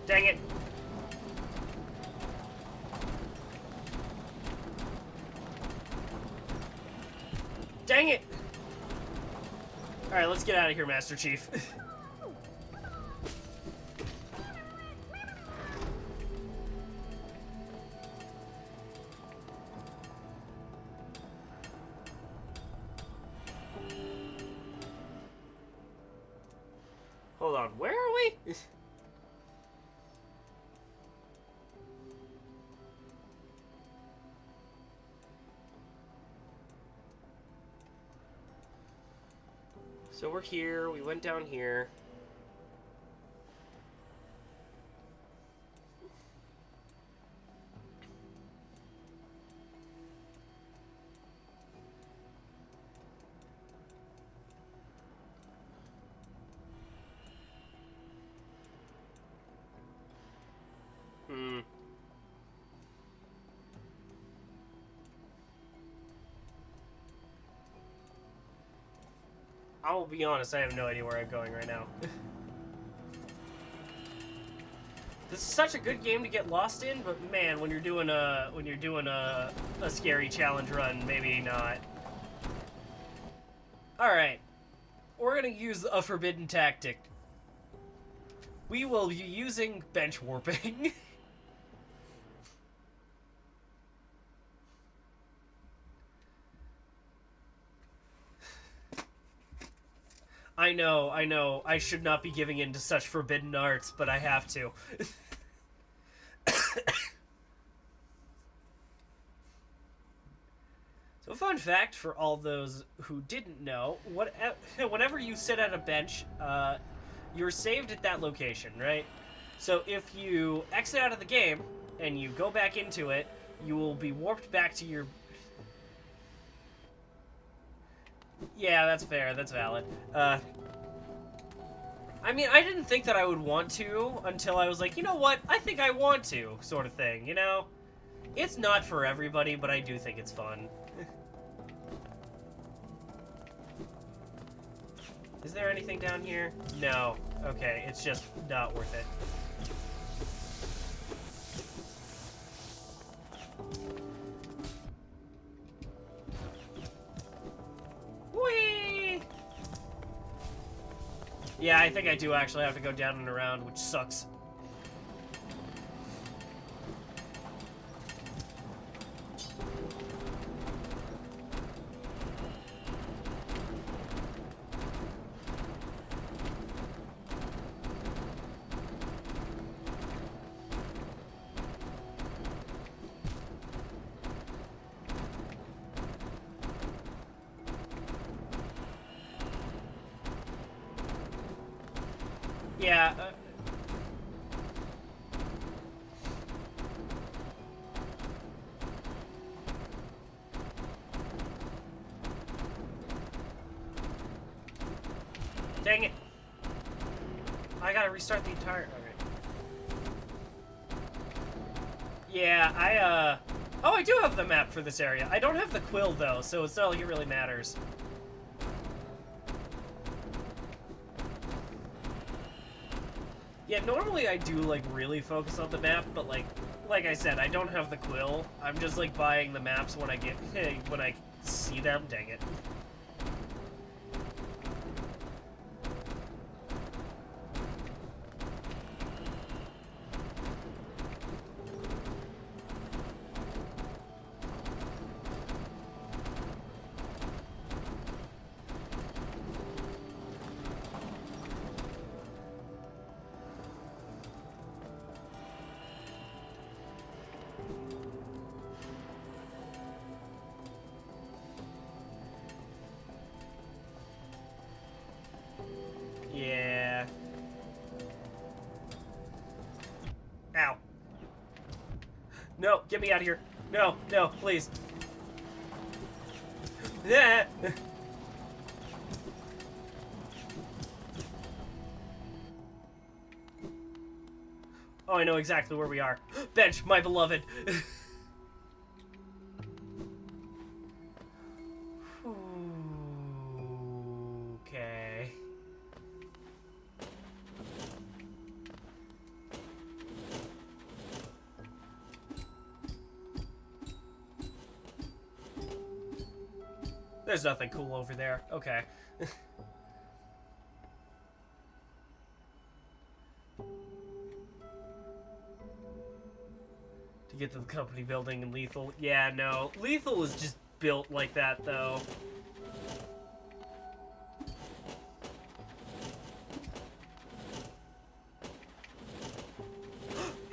Dang it. Dang it! Alright, let's get out of here, Master Chief. Hold on, where are we? So we're here, we went down here. I'll be honest, I have no idea where I'm going right now. This is such a good game to get lost in, but man, when you're doing a scary challenge run, maybe not. All right, we're gonna use a forbidden tactic. We will be using bench warping. I know, I should not be giving in to such forbidden arts, but I have to. So, fun fact for all those who didn't know, whenever you sit at a bench, you're saved at that location, right? So if you exit out of the game and you go back into it, you will be warped back to your... Yeah, that's fair, that's valid. I mean, I didn't think that I would want to until I was like, you know what, I think I want to, sort of thing, you know? It's not for everybody, but I do think it's fun. Is there anything down here? No. Okay, it's just not worth it. Whee! Yeah, I think I do actually have to go down and around, which sucks. Yeah, dang it. I gotta restart the entire... Okay. Yeah, Oh, I do have the map for this area. I don't have the quill, though, so it's not like it really matters. Yeah, normally I do, like, really focus on the map, but, like I said, I don't have the quill. I'm just, like, buying the maps when I when I see them. Dang it. Yeah. Ow. No, get me out of here. No, no, please. Yeah. Oh, I know exactly where we are. Bench, my beloved. Okay. There's nothing cool over there. Okay. To get to the company building in Lethal. Yeah, no. Lethal is just built like that, though.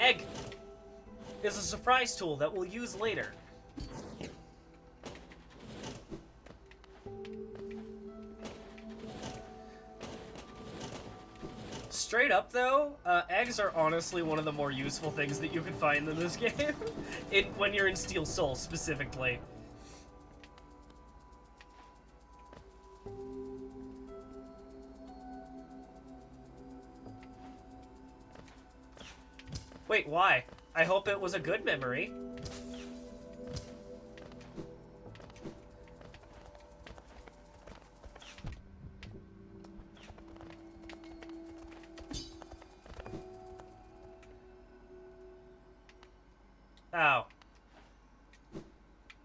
Egg! Is a surprise tool that we'll use later. Straight up, though, eggs are honestly one of the more useful things that you can find in this game. When you're in Steel Soul, specifically. Wait, why? I hope it was a good memory.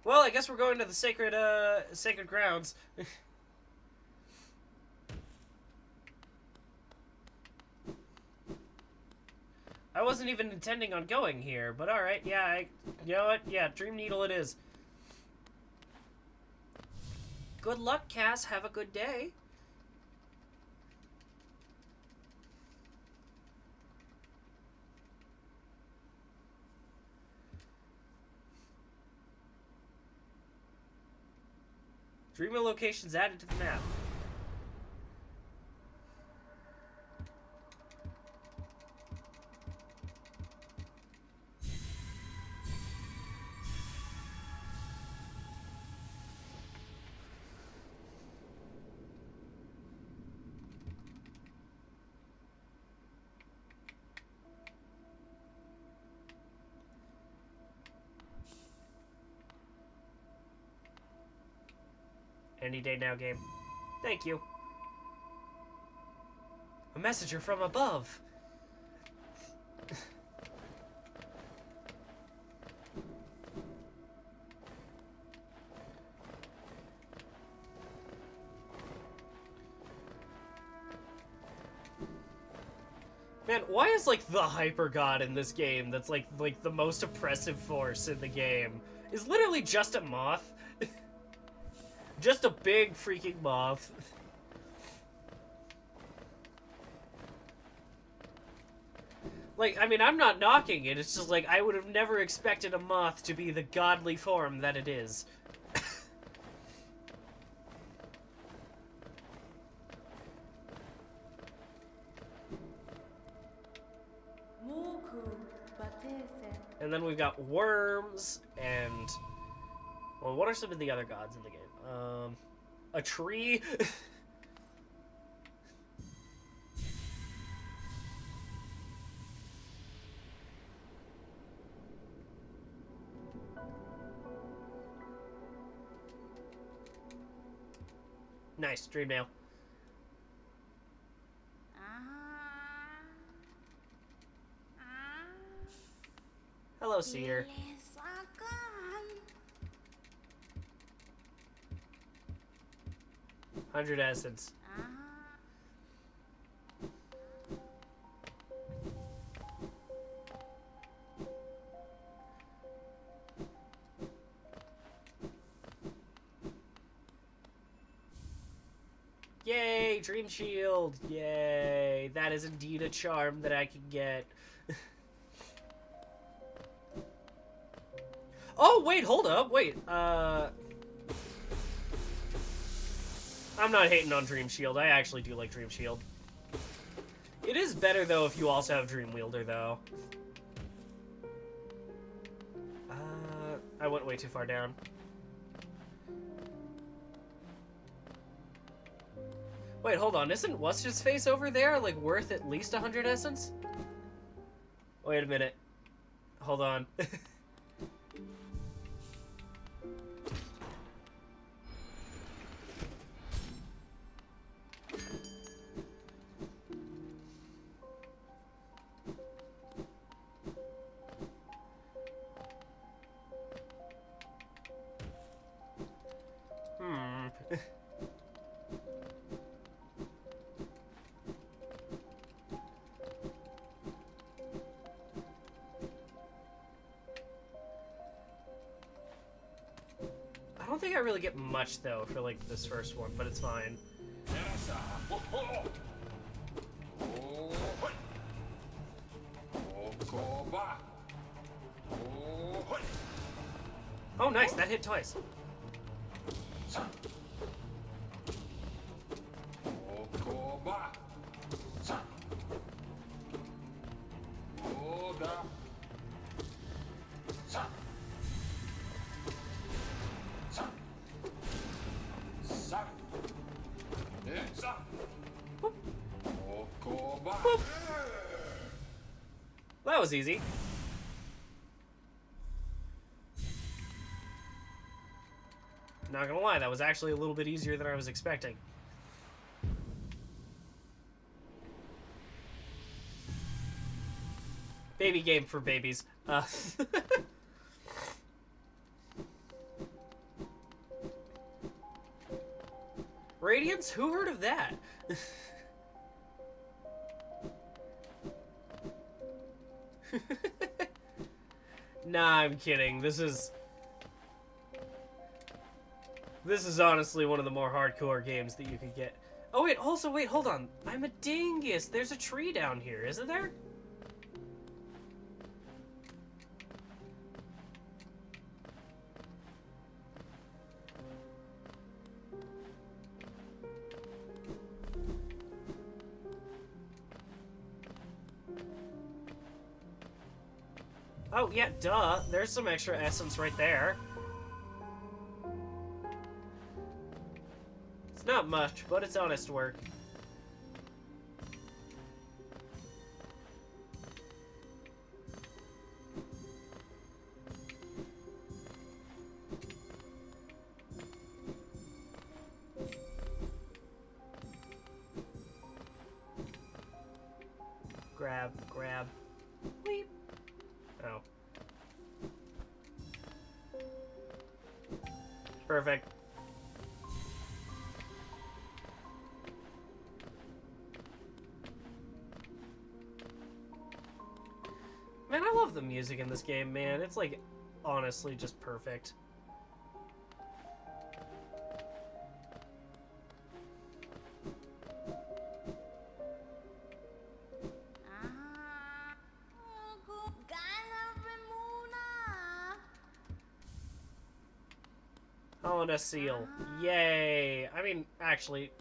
Well, I guess we're going to the sacred grounds. I wasn't even intending on going here, but alright, yeah, you know what? Yeah, Dream Needle it is. Good luck, Cass. Have a good day. Dreamer locations added to the map. Any day now, game. Thank you. A messenger from above. Man, why is like the hyper god in this game that's like the most oppressive force in the game is literally just a moth? Just a big freaking moth. Like, I mean, I'm not knocking it, it's just like, I would have never expected a moth to be the godly form that it is. And then we've got worms, and... Well, what are some of the other gods in the game? A tree? Nice, dream nail. Hello, Seer. 100 essence. Yay, Dream Shield! Yay! That is indeed a charm that I can get. Oh, wait, hold up, wait, I'm not hating on Dream Shield. I actually do like Dream Shield. It is better, though, if you also have Dream Wielder, though. I went way too far down. Wait, hold on. Isn't What's His Face over there, like, worth at least 100 essence? Wait a minute. Hold on. I don't think I really get much, though, for, like, this first one, but it's fine. Oh, nice, that hit twice. That was easy. Not gonna lie, that was actually a little bit easier than I was expecting. Baby game for babies. Radiance? Who heard of that? Nah, I'm kidding. This is honestly one of the more hardcore games that you could get. Oh wait, also wait, hold on. I'm a dingus. There's a tree down here, isn't there? Oh, yeah, duh. There's some extra essence right there. It's not much, but it's honest work. Grab, grab. Weep. Oh. Perfect. Man, I love the music in this game, man. It's like, honestly, just perfect. Oh, and a seal. Yay. I mean, actually,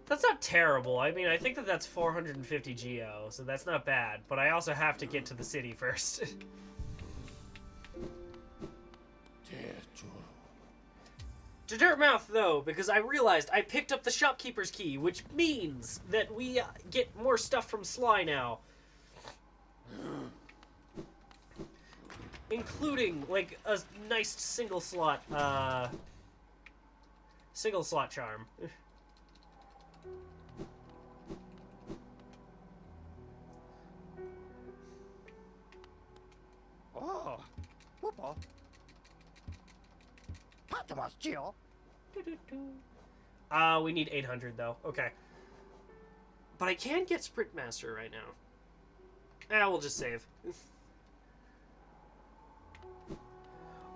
that's not terrible. I mean, I think that that's 450 geo, so that's not bad. But I also have to get to the city first. To Dirtmouth, though, because I realized I picked up the shopkeeper's key, which means that we get more stuff from Sly now. Including, like, a nice single slot charm. Oh, whoopa. We need 800, though. Okay. But I can't get Sprint Master right now. We'll just save.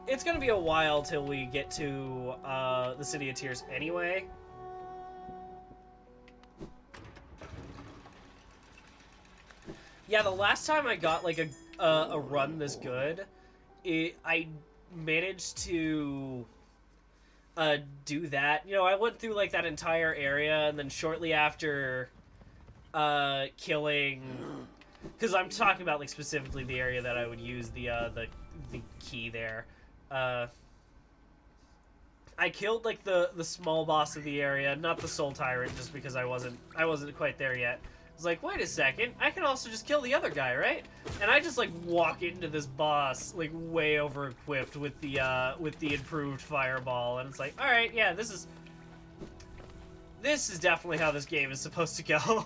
It's gonna be a while till we get to the City of Tears anyway. Yeah, the last time I got like a run this good, I managed to do that. You know, I went through like that entire area, and then shortly after killing, because I'm talking about like specifically the area that I would use the key there. I killed like the small boss of the area, not the Soul Tyrant, just because I wasn't quite there yet. I was like, wait a second, I can also just kill the other guy, right? And I just like walk into this boss like way over equipped with the improved fireball, and it's like, all right, yeah, this is definitely how this game is supposed to go.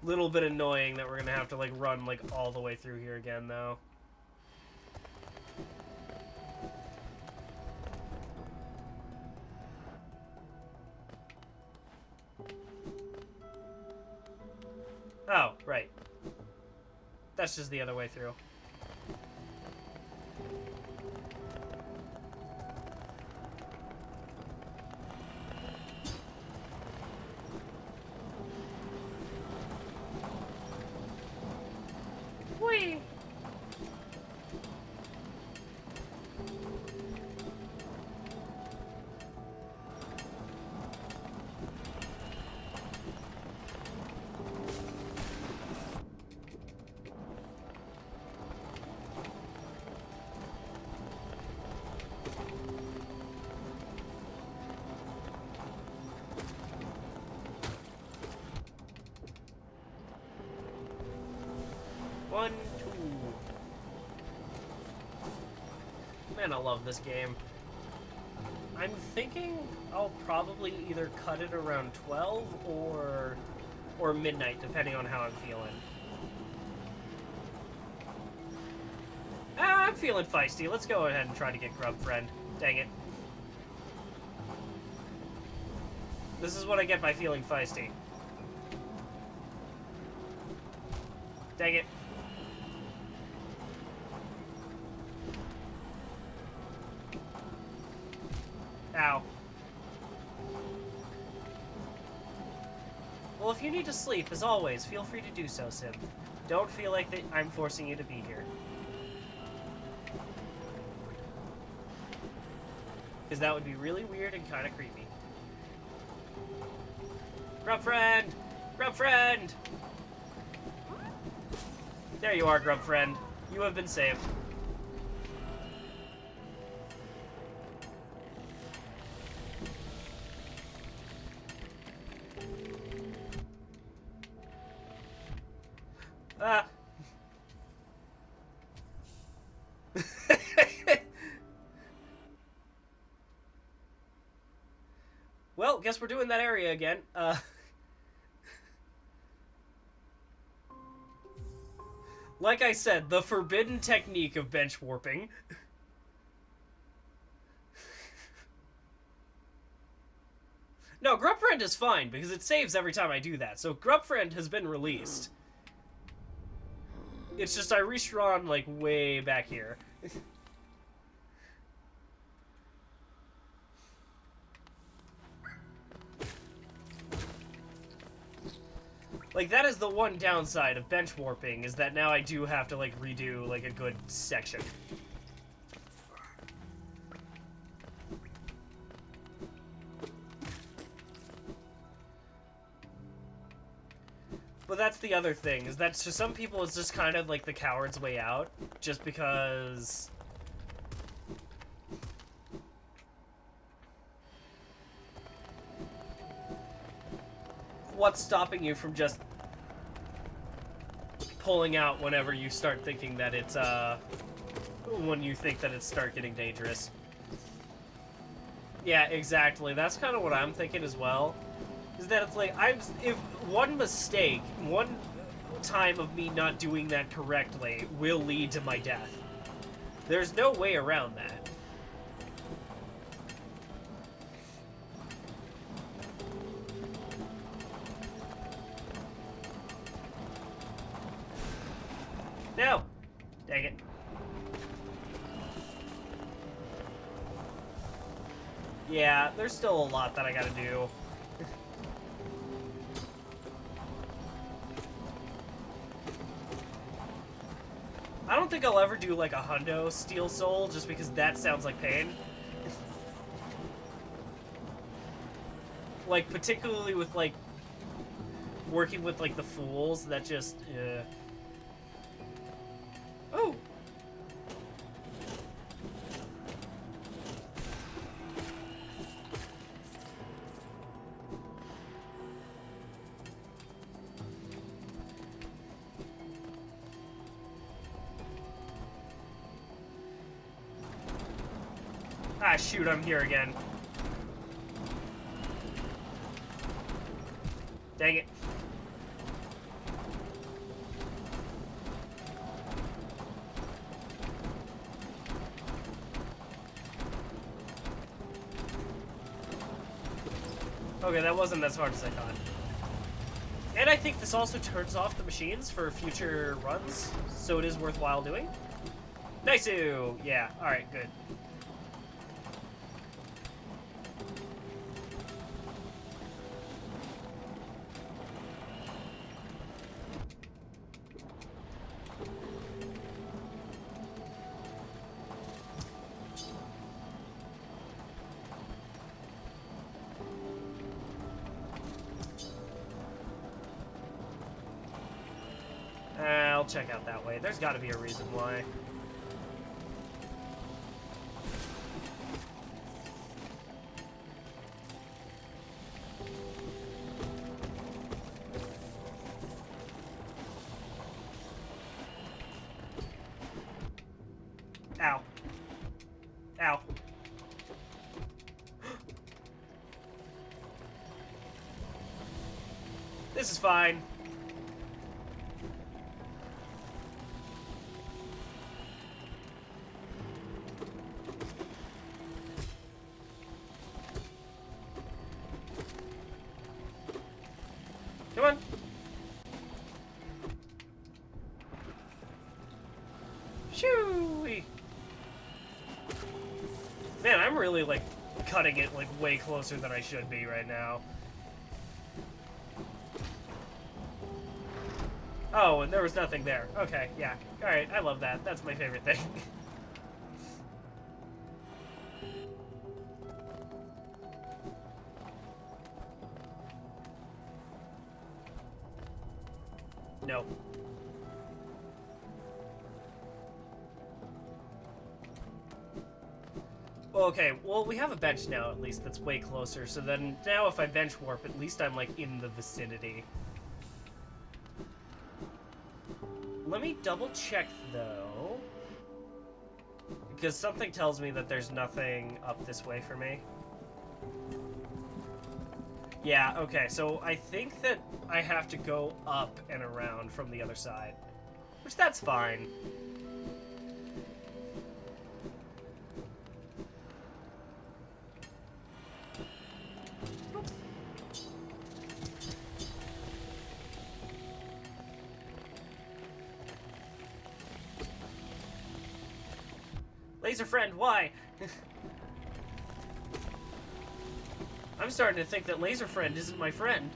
Little bit annoying that we're gonna have to like run like all the way through here again, though. Oh, right. That's just the other way through. Whee! One, two. Man, I love this game. I'm thinking I'll probably either cut it around 12 or Or midnight, depending on how I'm feeling. I'm feeling feisty. Let's go ahead and try to get Grub Friend. Dang it. This is what I get by feeling feisty. Dang it. Ow. Well, if you need to sleep, as always, feel free to do so, Sim. Don't feel like that I'm forcing you to be here. Because that would be really weird and kind of creepy. Grub Friend! Grub Friend! There you are, Grub Friend. You have been saved. Ah. Well, guess we're doing that area again. Like I said, the forbidden technique of bench warping. No, Grub Friend is fine, because it saves every time I do that. So Grub Friend has been released. It's just I respawn, like, way back here. Like, that is the one downside of bench warping, is that now I do have to, like, redo, like, a good section. But that's the other thing, is that to some people it's just kind of like the coward's way out, just because... What's stopping you from just pulling out whenever you start thinking that it's, when you think that it's start getting dangerous? Yeah, exactly. That's kind of what I'm thinking as well. Is that it's like, if one mistake, one time of me not doing that correctly will lead to my death. There's no way around that. No! Dang it. Yeah, there's still a lot that I gotta do. I don't think I'll ever do, like, a hundo Steel Soul, just because that sounds like pain. Like, particularly with, like, working with, like, the fools, that just, Oh! Ah, shoot, I'm here again. Dang it. Okay, that wasn't as hard as I thought. And I think this also turns off the machines for future runs, so it is worthwhile doing. Nice-oo! Yeah, alright, good. I'll check out that way. There's got to be a reason why. Ow. Ow. This is fine. Come on. Shoo-wee. Man, I'm really, like, cutting it, like, way closer than I should be right now. Oh, and there was nothing there. Okay, yeah. Alright, I love that. That's my favorite thing. No. Okay, well, we have a bench now, at least, that's way closer. So then, now if I bench warp, at least I'm, like, in the vicinity. Let me double check, though. Because something tells me that there's nothing up this way for me. Yeah, okay, so I think that I have to go up and around from the other side. Which, that's fine. Laser friend, why? I'm starting to think that Laser friend isn't my friend.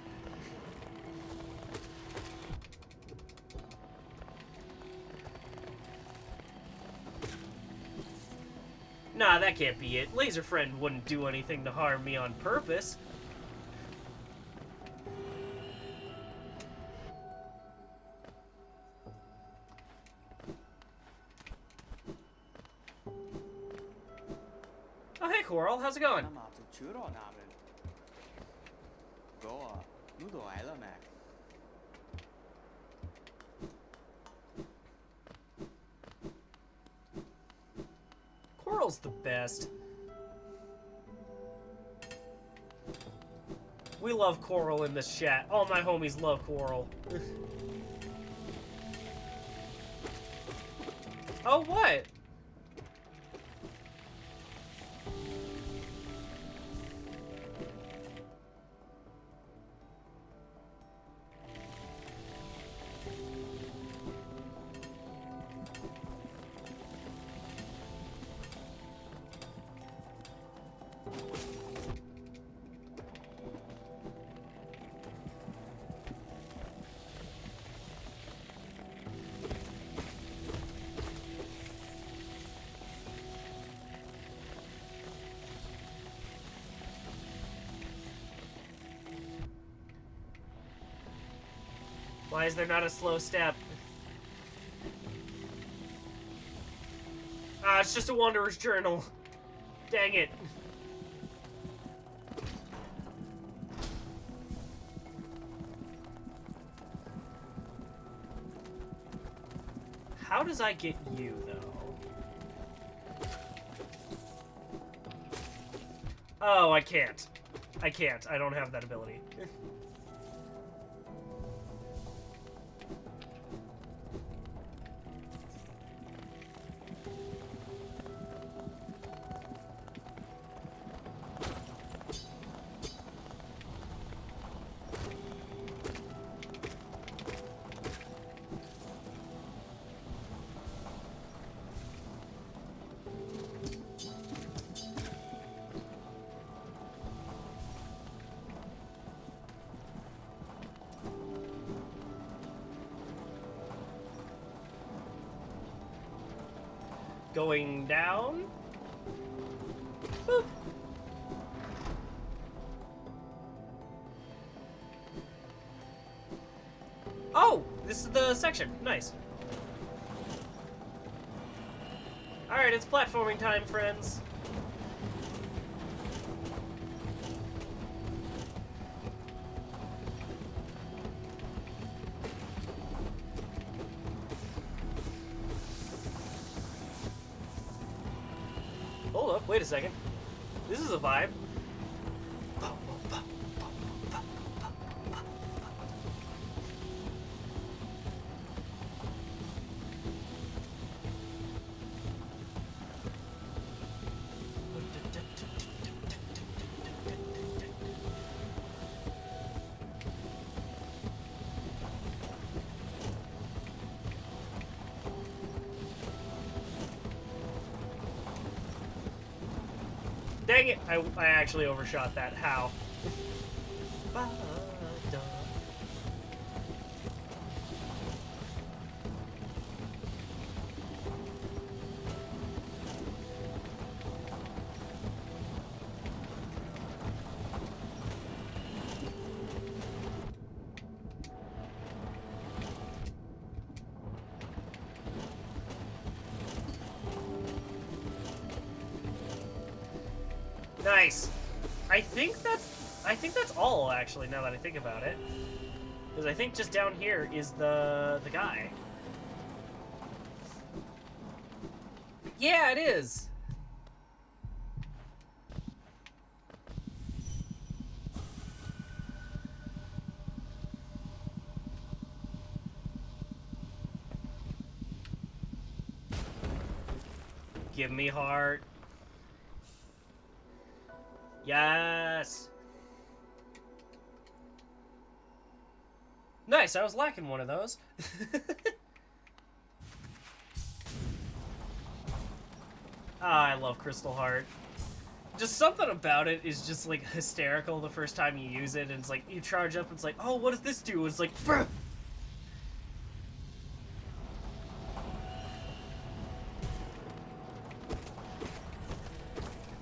Nah, that can't be it. Laser friend wouldn't do anything to harm me on purpose. Oh, hey, Coral, how's it going? Coral's the best. We love Coral in this chat. All my homies love Coral. Oh, what? Why is there not a slow step? Ah, it's just a Wanderer's Journal. Dang it. How does I get you, though? Oh, I can't. I can't. I don't have that ability. Going down. Boop. Oh, this is the section. Nice. All right, it's platforming time, friends. Hold up, wait a second. This is a vibe. Dang it! I actually overshot that. How? Nice. I think that's all actually. Now that I think about it, because I think just down here is the guy. Yeah, it is. Give me heart. Yes. Nice, I was lacking one of those. Ah, I love Crystal Heart. Just something about it is just like hysterical the first time you use it, and it's like you charge up, it's like, oh, what does this do? It's like, bruh.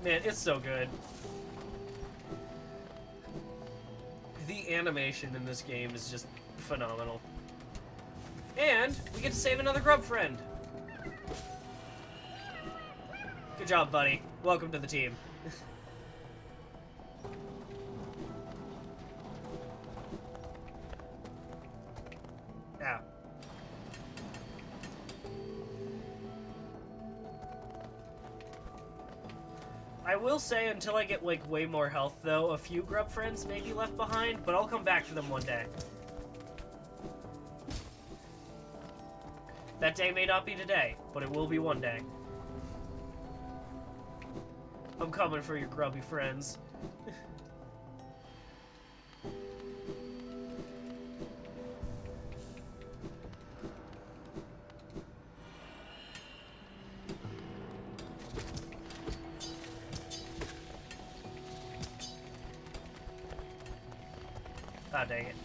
Man, it's so good. The animation in this game is just phenomenal. And we get to save another grub friend. Good job, buddy. Welcome to the team. Ow. I will say, until I get, like, way more health, though, a few grub friends may be left behind, but I'll come back to them one day. That day may not be today, but it will be one day. I'm coming for your grubby friends. Ah, dang it.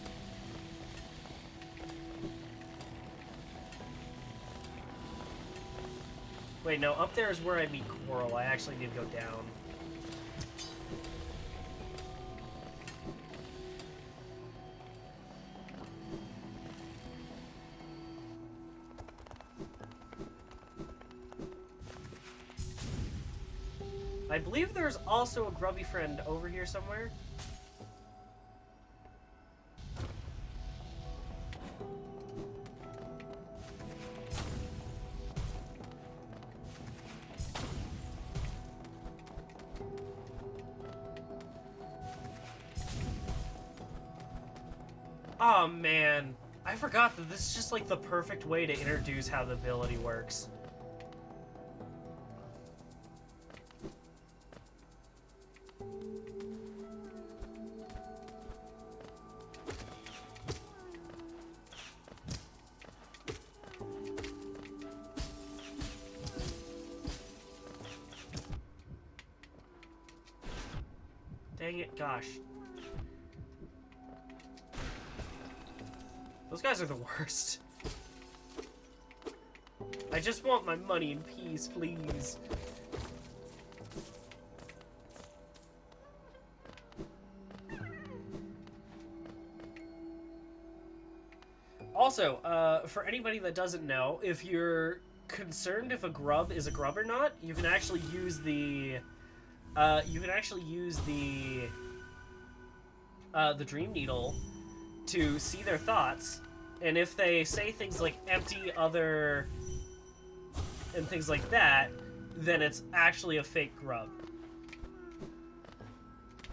Wait, no, up there is where I meet Coral. I actually need to go down. I believe there's also a grubby friend over here somewhere. Oh man, I forgot that this is just like the perfect way to introduce how the ability works. Dang it, gosh. Those guys are the worst. I just want my money in peace, please. Also, for anybody that doesn't know, if you're concerned if a grub is a grub or not, you can actually use the the Dream Needle to see their thoughts, and if they say things like empty, other, and things like that, then it's actually a fake grub.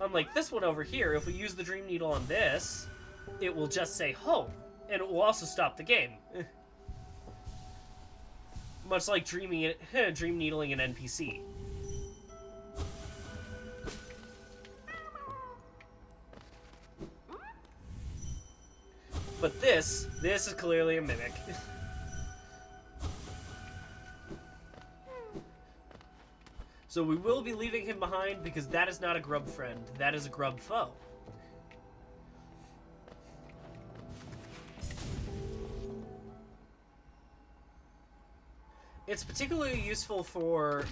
Unlike this one over here, if we use the Dream Needle on this, it will just say home, and it will also stop the game. Much like dream needling an NPC. But this is clearly a mimic. So we will be leaving him behind because that is not a grub friend. That is a grub foe. It's particularly useful for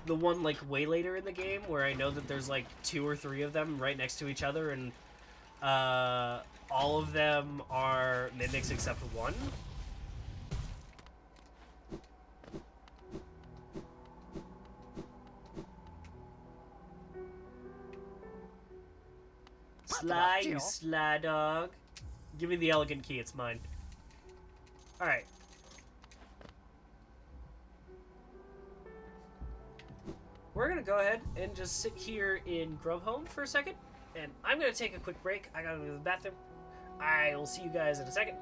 the one, like, way later in the game where I know that there's, like, 2 or 3 of them right next to each other and all of them are mimics except one. Sly, you sly dog. Give me the elegant key, it's mine. Alright. We're gonna go ahead and just sit here in Grub Home for a second. And I'm gonna take a quick break. I gotta go to the bathroom. I will see you guys in a second.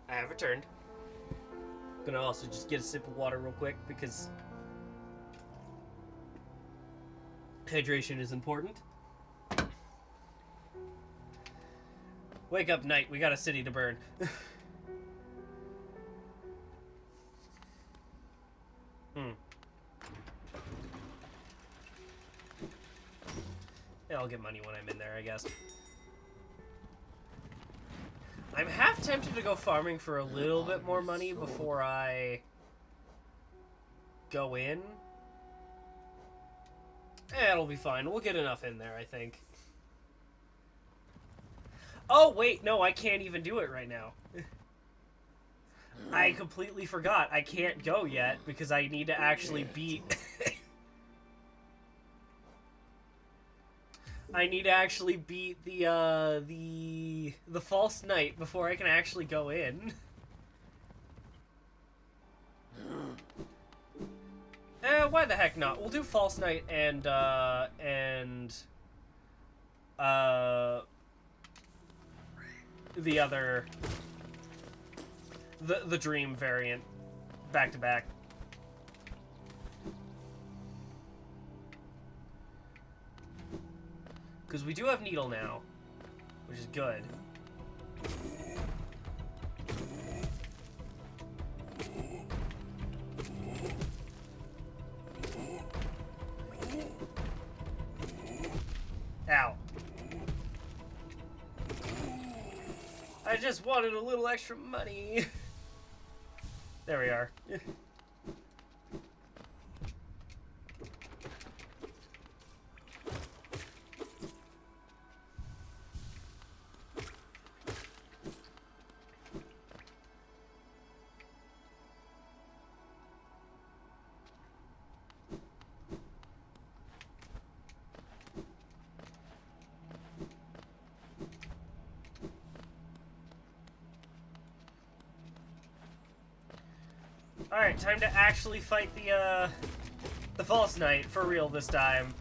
I have returned. Gonna also just get a sip of water real quick because hydration is important. Wake up, night. We got a city to burn. Yeah, I'll get money when I'm in there, I guess. I'm half tempted to go farming for a little bit more money before I go in. It'll be fine. We'll get enough in there, I think. Oh, wait, no, I can't even do it right now. I completely forgot. I can't go yet because I need to actually beat... I need to actually beat the false knight before I can actually go in. Why the heck not? We'll do false knight and the the dream variant back to back. Because we do have Needle now, which is good. Ow. I just wanted a little extra money. There we are. Alright, time to actually fight the False Knight for real this time.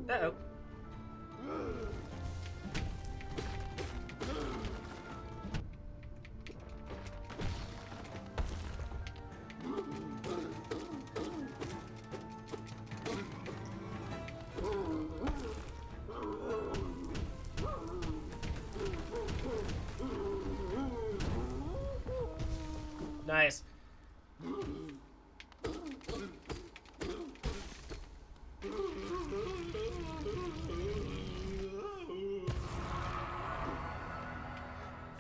Uh-oh. Nice.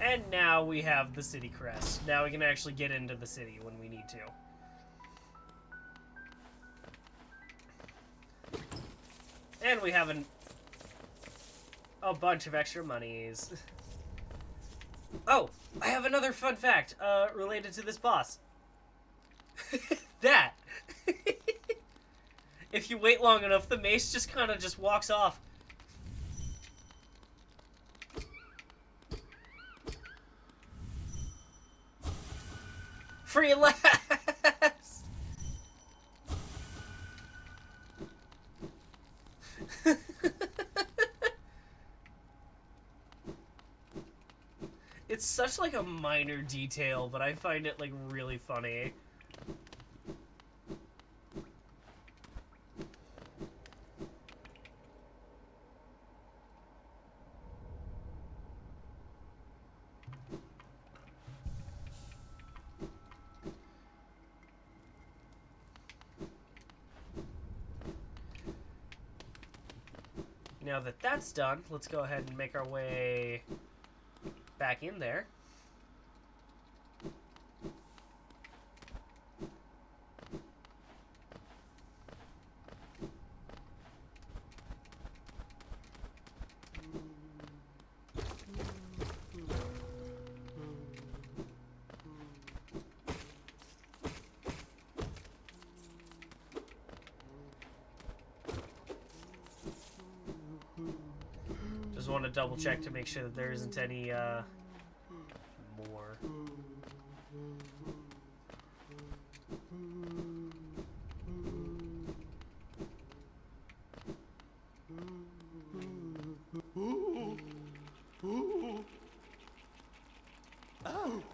And now we have the city crest. Now we can actually get into the city when we need to. And we have a bunch of extra monies. Oh, I have another fun fact related to this boss. That. If you wait long enough, the mace just kind of just walks off. Free laughs! It's such like a minor detail, but I find it like really funny. Now that that's done, let's go ahead and make our way back in there. Just want to double check to make sure that there isn't any more.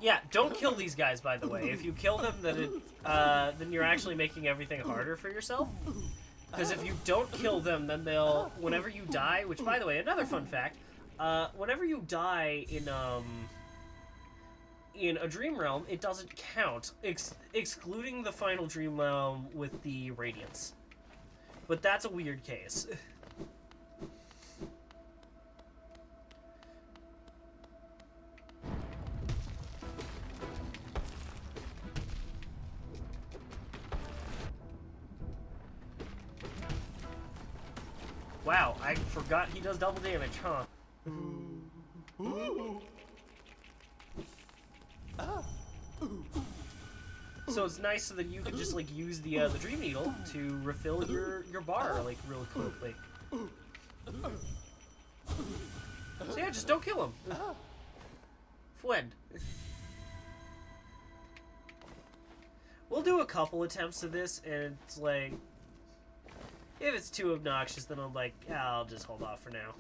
Yeah, don't kill these guys, by the way. If you kill them, then you're actually making everything harder for yourself. Because if you don't kill them, then they'll... Whenever you die... Which, by the way, another fun fact. Whenever you die in a dream realm, it doesn't count. Excluding the final dream realm with the radiance. But that's a weird case. Wow, I forgot he does double damage, huh? So it's nice so that you can just like use the Dream Needle to refill your bar like really quickly. So yeah, just don't kill him. Friend. We'll do a couple attempts of this, and it's like, if it's too obnoxious, then I'm like, yeah, I'll just hold off for now.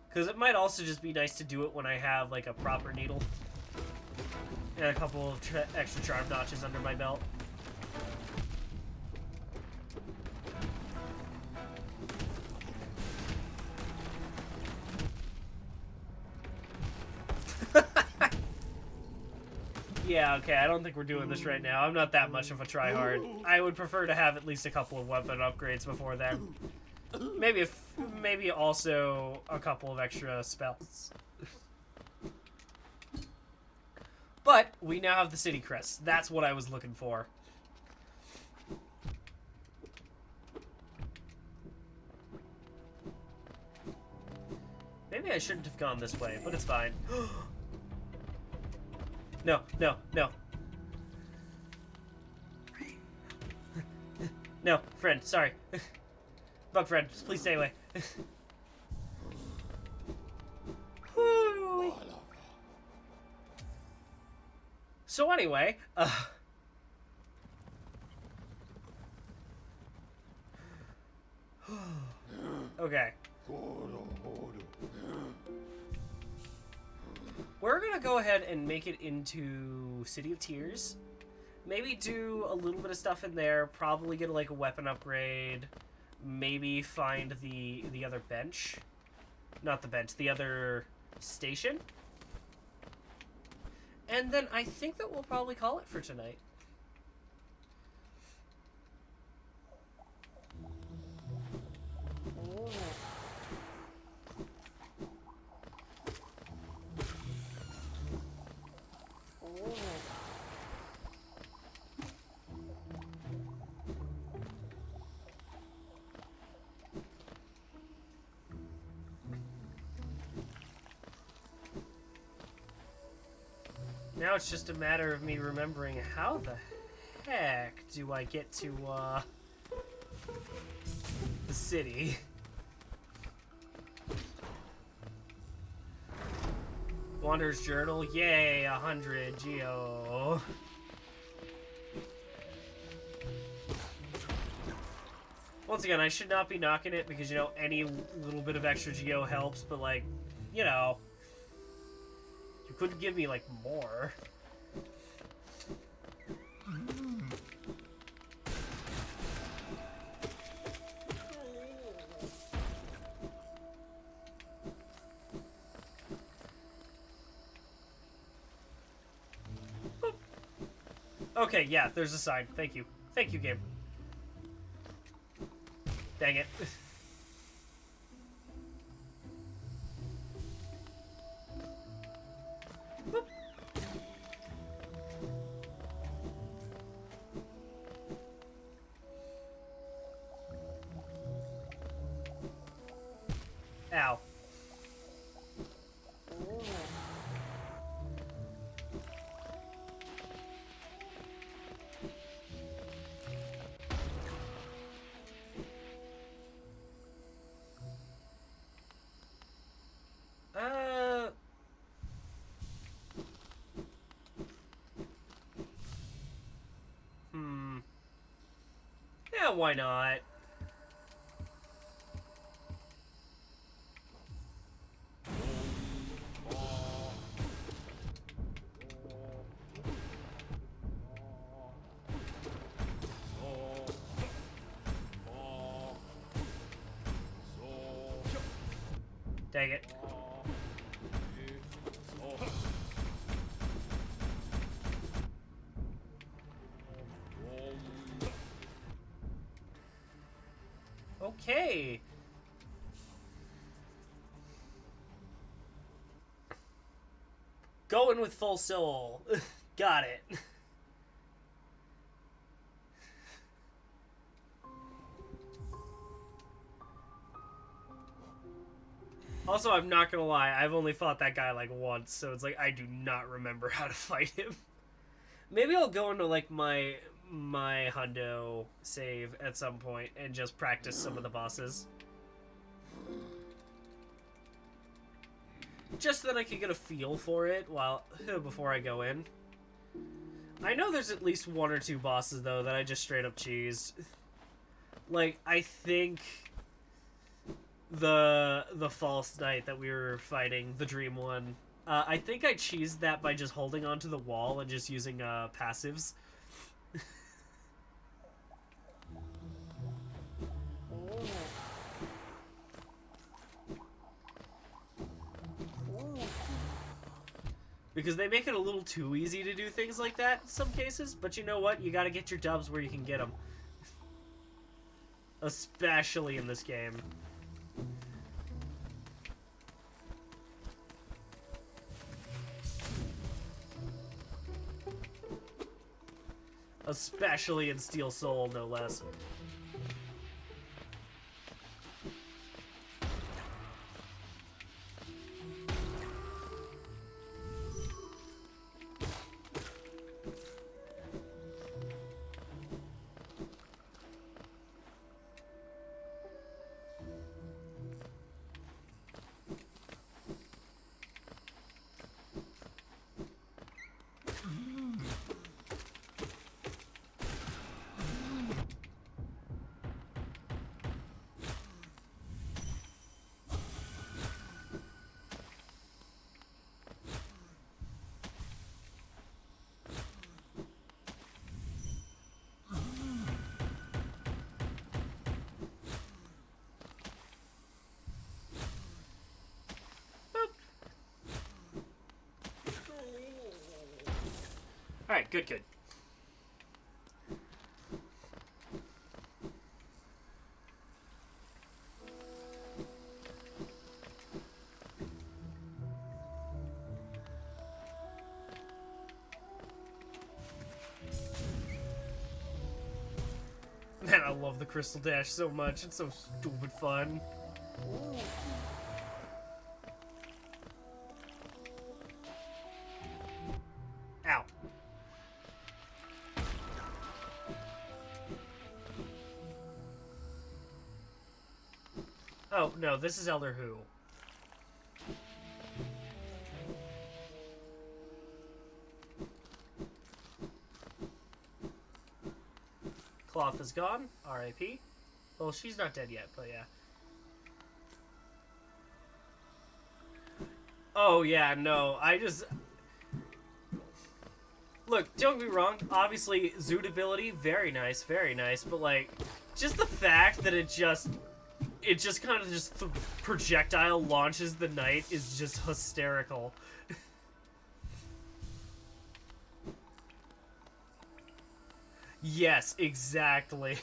Because it might also just be nice to do it when I have like a proper needle and a couple of extra charm notches under my belt. Yeah, okay, I don't think we're doing this right now. I'm not that much of a tryhard. I would prefer to have at least a couple of weapon upgrades before then. Maybe also a couple of extra spells. But we now have the city crest. That's what I was looking for. Maybe I shouldn't have gone this way, but it's fine. No, no, no. No, friend, sorry. Bug friend, please stay away. So anyway, okay. We're gonna go ahead and make it into City of Tears. Maybe do a little bit of stuff in there. Probably get like a weapon upgrade. Maybe find the other bench. Not the bench, the other station. And then I think that we'll probably call it for tonight. Now it's just a matter of me remembering how the heck do I get to, the city. Wanderer's Journal, yay, 100 Geo. Once again, I should not be knocking it because, you know, any little bit of extra Geo helps, but, like, you know, you could give me, like, more. Okay, yeah, there's a sign. Thank you. Thank you, game. Dang it. Boop. Ow. Yeah, why not? Dang it. Okay. Going with full soul. Got it. Also, I'm not gonna lie, I've only fought that guy like once, so it's like I do not remember how to fight him. Maybe I'll go into like my hundo save at some point and just practice some of the bosses. Just so that I can get a feel for it before I go in. I know there's at least one or two bosses though that I just straight up cheesed. Like I think the false knight that we were fighting, the dream one. I think I cheesed that by just holding onto the wall and just using passives. Because they make it a little too easy to do things like that in some cases, but you know what? You gotta get your dubs where you can get them. Especially in this game. Especially in Steel Soul, no less. Alright, good, good. Man, I love the Crystal Dash so much. It's so stupid fun. Ow. Oh, no, this is Elder Who. Cloth is gone. R.I.P. Well, she's not dead yet, but yeah. Oh, yeah, no. I just... Look, don't get me wrong. Obviously, Zoot ability, very nice, but, like, just the fact that it just kind of just projectile launches the knight is just hysterical. Yes, exactly.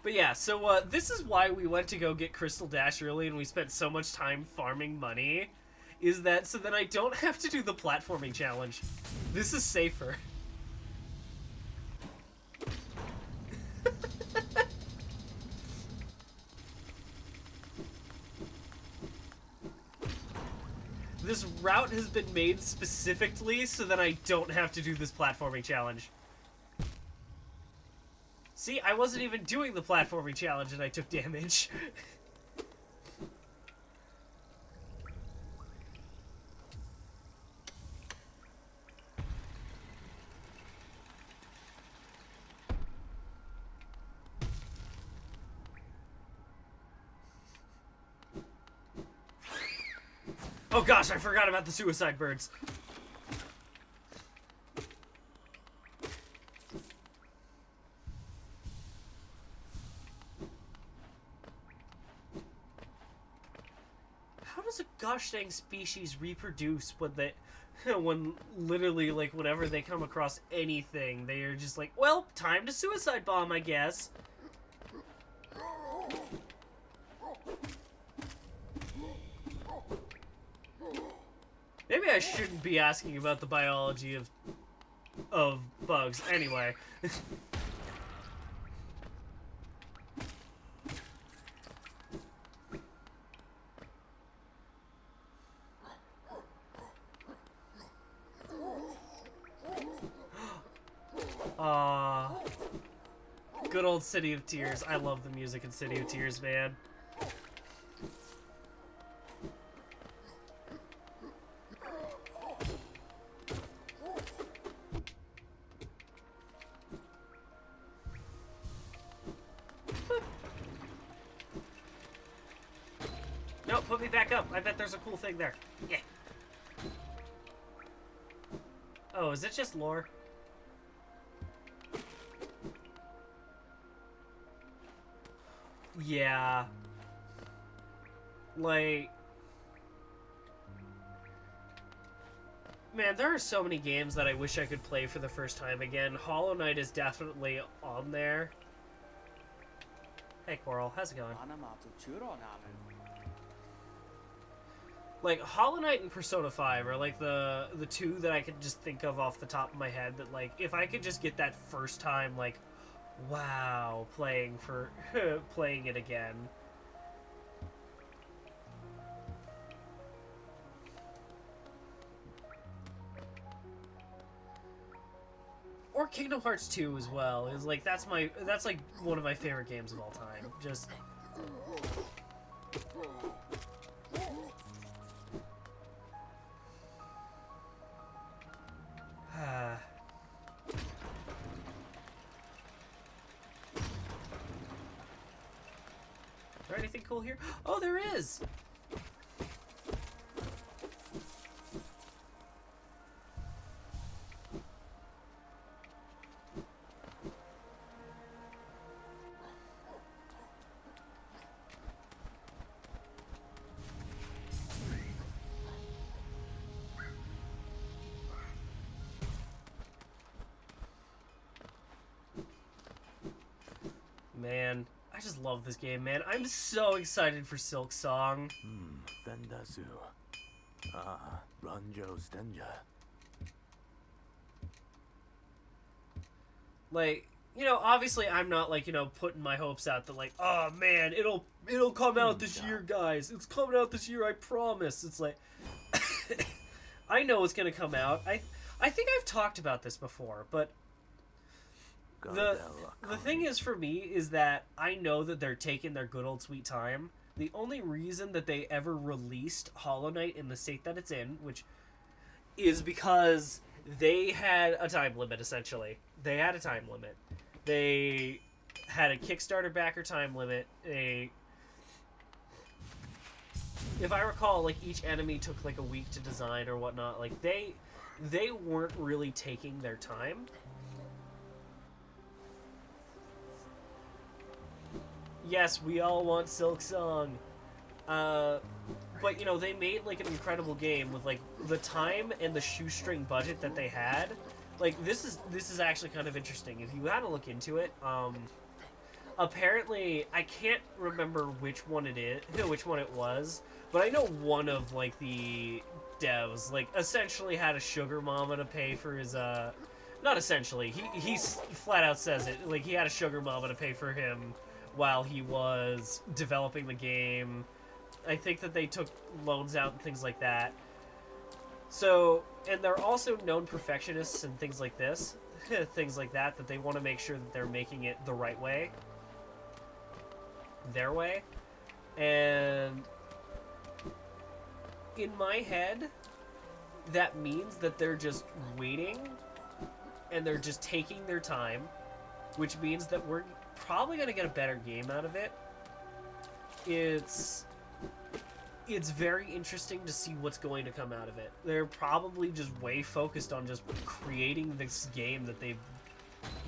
But yeah, so this is why we went to go get Crystal Dash early and we spent so much time farming money, is that so that I don't have to do the platforming challenge. This is safer. This route has been made specifically so that I don't have to do this platforming challenge. See, I wasn't even doing the platforming challenge and I took damage. Oh gosh, I forgot about the suicide birds. How does a gosh dang species reproduce when they, when literally, like, whenever they come across anything, they are just like, well, time to suicide bomb, I guess. Maybe I shouldn't be asking about the biology of bugs. Anyway. good old City of Tears. I love the music in City of Tears, man. No, put me back up. I bet there's a cool thing there. Yeah. Oh, is it just lore? Yeah. Like... Man, there are so many games that I wish I could play for the first time again. Hollow Knight is definitely on there. Hey, Coral. How's it going? Like, Hollow Knight and Persona 5 are, like, the two that I could just think of off the top of my head that, like, if I could just get that first time, like, wow, playing it again. Or Kingdom Hearts 2 as well. Is like that's like one of my favorite games of all time. Just Is there anything cool here? Oh, there is! Man, I just love this game, man. I'm so excited for Silk Song. Fendasu. Ah, Ranjo Stenja. Like, you know, obviously I'm not, like, you know, putting my hopes out that, like, oh man, it'll come out this year, guys. It's coming out this year, I promise. It's like I know it's gonna come out. I think I've talked about this before, but the thing is for me is that I know that they're taking their good old sweet time. The only reason that they ever released Hollow Knight in the state that it's in, which is because they had a time limit, essentially. They had a time limit. They had a Kickstarter backer time limit. If I recall, like, each enemy took, like, a week to design or whatnot. Like, they weren't really taking their time. Yes, we all want Silk Song. But, you know, they made, like, an incredible game with, like, the time and the shoestring budget that they had. Like, this is actually kind of interesting. If you had to look into it, apparently, I can't remember which one it was, but I know one of, like, the devs, like, essentially had a sugar mama to pay for his, not essentially, he flat out says it, like, he had a sugar mama to pay for him while he was developing the game. I think that they took loans out and things like that. So, and they're also known perfectionists and things like this, things like that they want to make sure that they're making it the right way, their way. And in my head, that means that they're just waiting and they're just taking their time, which means that we're probably going to get a better game out of it. It's very interesting to see what's going to come out of it. They're probably just way focused on just creating this game that they've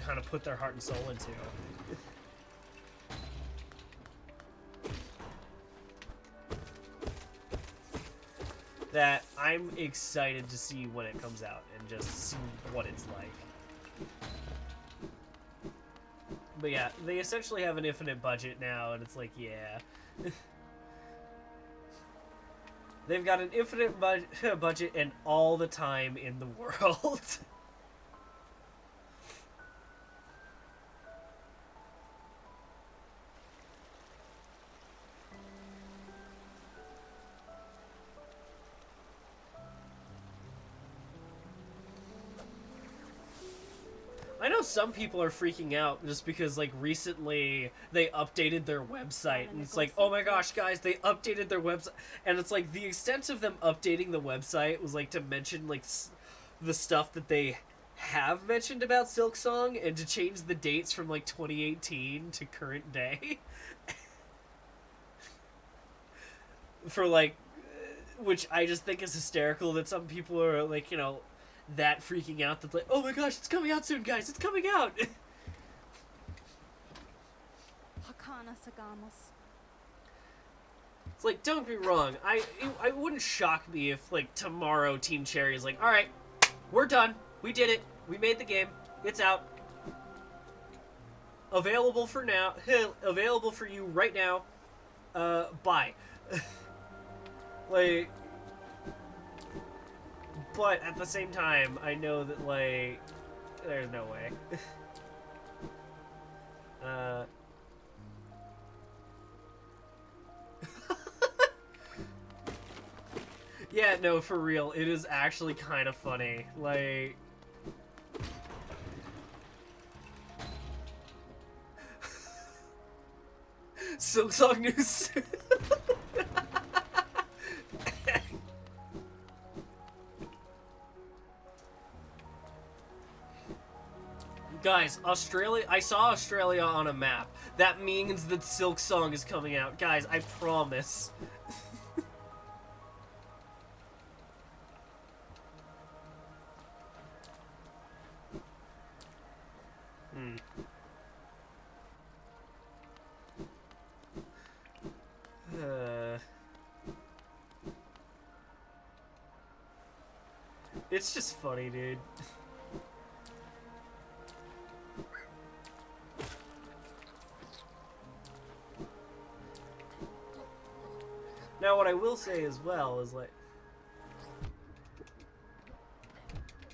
kind of put their heart and soul into. That I'm excited to see when it comes out and just see what it's like. But yeah, they essentially have an infinite budget now, and it's like, yeah. They've got an infinite budget and all the time in the world. I know some people are freaking out just because, like, recently they updated their website, and it's like, oh my gosh, guys, they updated their website, and it's like the extent of them updating the website was like to mention like the stuff that they have mentioned about Silksong and to change the dates from like 2018 to current day for like, which I just think is hysterical that some people are like, you know, that freaking out that like, oh my gosh, it's coming out soon, guys, it's coming out. It's like, don't be wrong, I wouldn't shock me if like tomorrow Team Cherry is like, all right, we're done, we did it, we made the game, it's out, available for now, available for you right now, bye. Like, but at the same time, I know that, like, there's no way. Yeah, no, for real, it is actually kind of funny. Like, Silksong News. Guys, Australia, I saw Australia on a map. That means that Silksong is coming out. Guys, I promise. It's just funny, dude. Now, what I will say as well is, like,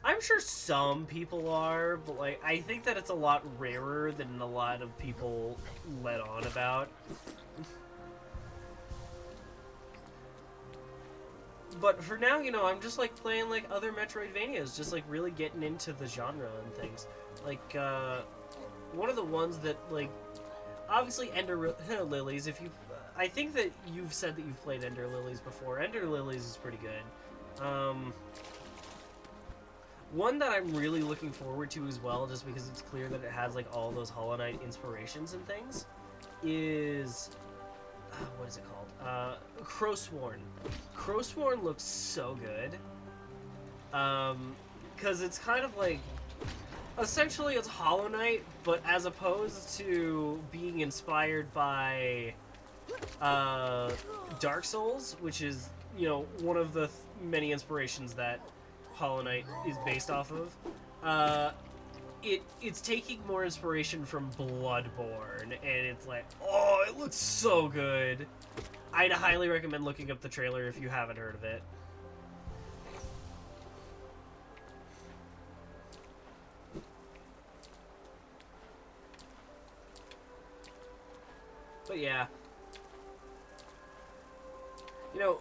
I'm sure some people are, but, like, I think that it's a lot rarer than a lot of people let on about. But for now, you know, I'm just, like, playing, like, other Metroidvanias, just, like, really getting into the genre and things. Like, one of the ones that, like, obviously Ender Lilies, if you... I think that you've said that you've played Ender Lilies before. Ender Lilies is pretty good. One that I'm really looking forward to as well, just because it's clear that it has, like, all those Hollow Knight inspirations and things, is... what is it called? Crowsworn. Crowsworn looks so good. Because it's kind of like... Essentially, it's Hollow Knight, but as opposed to being inspired by Dark Souls, which is, you know, one of the many inspirations that Hollow Knight is based off of, it's taking more inspiration from Bloodborne, and it's like, oh, it looks so good. I'd highly recommend looking up the trailer if you haven't heard of it. But yeah. You know,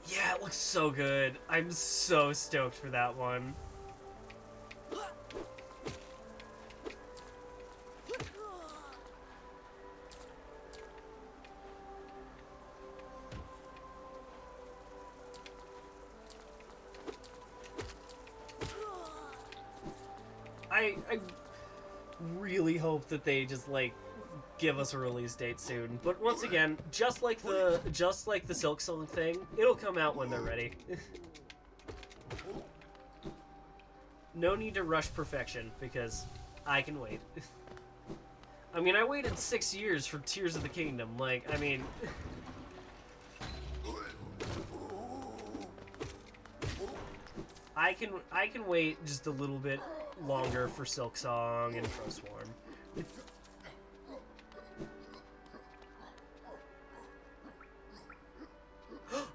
yeah, it looks so good. I'm so stoked for that one. I really hope that they just, like, give us a release date soon. But once again, just like the Silksong thing, it'll come out when they're ready. No need to rush perfection, because I can wait. I mean, I waited 6 years for Tears of the Kingdom. Like, I mean... I can wait just a little bit longer for Silksong and Crowsworn.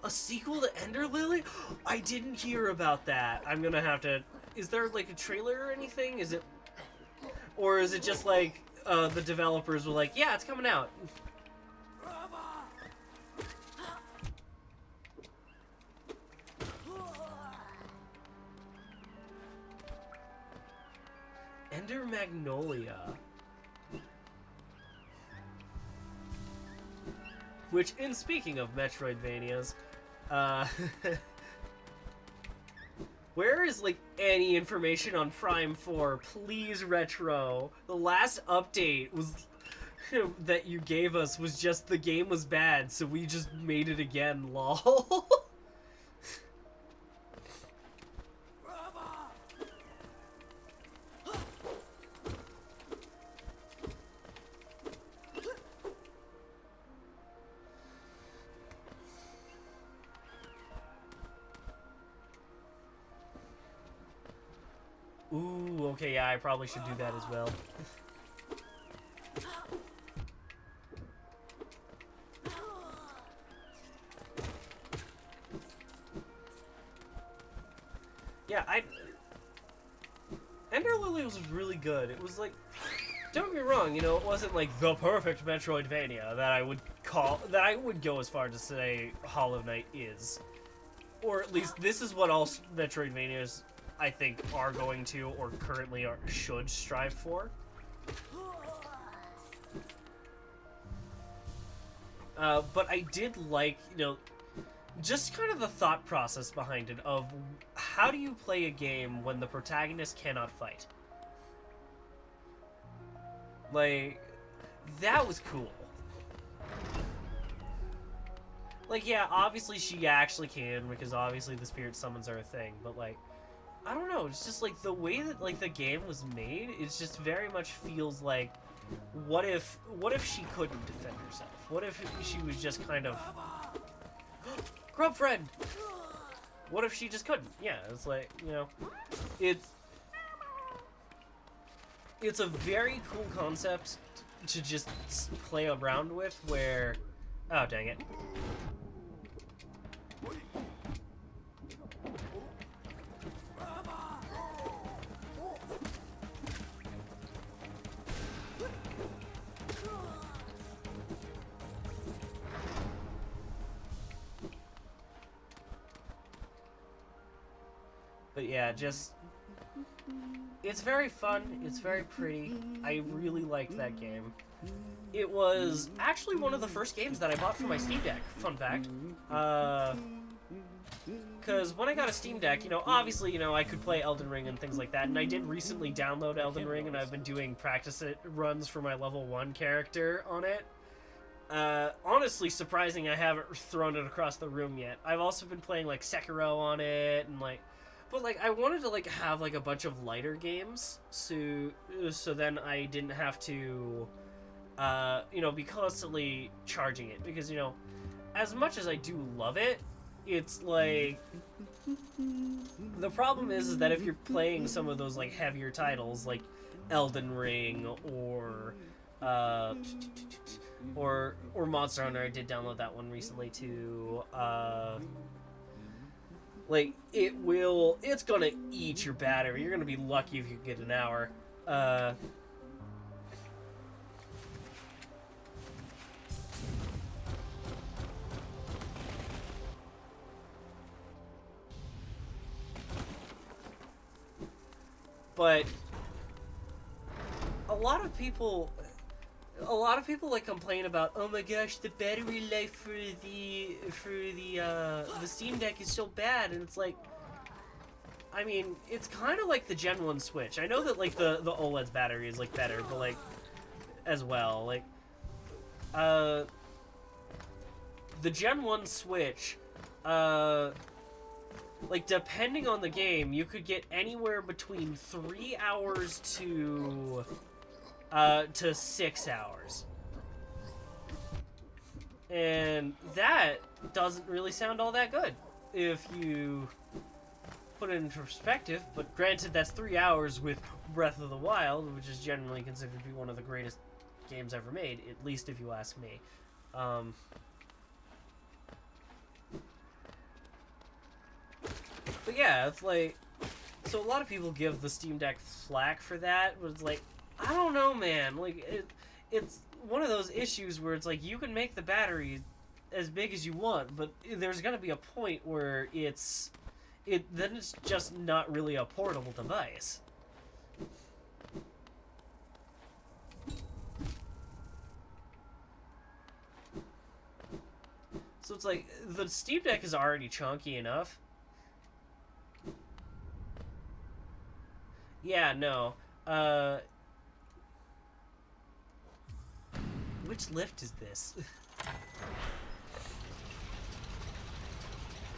A sequel to Ender Lily? I didn't hear about that. I'm gonna have to... Is there, like, a trailer or anything? Is it... Or is it just, like, the developers were like, yeah, it's coming out? Under Magnolia. Which, in speaking of Metroidvanias, where is, like, any information on Prime 4? Please, Retro. The last update was that you gave us was just the game was bad, so we just made it again, lol. Ooh, okay, yeah, I probably should do that as well. Yeah, Ender Lily was really good. It was like, don't get me wrong, you know, it wasn't like the perfect Metroidvania that I would go as far to say Hollow Knight is. Or at least this is what all Metroidvanias I think are going to or currently should strive for. But I did like, you know, just kind of the thought process behind it of how do you play a game when the protagonist cannot fight? Like, that was cool. Like, yeah, obviously she actually can, because obviously the spirit summons are a thing, but like, I don't know, it's just like the way that like the game was made, it just very much feels like, what if she couldn't defend herself? What if she was just kind of Grub friend! What if she just couldn't? Yeah, it's like, you know, it's a very cool concept to just play around with where, oh dang it. But yeah, just, it's very fun, it's very pretty, I really liked that game. It was actually one of the first games that I bought for my Steam Deck, fun fact. Because when I got a Steam Deck, you know, obviously, you know, I could play Elden Ring and things like that, and I did recently download Elden Ring, and I've been doing practice runs for my level 1 character on it. Honestly, surprising I haven't thrown it across the room yet. I've also been playing, like, Sekiro on it, and, like, but, like, I wanted to, like, have, like, a bunch of lighter games, so then I didn't have to, you know, be constantly charging it, because, you know, as much as I do love it, it's, like, the problem is that if you're playing some of those, like, heavier titles, like Elden Ring, or Monster Hunter, I did download that one recently, too, like, it's gonna eat your battery. You're gonna be lucky if you get an hour. But a lot of people like complain about, oh my gosh, the battery life for the Steam Deck is so bad, and it's like, I mean, it's kind of like the Gen 1 Switch. I know that like the OLED's battery is like better, but like as well, like the Gen 1 Switch, like depending on the game, you could get anywhere between 3 hours to 6 hours. And that doesn't really sound all that good if you put it into perspective, but granted that's 3 hours with Breath of the Wild, which is generally considered to be one of the greatest games ever made, at least if you ask me. But yeah, it's like, so a lot of people give the Steam Deck flack for that, but it's like, I don't know, man. Like, it's one of those issues where it's like, you can make the battery as big as you want, but there's gonna be a point where then it's just not really a portable device. So it's like, the Steam Deck is already chunky enough. Yeah, no. Which lift is this?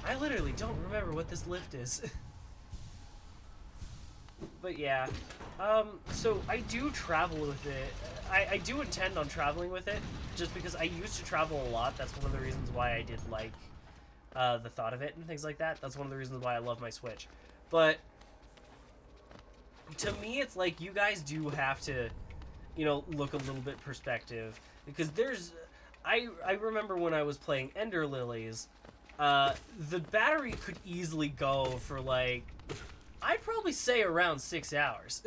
I literally don't remember what this lift is. But yeah. So I do travel with it. I do intend on traveling with it, just because I used to travel a lot. That's one of the reasons why I did like the thought of it and things like that. That's one of the reasons why I love my Switch. But to me, it's like, you guys do have to, you know, look a little bit perspective. Because there's... I remember when I was playing Ender Lilies, the battery could easily go for, like, I'd probably say around 6 hours.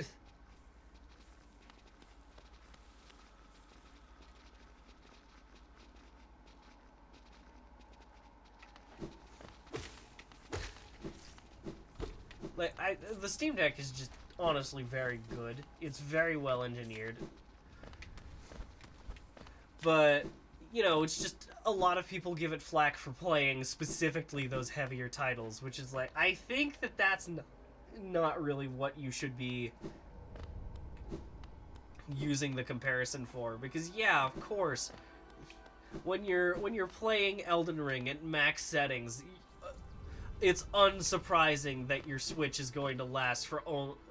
Like, the Steam Deck is just honestly very good. It's very well engineered. But, you know, it's just a lot of people give it flack for playing specifically those heavier titles, which is like, I think that that's not really what you should be using the comparison for. Because, yeah, of course, when you're playing Elden Ring at max settings, it's unsurprising that your Switch is going to last for...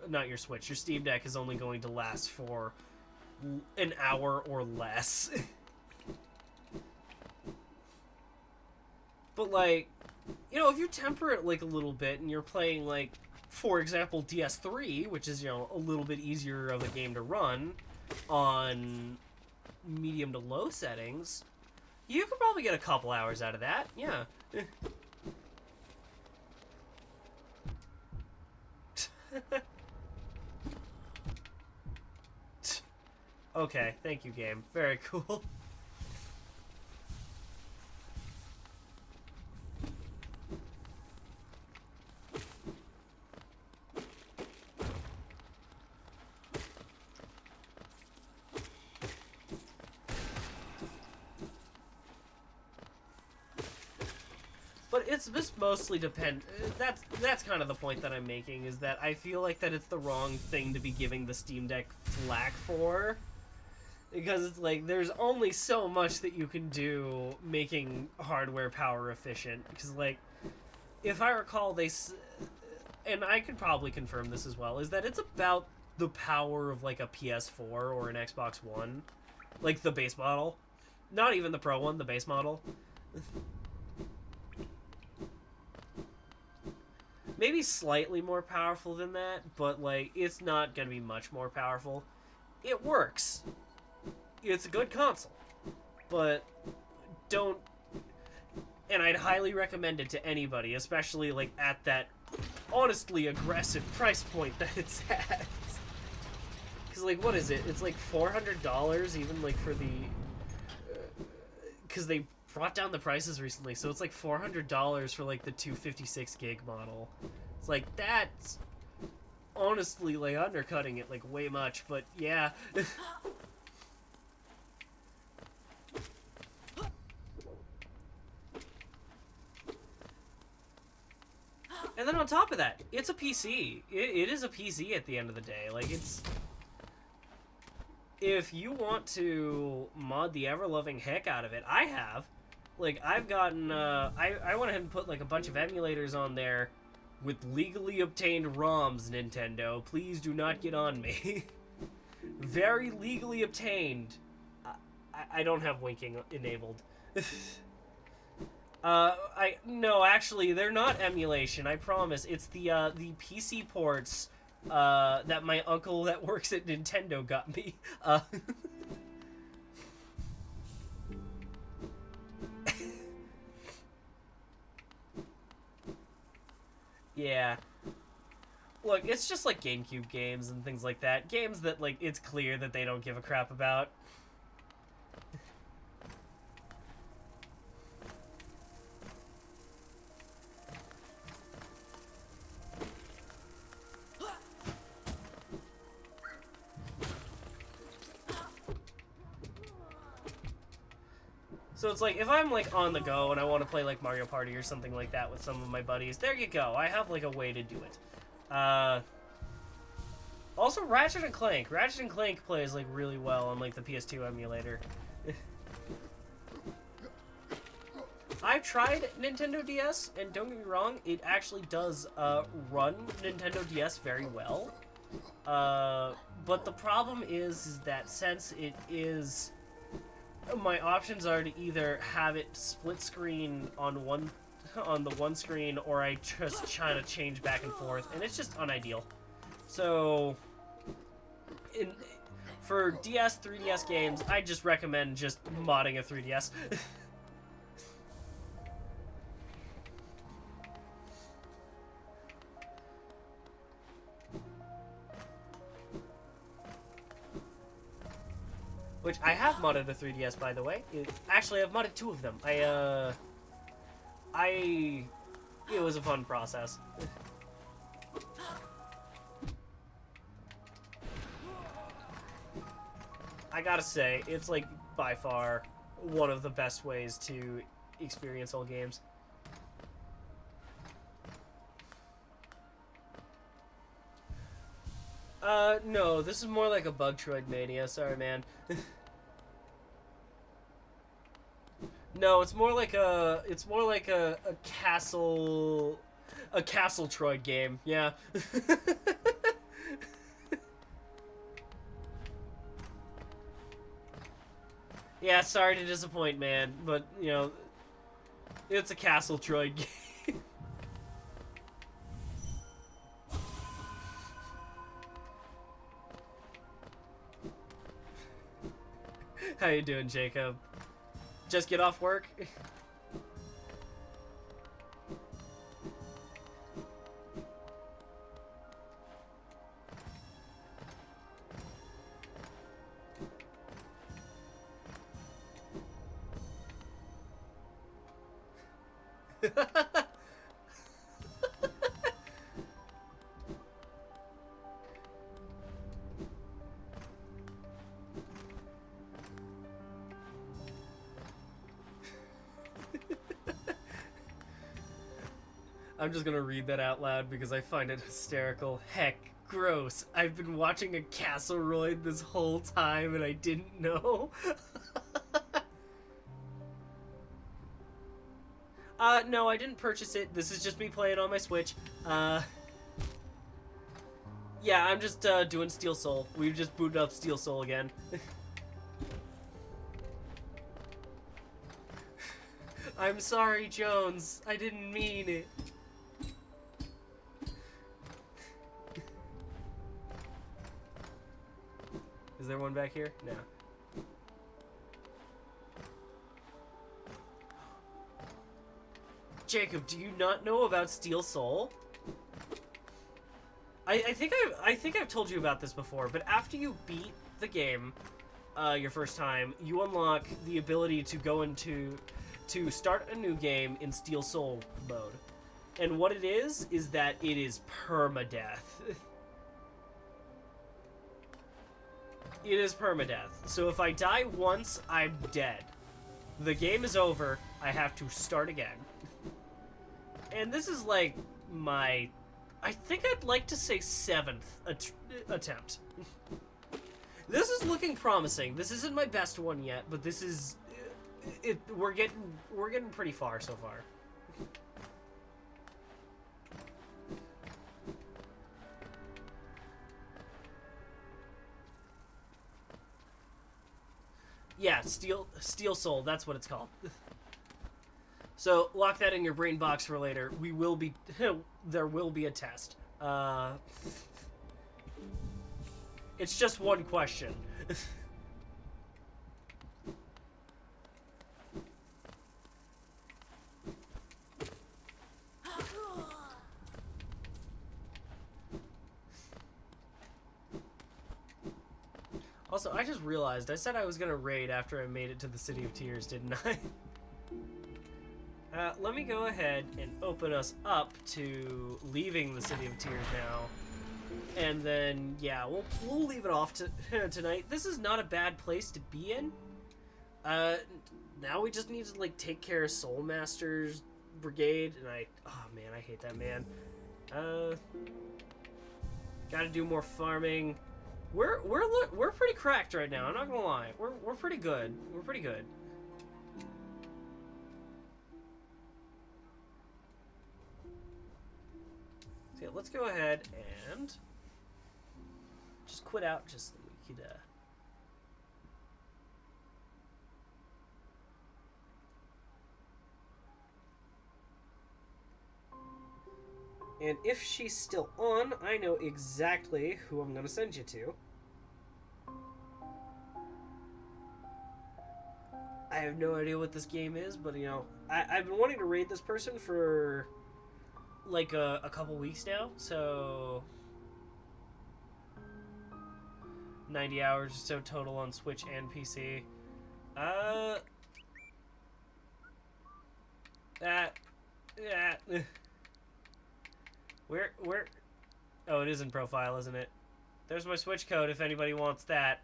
Not your Switch, your Steam Deck is only going to last for an hour or less. But, like, you know, if you temper it, like, a little bit and you're playing, like, for example, DS3, which is, you know, a little bit easier of a game to run on medium to low settings, you could probably get a couple hours out of that, yeah. Okay, thank you, game. Very cool. But it's just mostly that's kind of the point that I'm making, is that I feel like that it's the wrong thing to be giving the Steam Deck flack for. Because it's like, there's only so much that you can do making hardware power efficient. Because, like, if I recall, and I could probably confirm this as well, is that it's about the power of, like, a PS4 or an Xbox One. Like, the base model. Not even the Pro one, the base model. Maybe slightly more powerful than that, but, like, it's not gonna be much more powerful. It works. It's a good console. But don't... And I'd highly recommend it to anybody, especially, like, at that honestly aggressive price point that it's at. Because, like, what is it? It's, like, $400 even, like, for the... Because they brought down the prices recently, so it's, like, $400 for, like, the 256 gig model. It's, like, that's honestly, like, undercutting it, like, way much, but, yeah. And then on top of that, it's a PC. It is a PC at the end of the day. Like, it's... If you want to mod the ever-loving heck out of it, I have. Like, I've gotten... I went ahead and put, like, a bunch of emulators on there with legally obtained ROMs, Nintendo. Please do not get on me. Very legally obtained. I don't have winking enabled. No, actually, they're not emulation, I promise. It's the PC ports, that my uncle that works at Nintendo got me. Yeah. Look, it's just like GameCube games and things like that. Games that, like, it's clear that they don't give a crap about. So it's like, if I'm, like, on the go and I want to play, like, Mario Party or something like that with some of my buddies, there you go. I have, like, a way to do it. Also, Ratchet and Clank. Ratchet and Clank plays, like, really well on, like, the PS2 emulator. I've tried Nintendo DS, and don't get me wrong, it actually does run Nintendo DS very well. But the problem is that since it is... My options are to either have it split screen on the one screen, or I just try to change back and forth, and it's just unideal. So, for DS, 3DS games, I just recommend just modding a 3DS. Which I have modded a 3DS, by the way. Actually, I've modded 2 of them. It was a fun process. I gotta say, it's like by far one of the best ways to experience old games. No, this is more like a Bug Troid Mania. Sorry, man. No, it's more like a castle Troid game. Yeah. Yeah, sorry to disappoint, man, but you know, it's a castle Troid game. How you doing, Jacob? Just get off work? I'm just gonna read that out loud because I find it hysterical. Heck, gross. I've been watching a Castleroid this whole time and I didn't know. No, I didn't purchase it. This is just me playing on my Switch. Yeah, I'm just doing Steel Soul. We've just booted up Steel Soul again. I'm sorry, Jones. I didn't mean it. Is there one back here? No. Jacob, do you not know about Steel Soul? I think I've told you about this before, but after you beat the game, your first time, you unlock the ability to go into to start a new game in Steel Soul mode. And what it is that it is permadeath. It is permadeath. So if I die once, I'm dead. The game is over. I have to start again. And this is like my, I think I'd like to say 7th attempt. This is looking promising. This isn't my best one yet, but this is it. We're getting pretty far so far. Yeah, Steel Soul, that's what it's called. So, lock that in your brain box for later. We will be... there will be a test. It's just one question. Also, I just realized, I said I was gonna raid after I made it to the City of Tears, didn't I? Let me go ahead and open us up to leaving the City of Tears now. And then, yeah, we'll leave it off to tonight. This is not a bad place to be in. Now we just need to like take care of Soul Master's brigade, and oh man, I hate that man. Gotta do more farming. We're pretty cracked right now. I'm not gonna lie. We're pretty good. We're pretty good. So yeah, let's go ahead and just quit out just so we could. And if she's still on, I know exactly who I'm going to send you to. I have no idea what this game is, but you know, I've been wanting to raid this person for like a couple weeks now, so 90 hours or so total on Switch and PC. Where? Oh, it is in profile, isn't it? There's my Switch code if anybody wants that.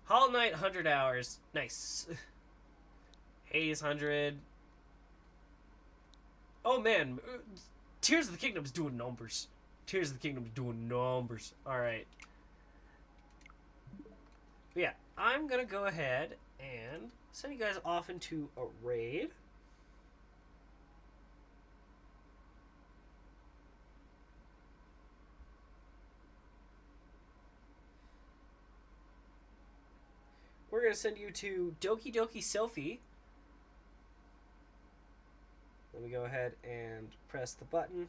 Hollow Knight 100 hours. Nice. Hades 100. Oh man, Tears of the Kingdom's doing numbers. Tears of the Kingdom's doing numbers. Alright. Yeah, I'm gonna go ahead and send you guys off into a raid. We're going to send you to Doki Doki Selfie. Let me go ahead and press the button.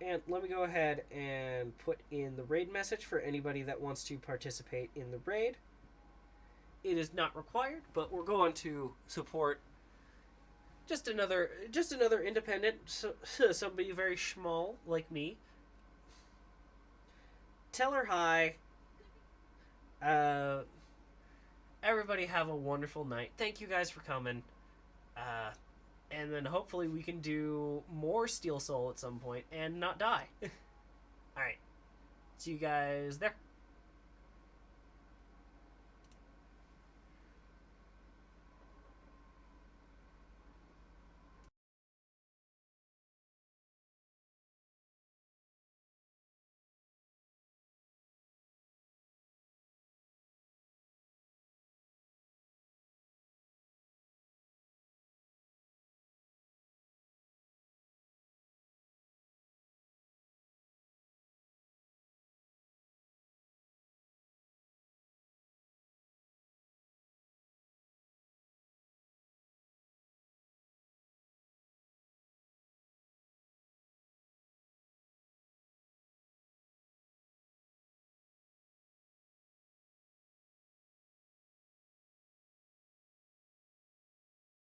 And let me go ahead and put in the raid message for anybody that wants to participate in the raid. It is not required, but we're going to support just another independent, somebody very small like me. Tell her hi. Everybody have a wonderful night. Thank you guys for coming. And then hopefully we can do more Steel Soul at some point and not die. Alright. See you guys there.